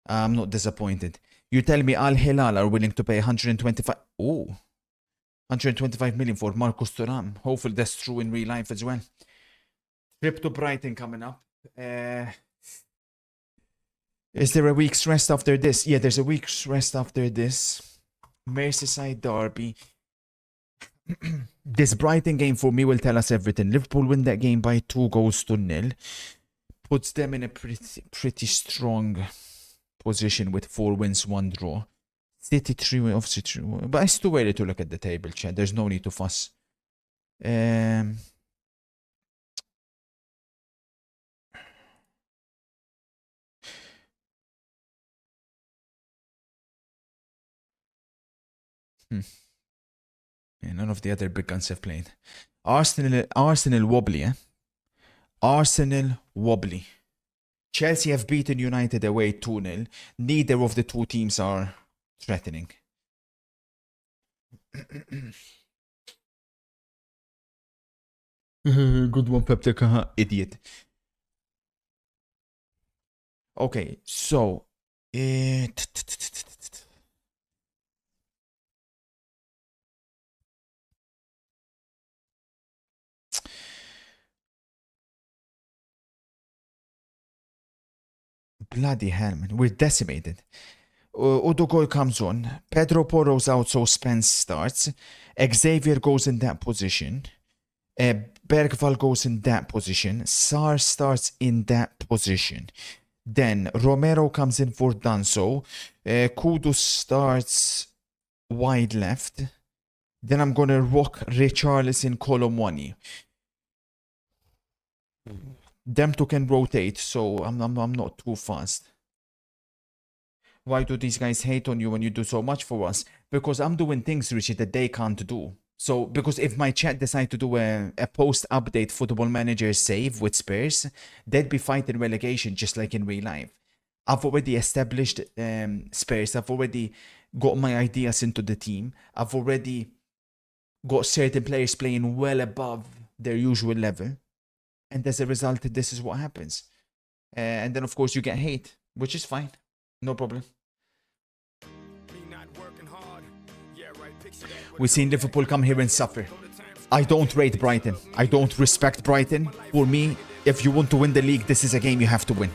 I'm not disappointed. You tell me Al Hilal are willing to pay 125 million for Marcus Thuram. Hopefully that's true in real life as well. Trip to Brighton coming up. Is there a week's rest after this? Yeah, there's a week's rest after this. Merseyside derby. This Brighton game for me will tell us everything. Liverpool win that game by 2-0. Puts them in a pretty strong position with 4 wins, 1 draw. City 3 wins, obviously 3 wins. But it's too early to look at the table, chat. There's no need to fuss. Yeah, none of the other big guns have played. Arsenal wobbly, eh? Arsenal wobbly. Chelsea have beaten United away 2-0. Neither of the two teams are threatening. Good one, Peptic. Idiot. Okay, so bloody hell, man. We're decimated. Udogoy comes on. Pedro Porro's out, so Spence starts. Xavier goes in that position. Bergval goes in that position. Sar starts in that position. Then Romero comes in for Danso. Kudus starts wide left. Then I'm going to rock Richarlison, Colomwani. Them two can rotate, so I'm not too fast. Why do these guys hate on you when you do so much for us? because I'm doing things, Richie, that they can't do. So, because if my chat decide to do a post-update Football Manager save with Spurs, they'd be fighting relegation just like in real life. I've already established Spurs. I've already got my ideas into the team. I've already got certain players playing well above their usual level. And as a result, this is what happens. And then, of course, you get hate, which is fine. No problem. We've seen Liverpool come here and suffer. I don't rate Brighton. I don't respect Brighton. For me, if you want to win the league, this is a game you have to win.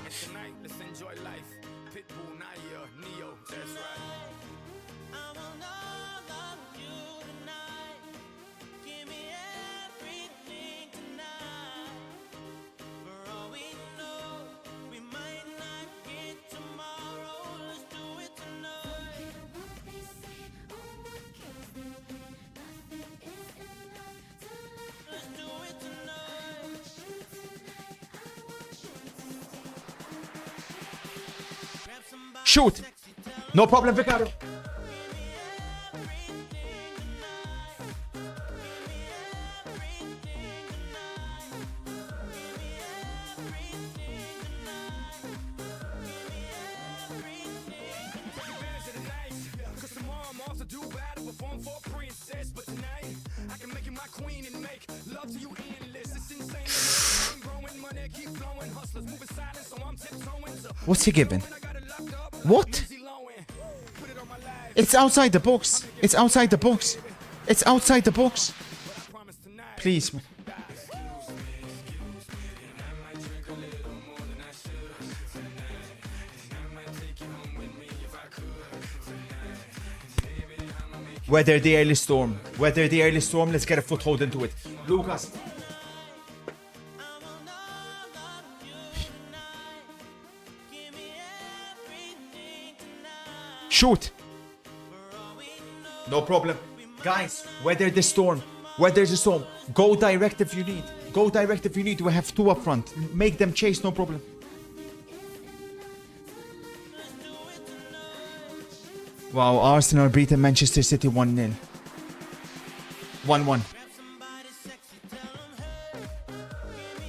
Shoot! No problem, Vicario. What's he giving? What? It's outside the box. It's outside the box. It's outside the box. Please, man. Weather the early storm. Weather the early storm. Let's get a foothold into it. Lucas. Shoot. No problem. Guys, weather the storm. Weather the storm. Go direct if you need. Go direct if you need. We have two up front. Make them chase, no problem. Wow, Arsenal beating Manchester City 1-0. 1-1.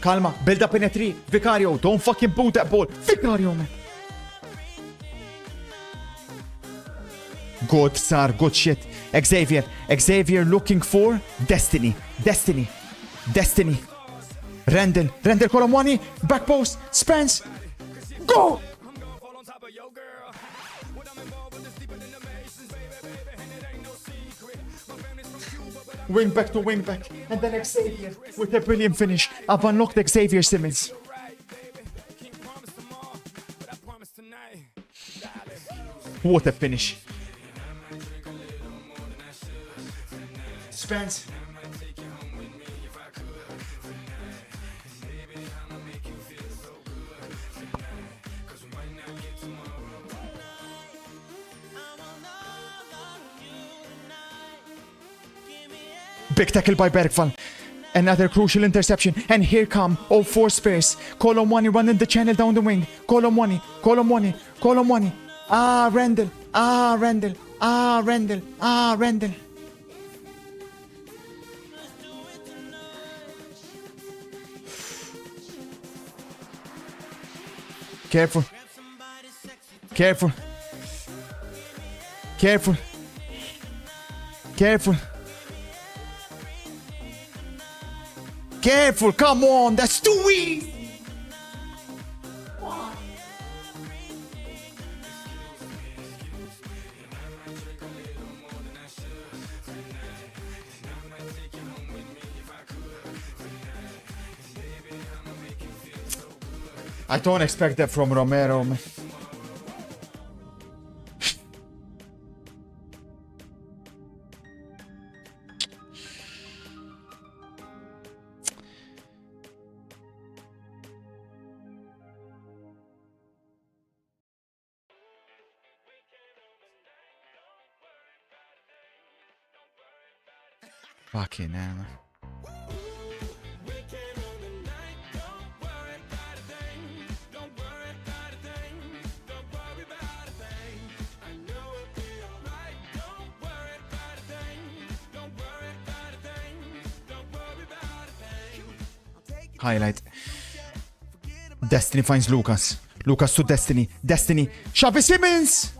Calma, build up in a 3. Vicario, don't fucking boot that ball. Vicario, man. Good, sir, good shit. Xavier looking for Destiny. Randall Colomwani, back post, Spence. Go! Wing back to wing back. And then Xavier with a brilliant finish. I've unlocked Xavier Simmons. What a finish. Spence. Big tackle by Bergval. Another crucial interception. And here come 04 Spurs. Colomwani running the channel down the wing. Colomwani. Randall. Careful. Come on, that's too easy. I don't expect that from Romero, man. Fucking hell, man. Highlight. Destiny finds Lucas. Lucas to Destiny. Destiny. Xavi Simmons!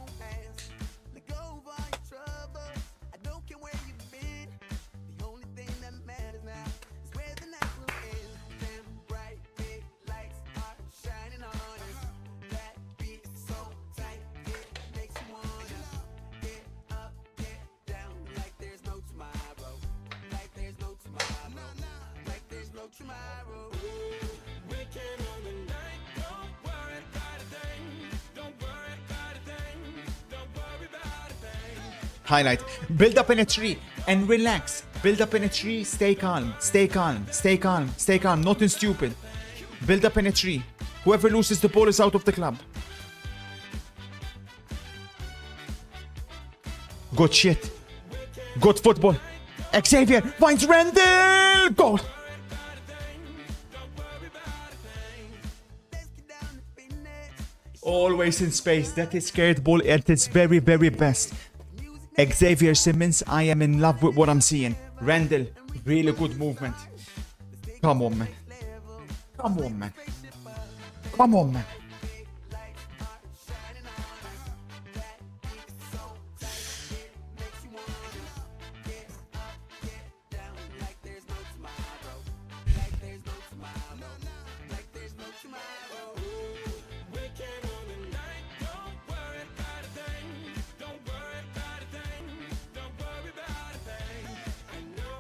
Highlight. Build up in a tree and relax. Build up in a tree. Stay calm. Stay calm. Stay calm. Stay calm. Nothing stupid. Build up in a tree. Whoever loses the ball is out of the club. Good shit. Good football. Xavier finds Randall. Goal. Always in space. That is scared ball at its very, very best. Xavier Simmons, I am in love with what I'm seeing. Randall, really good movement. Come on, man. Come on, man. Come on, man.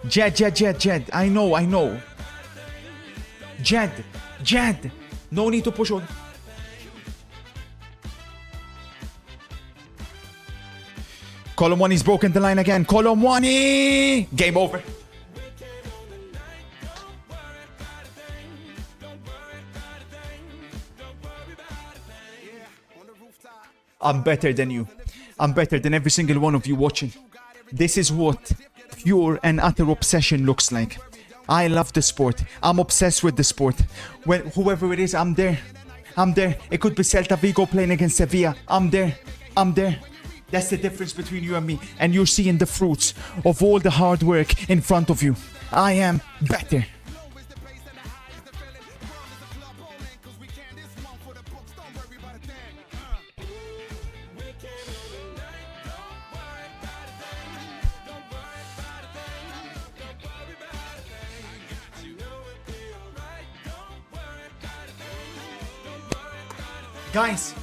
Jed. I know. Jed. No need to push on. Colomwani's broken the line again. Colomwani! Game over. I'm better than you. I'm better than every single one of you watching. This is what pure and utter obsession looks like. I love the sport. I'm obsessed with the sport. When whoever it is, I'm there. It could be Celta Vigo playing against Sevilla. I'm there. That's the difference between you and me. And you're seeing the fruits of all the hard work in front of you. I am better. Guys,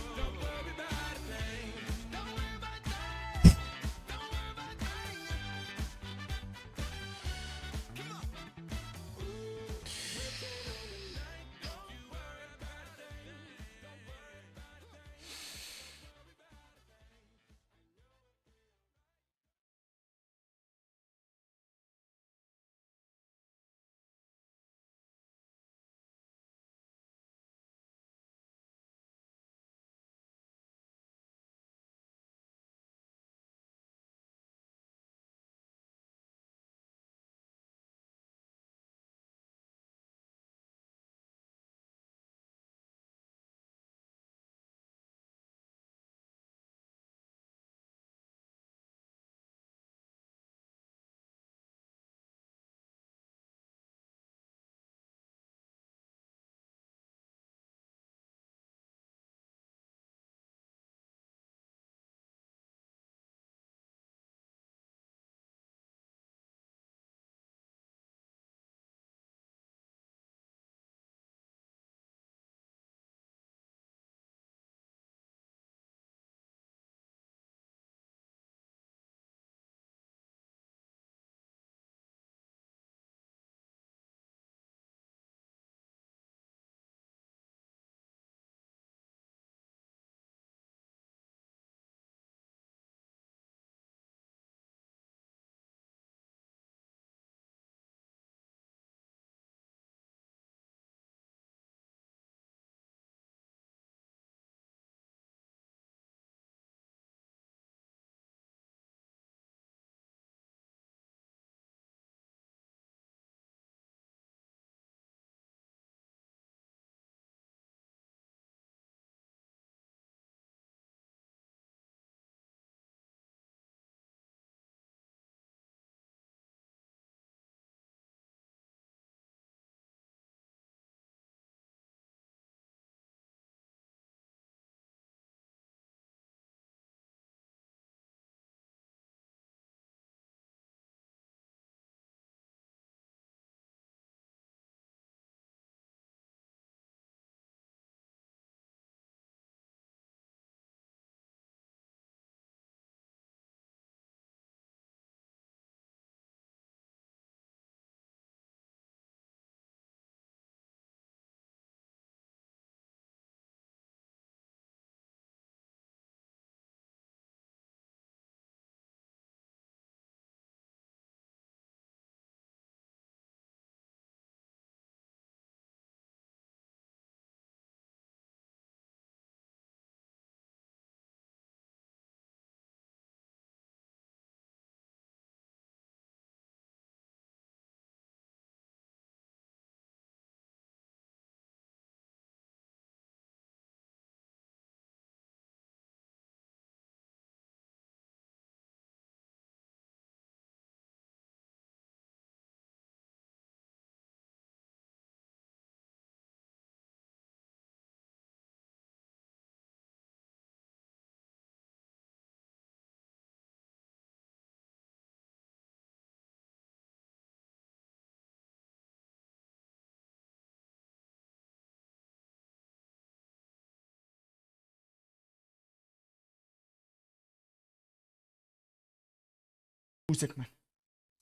Music, man.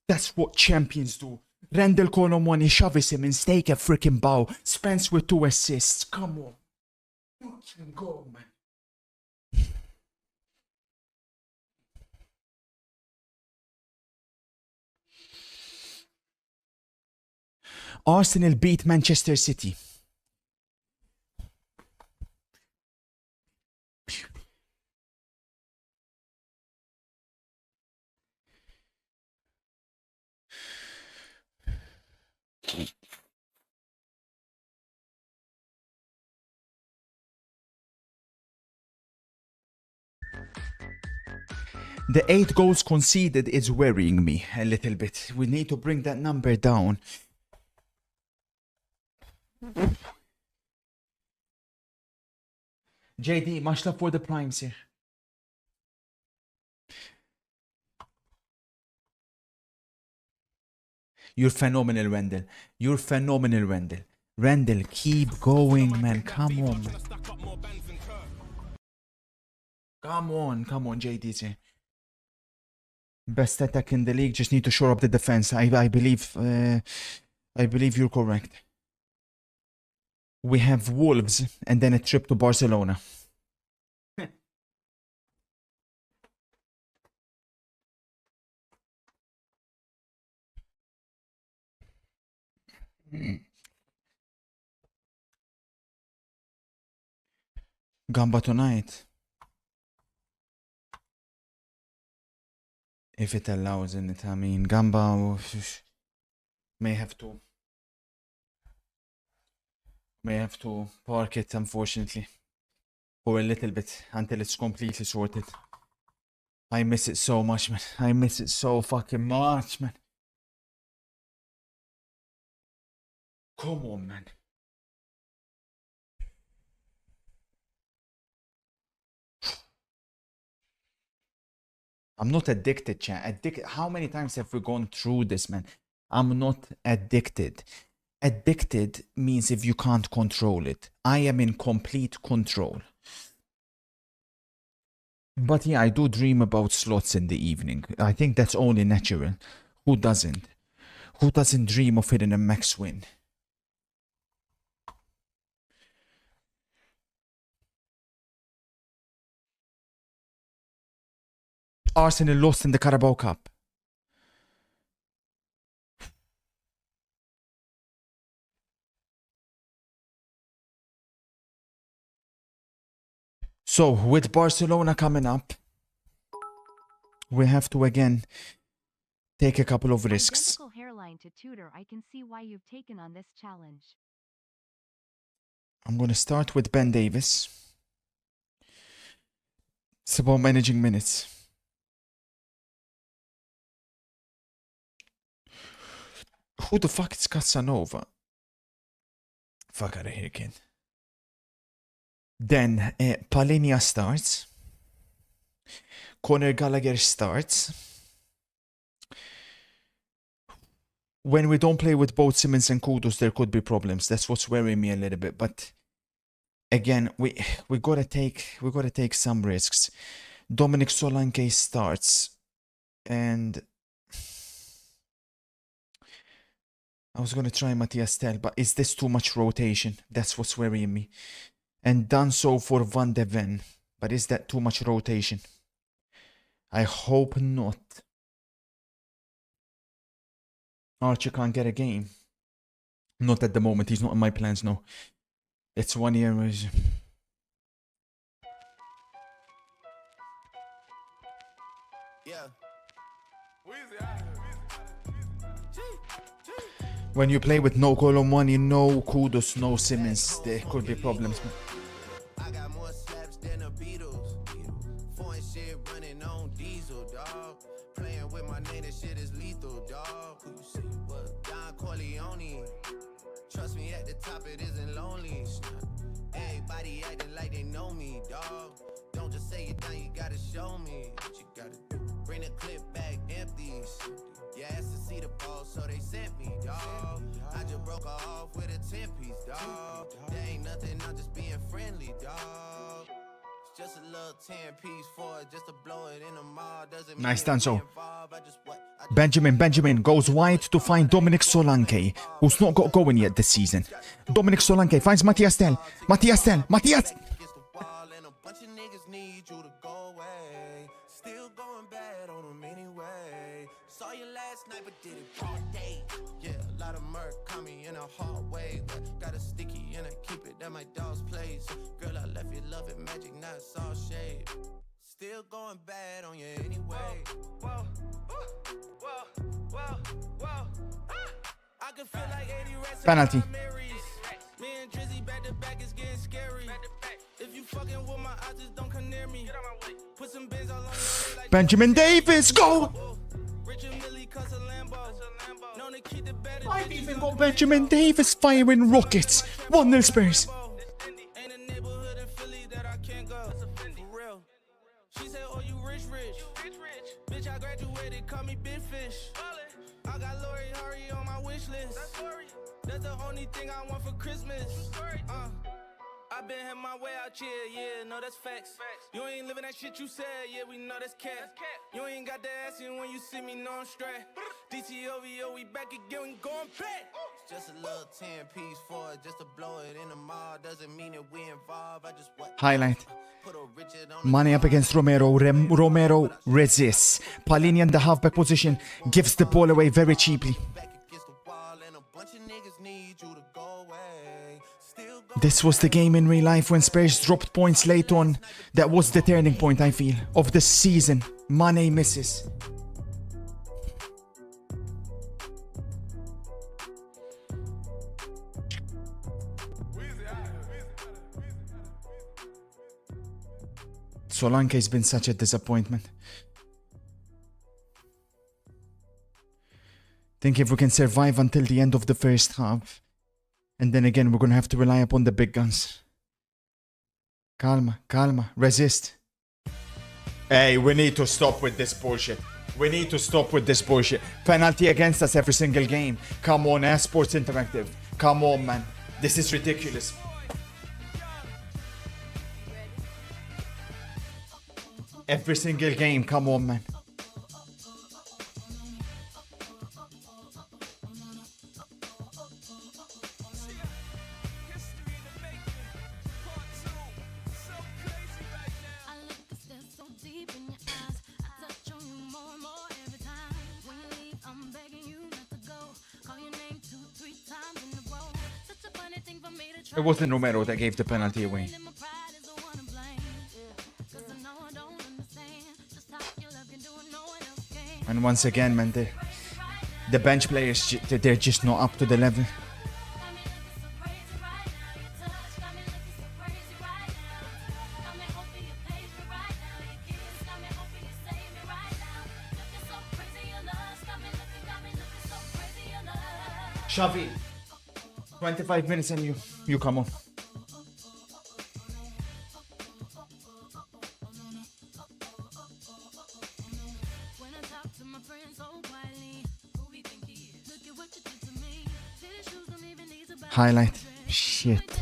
That's what champions do. Randall Colon one, he shoves him and stake a freaking bow. Spence with 2 assists. Come on. Fucking go, man. Arsenal beat Manchester City. The 8 goals conceded is worrying me a little bit. We need to bring that number down. JD, much love for the primes here. You're phenomenal, Randall. You're phenomenal, Randall. Randall, keep going, man. Come on, man. Come on, JD's here. Best attack in the league. Just need to shore up the defense. I believe you're correct. We have Wolves and then a trip to Barcelona. Gamba tonight. If it allows in it, I mean, Gamba may have to park it, unfortunately, for a little bit until it's completely sorted. I miss it so much, man. I miss it so fucking much, man. Come on, man. I'm not addicted, chat. How many times have we gone through this, man? I'm not addicted. Addicted means if you can't control it. I am in complete control. But yeah, I do dream about slots in the evening. I think that's only natural. Who doesn't? Who doesn't dream of hitting a max win? Arsenal lost in the Carabao Cup. So, with Barcelona coming up, we have to again take a couple of risks. Identical hairline to Tudor. I can see why you've taken on this challenge. I'm going to start with Ben Davis. It's about managing minutes. Who the fuck is Casanova? Fuck out of here, kid. Then Palhinha starts. Conor Gallagher starts. When we don't play with both Simmons and Kudus, there could be problems. That's what's worrying me a little bit. But again, we gotta take some risks. Dominic Solanke starts, and I was gonna try Matthias Tell, but is this too much rotation? That's what's worrying me. And done so for Van de Ven, but is that too much rotation? I hope not. Archie can't get a game. Not at the moment. He's not in my plans, no. It's 1 year. Yeah. When you play with no Colomwani, no Kudus, no Simmons, there could be problems. I got more slaps than the Beatles. Foreign shit running on diesel, dog. Playing with my name, this shit is lethal, dog. Who you say what? Don Corleone. Trust me, at the top it isn't lonely. Everybody acting like they know me, dog. Don't just say it down, you gotta show me what you gotta do. Bring the clip back empty. You asked to see the ball, so they sent me, dog. I just broke her off with a 10-piece, dog. There ain't nothing, I'm just being friendly, dog. Just a little 10-piece for it, just to blow it in the mall. Doesn't Nice mean Danso. we involved. I just what? I Benjamin goes wide to find Dominic Solanke, who's not got going yet this season. Dominic Solanke finds Mattias Tell. Mattias! against the wall, and a bunch of niggas need you to go away. Still going bad on them anyway. Saw you last night, but did it all day. Yeah, a lot of murk caught me in a hard way. Got a sticky and I keep it at my dog's place. Girl, I left you loving magic, not it's all shade. Still going bad on you anyway. Whoa. I can feel like 80 rats. Penalty. Me and Drizzy back to back is getting scary. If you fucking with my eyes, just don't come near me. Put some bins all on your head like Benjamin Davis, go! Richard Millie cuss a Lambo. Known to keep the better. I've even got Benjamin Davis firing rockets. 1-0 Spurs. Ain't a neighborhood in Philly that I can't go. For real. She said, oh, you rich. Bitch, I graduated, call me Big Fish. I got Lori Hurry on my wish list. That's the only thing I want for Christmas. I been had my way out here, yeah, no, that's facts. You ain't living that shit you said, yeah, we know that's cat. You ain't got the ass in when you see me, no, I'm straight. DTOVO, we back again, we going back. It's just a little 10-piece for it, just to blow it in the mall. Doesn't mean that we involved, I just what? Highlight. Put a Richard on Money up against Romero. Romero resists. Palini in the halfback position gives the ball away very cheaply. back against the wall, and a bunch of niggas need you to go away. Still This was the game in real life when Spurs dropped points late on. That was the turning point, I feel, of the season. Mane misses. Solanke's been such a disappointment. Think if we can survive until the end of the first half, and then again we're gonna have to rely upon the big guns. Calma, resist. Hey, we need to stop with this bullshit. Penalty against us every single game. Come on, Sports Interactive. Come on, man. This is ridiculous. Every single game, come on, man. It wasn't Romero that gave the penalty away. And once again, man, the bench players, they're just not up to the level. Xavi, 25 minutes and you come on. Highlight. Shit.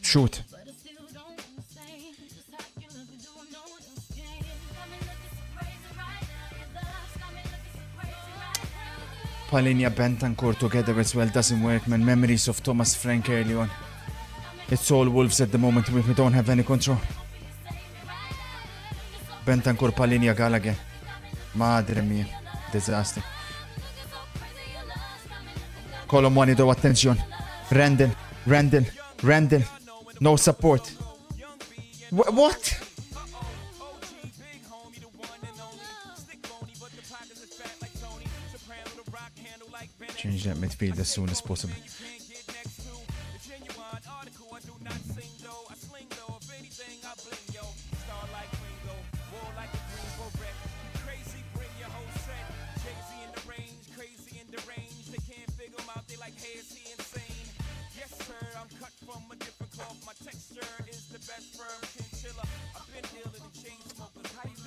Shoot. Palhinha Bentancur together as well doesn't work, man. Memories of Thomas Frank early on. It's all Wolves at the moment. We don't have any control. Bentancur, Palhinha, Gallagher. Madre mia. Disaster. Colomwani do attention. Randall. No support. What? Change that midfield as soon as possible.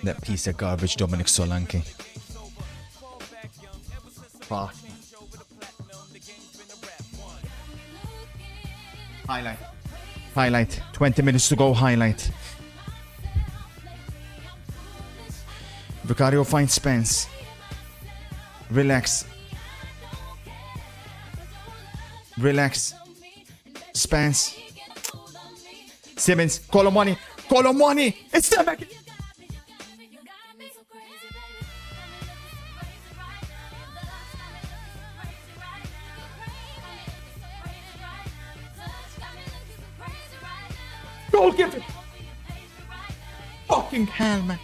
That piece of garbage, Dominic Solanke. Fuck. Highlight. Highlight. 20 minutes to go. Highlight. Vicario finds Spence. Relax. Relax. Spence. Simmons. Colomwani. Colomwani. It's them back. Goal given. Fucking hell, man.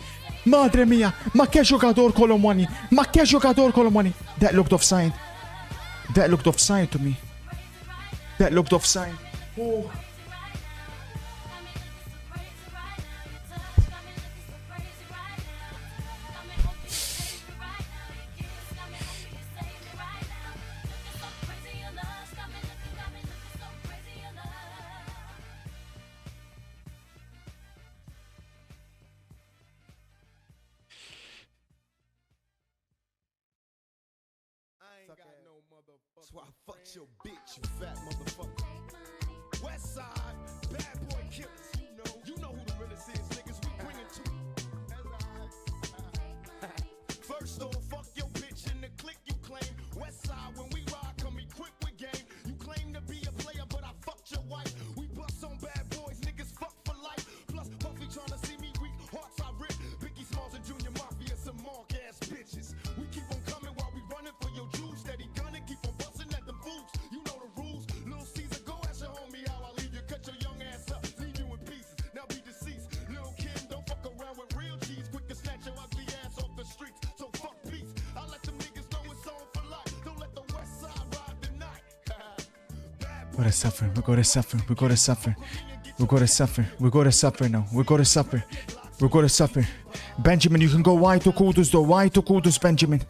Madre mia. Ma che giocatore Colomwani. Ma che giocatore Colomwani. That looked offside. That looked offside to me. That looked offside. Oh. That's why I fucked your bitch, you fat motherfucker. West side, bad boy killers. You know who the realest is, niggas. We bring it to you. First off, fuck your bitch in the clique you claim. West side, when we ride, come equipped with game. You claim to be a player, but I fucked your wife. We bust on bad boys, niggas fuck for life. Plus, Puffy tryna see me weak, hearts I rip. Biggie Smalls and Junior Mafia, some mark ass bitches. We keep on coming while we running for your juice. Steady gunning, keep on busting at the boots. You know the rules. Little Caesar, go ask your homie how I leave you. Cut your young ass up, leave you in pieces. Now be deceased. Little Kim, don't fuck around with real cheese. Quick to snatch your ugly ass off the streets. So fuck peace. I let them niggas know it's on for life. Don't let the West Side ride the night. We gotta suffer. We gotta suffer. We gotta suffer. We gotta suffer. We gotta suffer now. We gotta suffer. We gotta suffer. Benjamin, you can go wide to Kudus though. Wide to Kudus, Benjamin.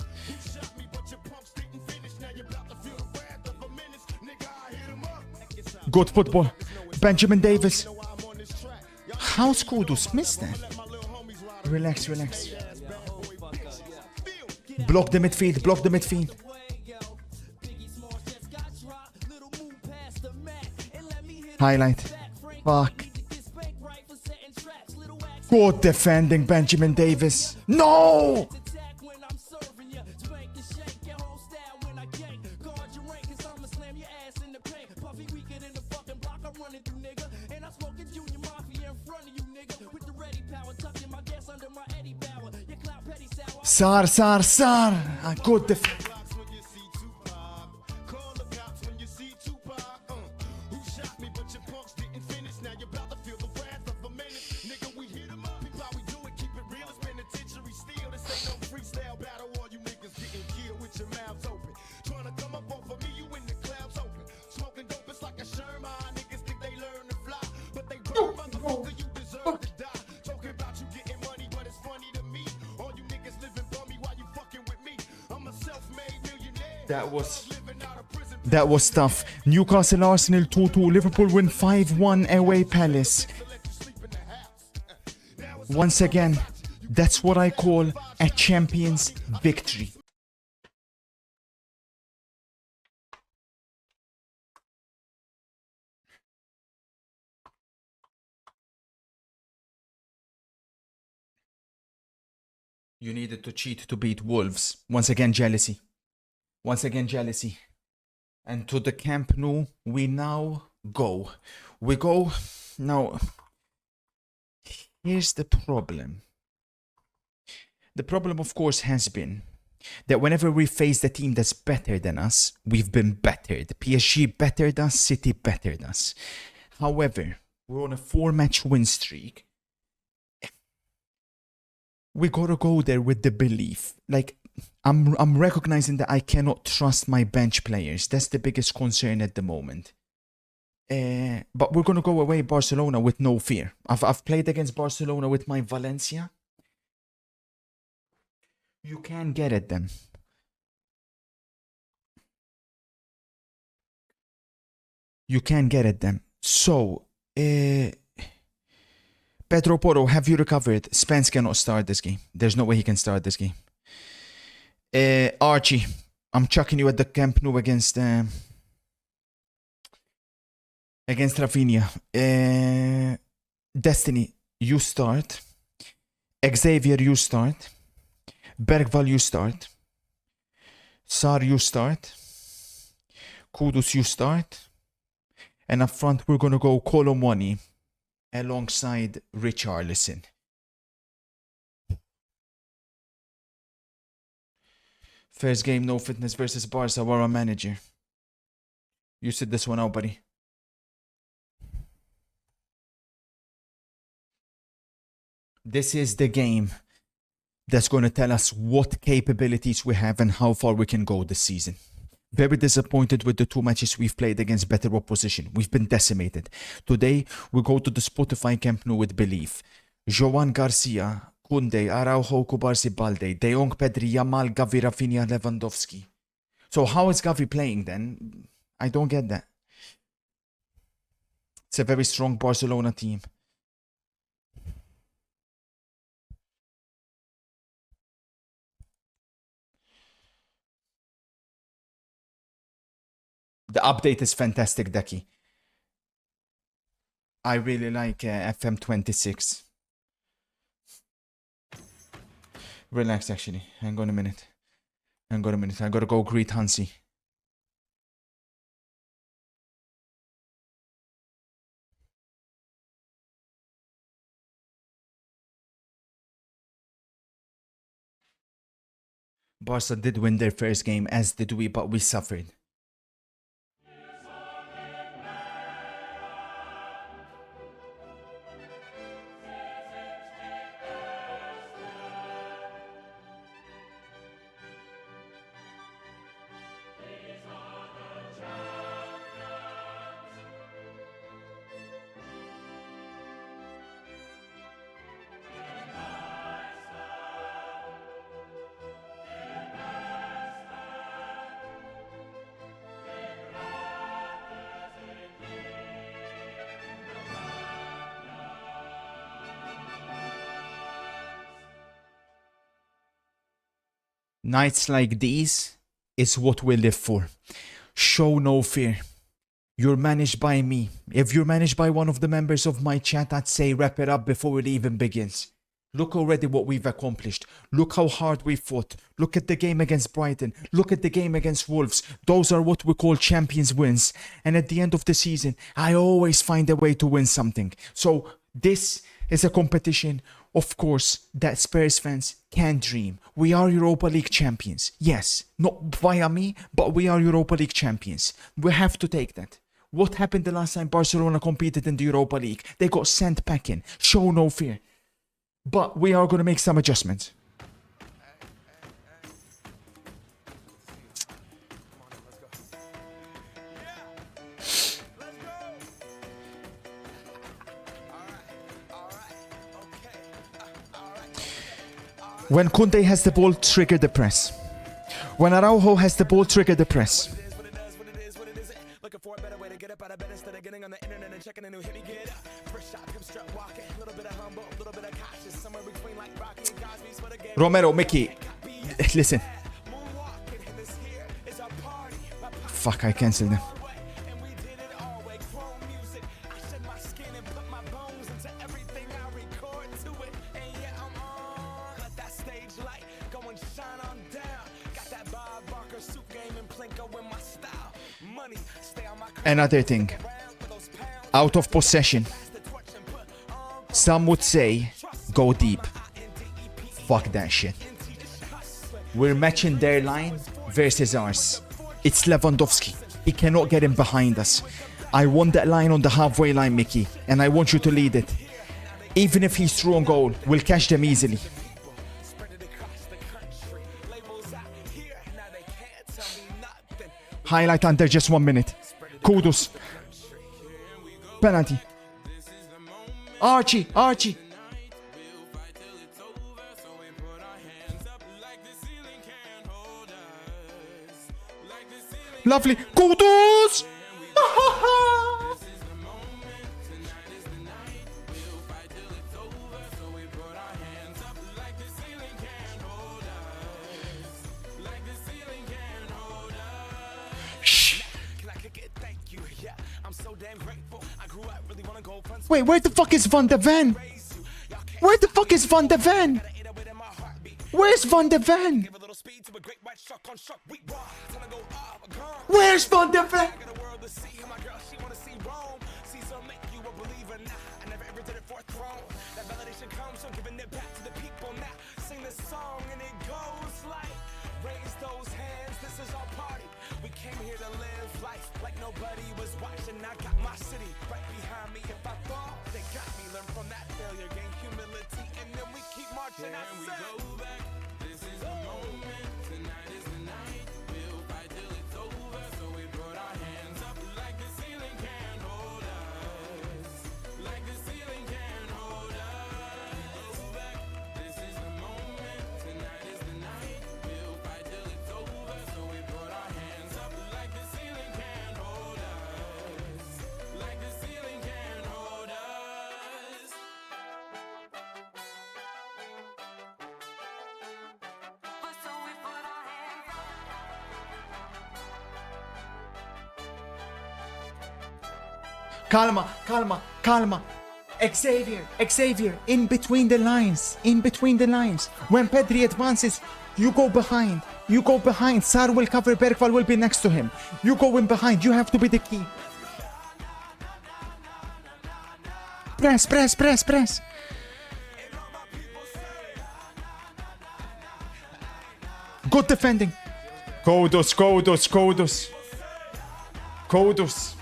Good football. Benjamin Davis. How's Kudus missed that? Relax, relax. Block the midfield. Block the midfield. Highlight. Fuck. Good defending, Benjamin Davis. No! Sar. Good defense. That was tough. Newcastle Arsenal 2-2. Liverpool win 5-1 away Palace. Once again, that's what I call a champion's victory. You needed to cheat to beat Wolves. Once again, jealousy. Once again, jealousy. And to the Camp Nou, we now go. We go. Now, here's the problem. The problem, of course, has been that whenever we face the team that's better than us, we've been battered. PSG bettered us, City bettered us. However, we're on a 4-match win streak. We gotta go there with the belief. Like, I'm recognizing that I cannot trust my bench players. That's the biggest concern at the moment. But we're gonna go away Barcelona with no fear. I've played against Barcelona with my Valencia. You can get at them. You can get at them. So, Pedro Porro, have you recovered? Spence cannot start this game. There's no way he can start this game. Archie, I'm chucking you at the Camp Nou against Against Rafinha. Destiny, you start. Xavier, you start. Bergval, you start. Sar, you start. Kudus, you start. And up front, we're going to go Colomwani alongside Richarlison. First game, no fitness versus Barca. We're a manager. You sit this one out, buddy. This is the game that's going to tell us what capabilities we have and how far we can go this season. Very disappointed with the 2 matches we've played against better opposition. We've been decimated. Today, we go to the Spotify Camp Nou with belief. Joan Garcia, Koundé, Araujo, Kubarsi, Balde, De Jong, Pedri, Yamal, Gavi, Rafinha, Lewandowski. So how is Gavi playing then? I don't get that. It's a very strong Barcelona team. The update is fantastic, Deki. I really like FM26. Relax, actually. Hang on a minute. I gotta go greet Hansi. Barca did win their first game, as did we, but we suffered. Nights like these is what we live for. Show no fear. You're managed by me. If you're managed by one of the members of my chat, I'd say wrap it up before it even begins. Look already what we've accomplished. Look how hard we fought. Look at the game against Brighton. Look at the game against Wolves. Those are what we call champions wins. And at the end of the season, I always find a way to win something. So this is a competition, of course, that Spurs fans can dream. We are Europa League champions. Yes, not via me, but we are Europa League champions. We have to take that. What happened the last time Barcelona competed in the Europa League? They got sent packing. Show no fear. But we are going to make some adjustments. When Koundé has the ball, trigger the press. When Araujo has the ball, trigger the press. Romero, Mickey, listen. Fuck, I cancelled them. Another thing, out of possession. Some would say, go deep. Fuck that shit. We're matching their line versus ours. It's Lewandowski. He cannot get in behind us. I want that line on the halfway line, Mickey, and I want you to lead it. Even if he's through on goal, we'll catch them easily. Highlight under just 1 minute. Kudus. Penalty. Archie. Lovely. Kudus! Wait, where the fuck is Van de Ven? Where the fuck is Van de Ven? Where's Van de Ven? Where's Van de Ven? Calma. Xavier, in between the lines. When Pedri advances, you go behind. Sar will cover, Bergval will be next to him. You go in behind, you have to be the key. Press. Good defending. Kodos.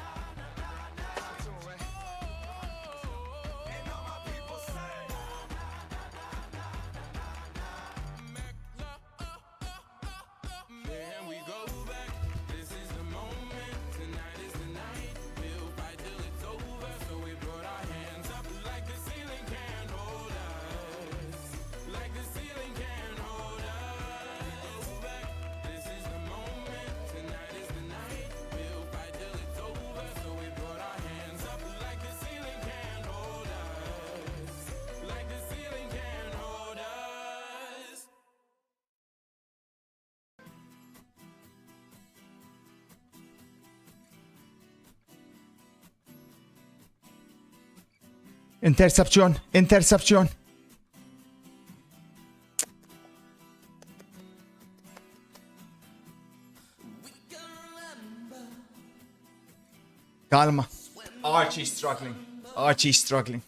Interception. Calma. Archie's struggling.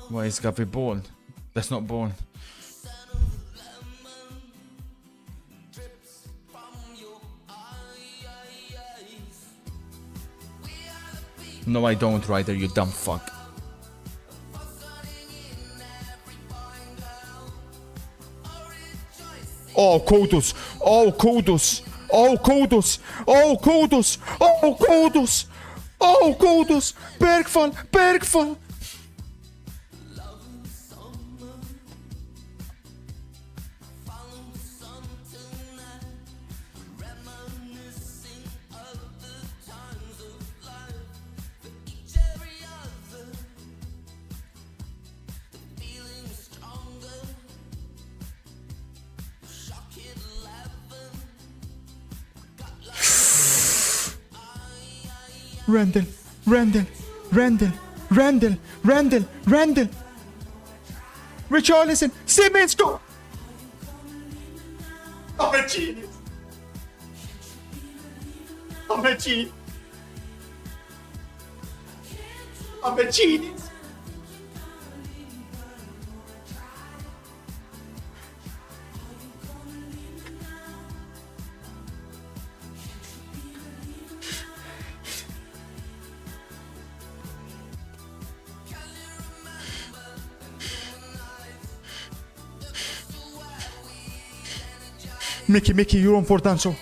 Why is Gavi ball? That's not ball. No, I don't, Ryder, you dumb fuck. Oh, Kodos. Bergval. Randall. Richarlison. Simmons, go. I'm a genius. Mickey, you're on for Danso.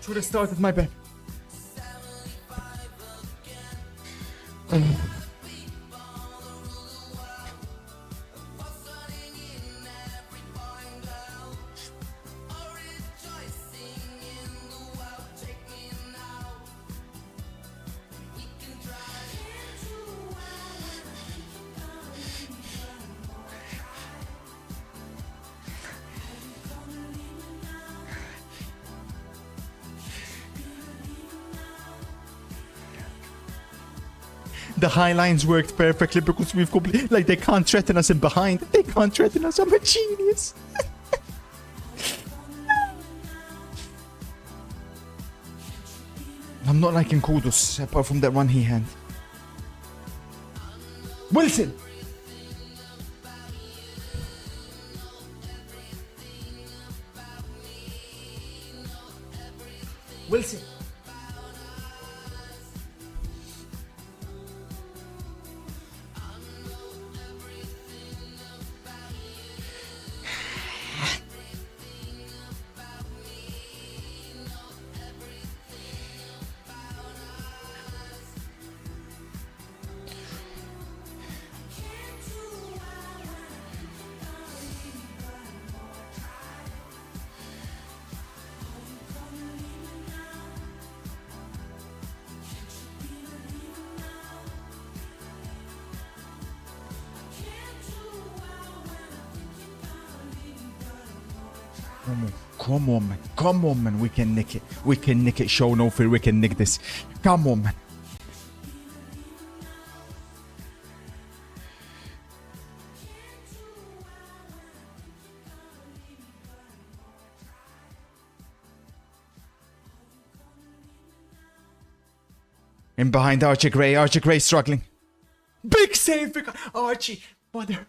Should have started, my bad. The high lines worked perfectly because we've like they can't threaten us in behind. They can't threaten us. I'm a genius. I'm not liking Kudos apart from that one he had. Wilson. Wilson. Come on, man. Come on, man. We can nick it. We can nick it. Show no fear. We can nick this. Come on, man. In behind Archie Gray. Archie Gray struggling. Big save. Archie. Mother.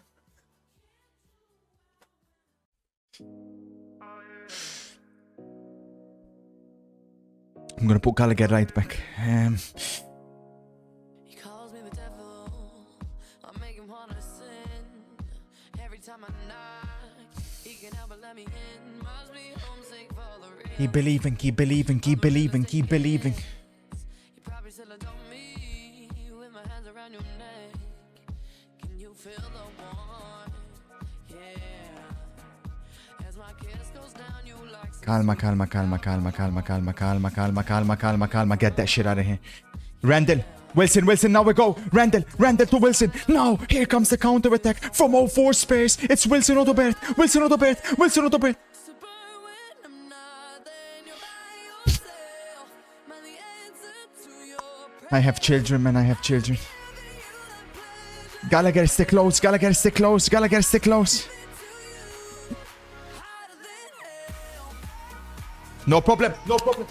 I'm gonna put Gallagher right back. He calls me the devil. I make him wanna sin. Every time I knock, he can help but let me in. Must be homesick for the real. Keep believing, keep believing, keep believing, keep believing. You probably still adore me with my hands around your neck. Can you feel the warmth? Yeah. As my kiss goes down, you like Calma, calma, calma, calma, calma, calma, calma, calma, calma, calma, calma. Get that shit out of here. Randall. Wilson, Wilson, now we go. Randall to Wilson. Now, here comes the counter attack from 04 Spurs. It's Wilson Odobert. Wilson Odobert. Wilson Odobert. I have children, man. I have children. Gallagher, stay close. Gallagher, stay close. Gallagher, stay close. No problem. No problem.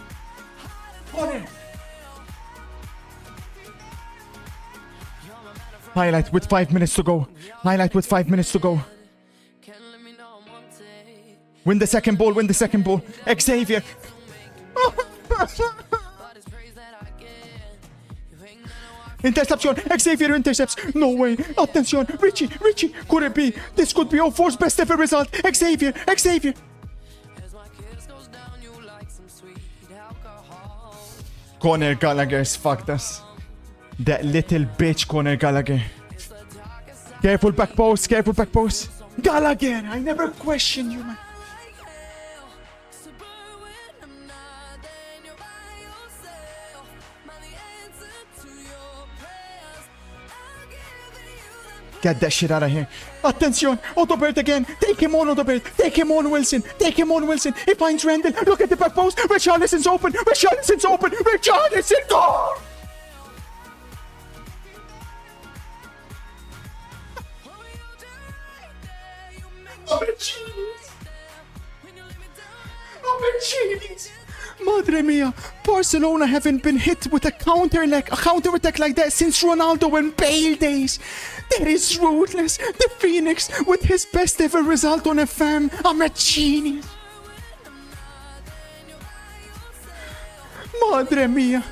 Highlight with 5 minutes to go. Highlight with 5 minutes to go. Win the second ball. Win the second ball. Xavier. Interception. Xavier intercepts. No way. Attention. Richie. Could it be? This could be 04's best ever result. Xavier. Conor Gallagher's fucked us. That little bitch Conor Gallagher. Careful back post. Gallagher, I never questioned you, man. Get that shit out of here. Attention, Odobert again. Take him on, Odobert. Take him on, Wilson. He finds Randall. Look at the back post. Richarlison's open. Richarlison, go! I'm a genius. Madre mia. Barcelona haven't been hit with a counter attack like that since Ronaldo and Bale days. That is ruthless. The Phoenix with his best ever result on FM. I'm a genius. Madre mia.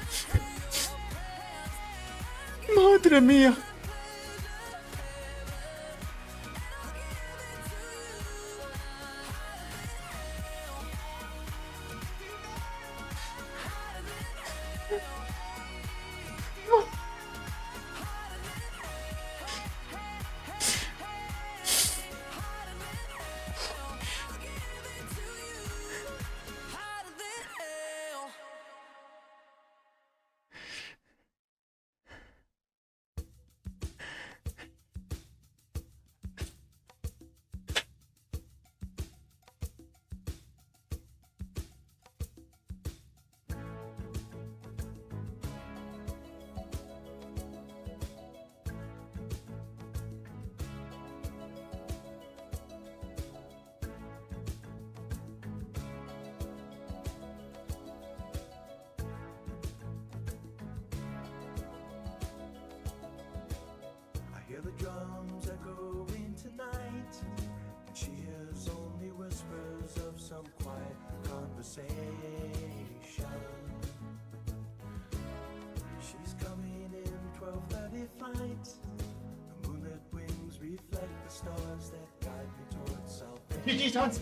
GG, chance.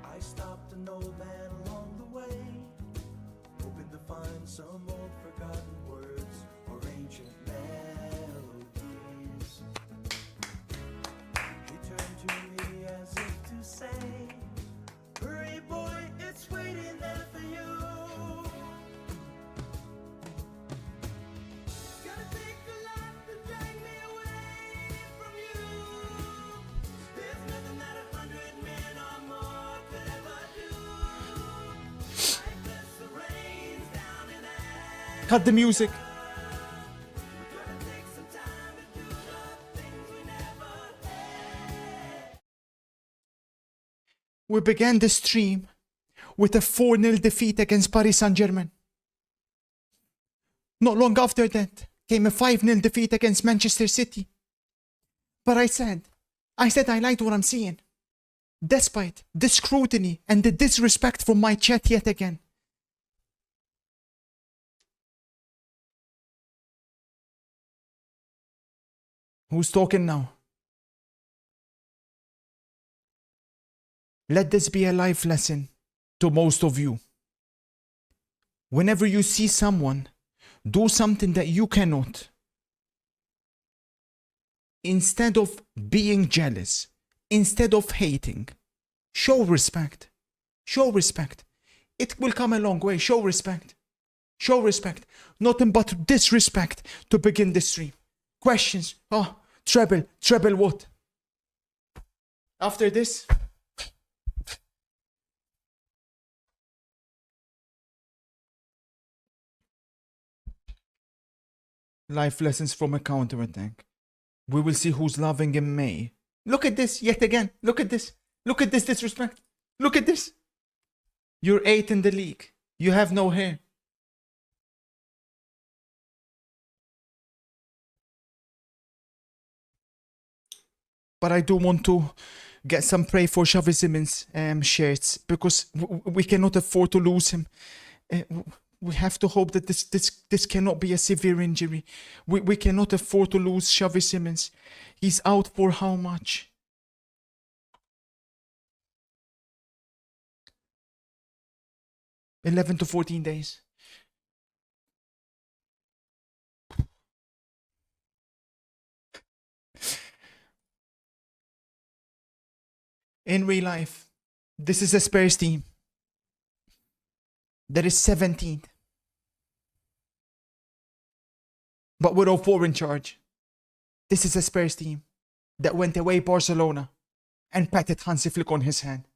I stopped an old man along the way, hoping to find some old forgotten words or ancient melodies. He turned to me as if to say, hurry boy, it's waiting there for you. It's gonna take a lot to drag me away from you. There's nothing that 100 men or more could ever do. Like this, the rain's down in there. Cut the music. We're gonna take some time to do the things we never had. We began the stream with a 4-0 defeat against Paris Saint-Germain. Not long after that came a 5-0 defeat against Manchester City. But I said I liked what I'm seeing. Despite the scrutiny and the disrespect from my chat yet again. Who's talking now? Let this be a life lesson to most of you. Whenever you see someone do something that you cannot, instead of being jealous, instead of hating, show respect. Show respect. It will come a long way. Show respect. Show respect. Nothing but disrespect to begin the stream. Questions. Oh, treble. Treble what? After this, life lessons from a counterattack. We will see who's loving in May. Look at this yet again. Look at this. Look at this disrespect. Look at this. You're 8th in the league. You have no hair. But I do want to get some pray for Xavi Simons shirts because we cannot afford to lose him. We have to hope that this cannot be a severe injury. We cannot afford to lose Xavi Simons. He's out for how much? $11 to 14 days. In real life, this is a Spurs team that is 17th. But with 04 in charge. This is a Spurs team that went away Barcelona and patted Hansi Flick on his hand.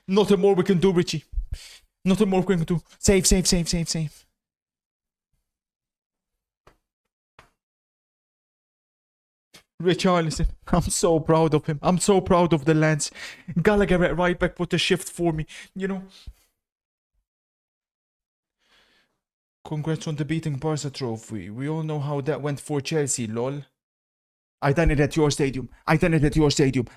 Nothing more we can do, Richie. Nothing more we can do. Save. Richarlison, I'm so proud of him. I'm so proud of the lads. Gallagher at right back put a shift for me. You know. Congrats on the beating Barca trophy. We all know how that went for Chelsea, lol. I done it at your stadium. I done it at your stadium,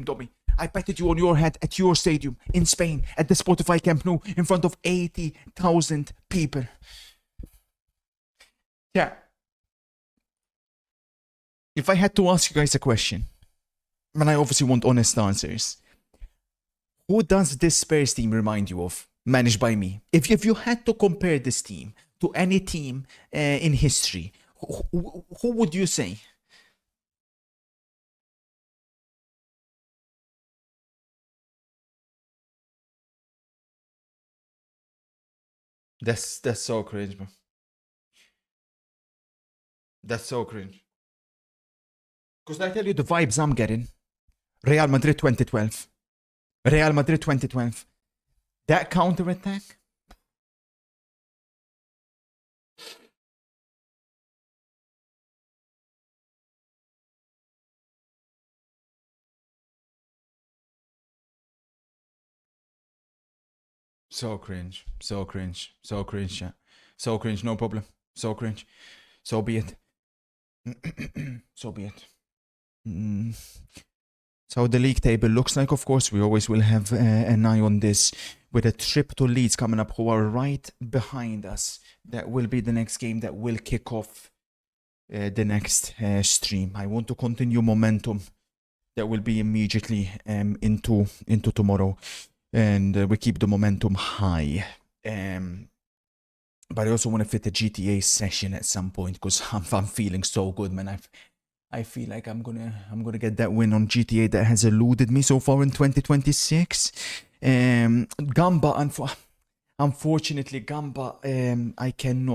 Tommy. I betted you on your head at your stadium in Spain at the Spotify Camp Nou in front of 80,000 people. Yeah. If I had to ask you guys a question, and I obviously want honest answers, who does this Spurs team remind you of, managed by me? If you had to compare this team to any team in history, who would you say? That's so cringe, man. That's so cringe. Because I tell you the vibes I'm getting. Real Madrid 2012. Real Madrid 2012. That counter-attack. So cringe. So cringe. So cringe, yeah. So cringe, no problem. So cringe. So be it. So be it. So the league table looks like, of course, we always will have an eye on this with a trip to Leeds coming up, who are right behind us. That will be the next game that will kick off the next stream. I want to continue momentum that will be immediately into tomorrow, and we keep the momentum high. But I also want to fit a GTA session at some point because I'm feeling so good, man. I feel like I'm gonna get that win on GTA that has eluded me so far in 2026. Gamba, unfortunately, Gamba, I cannot.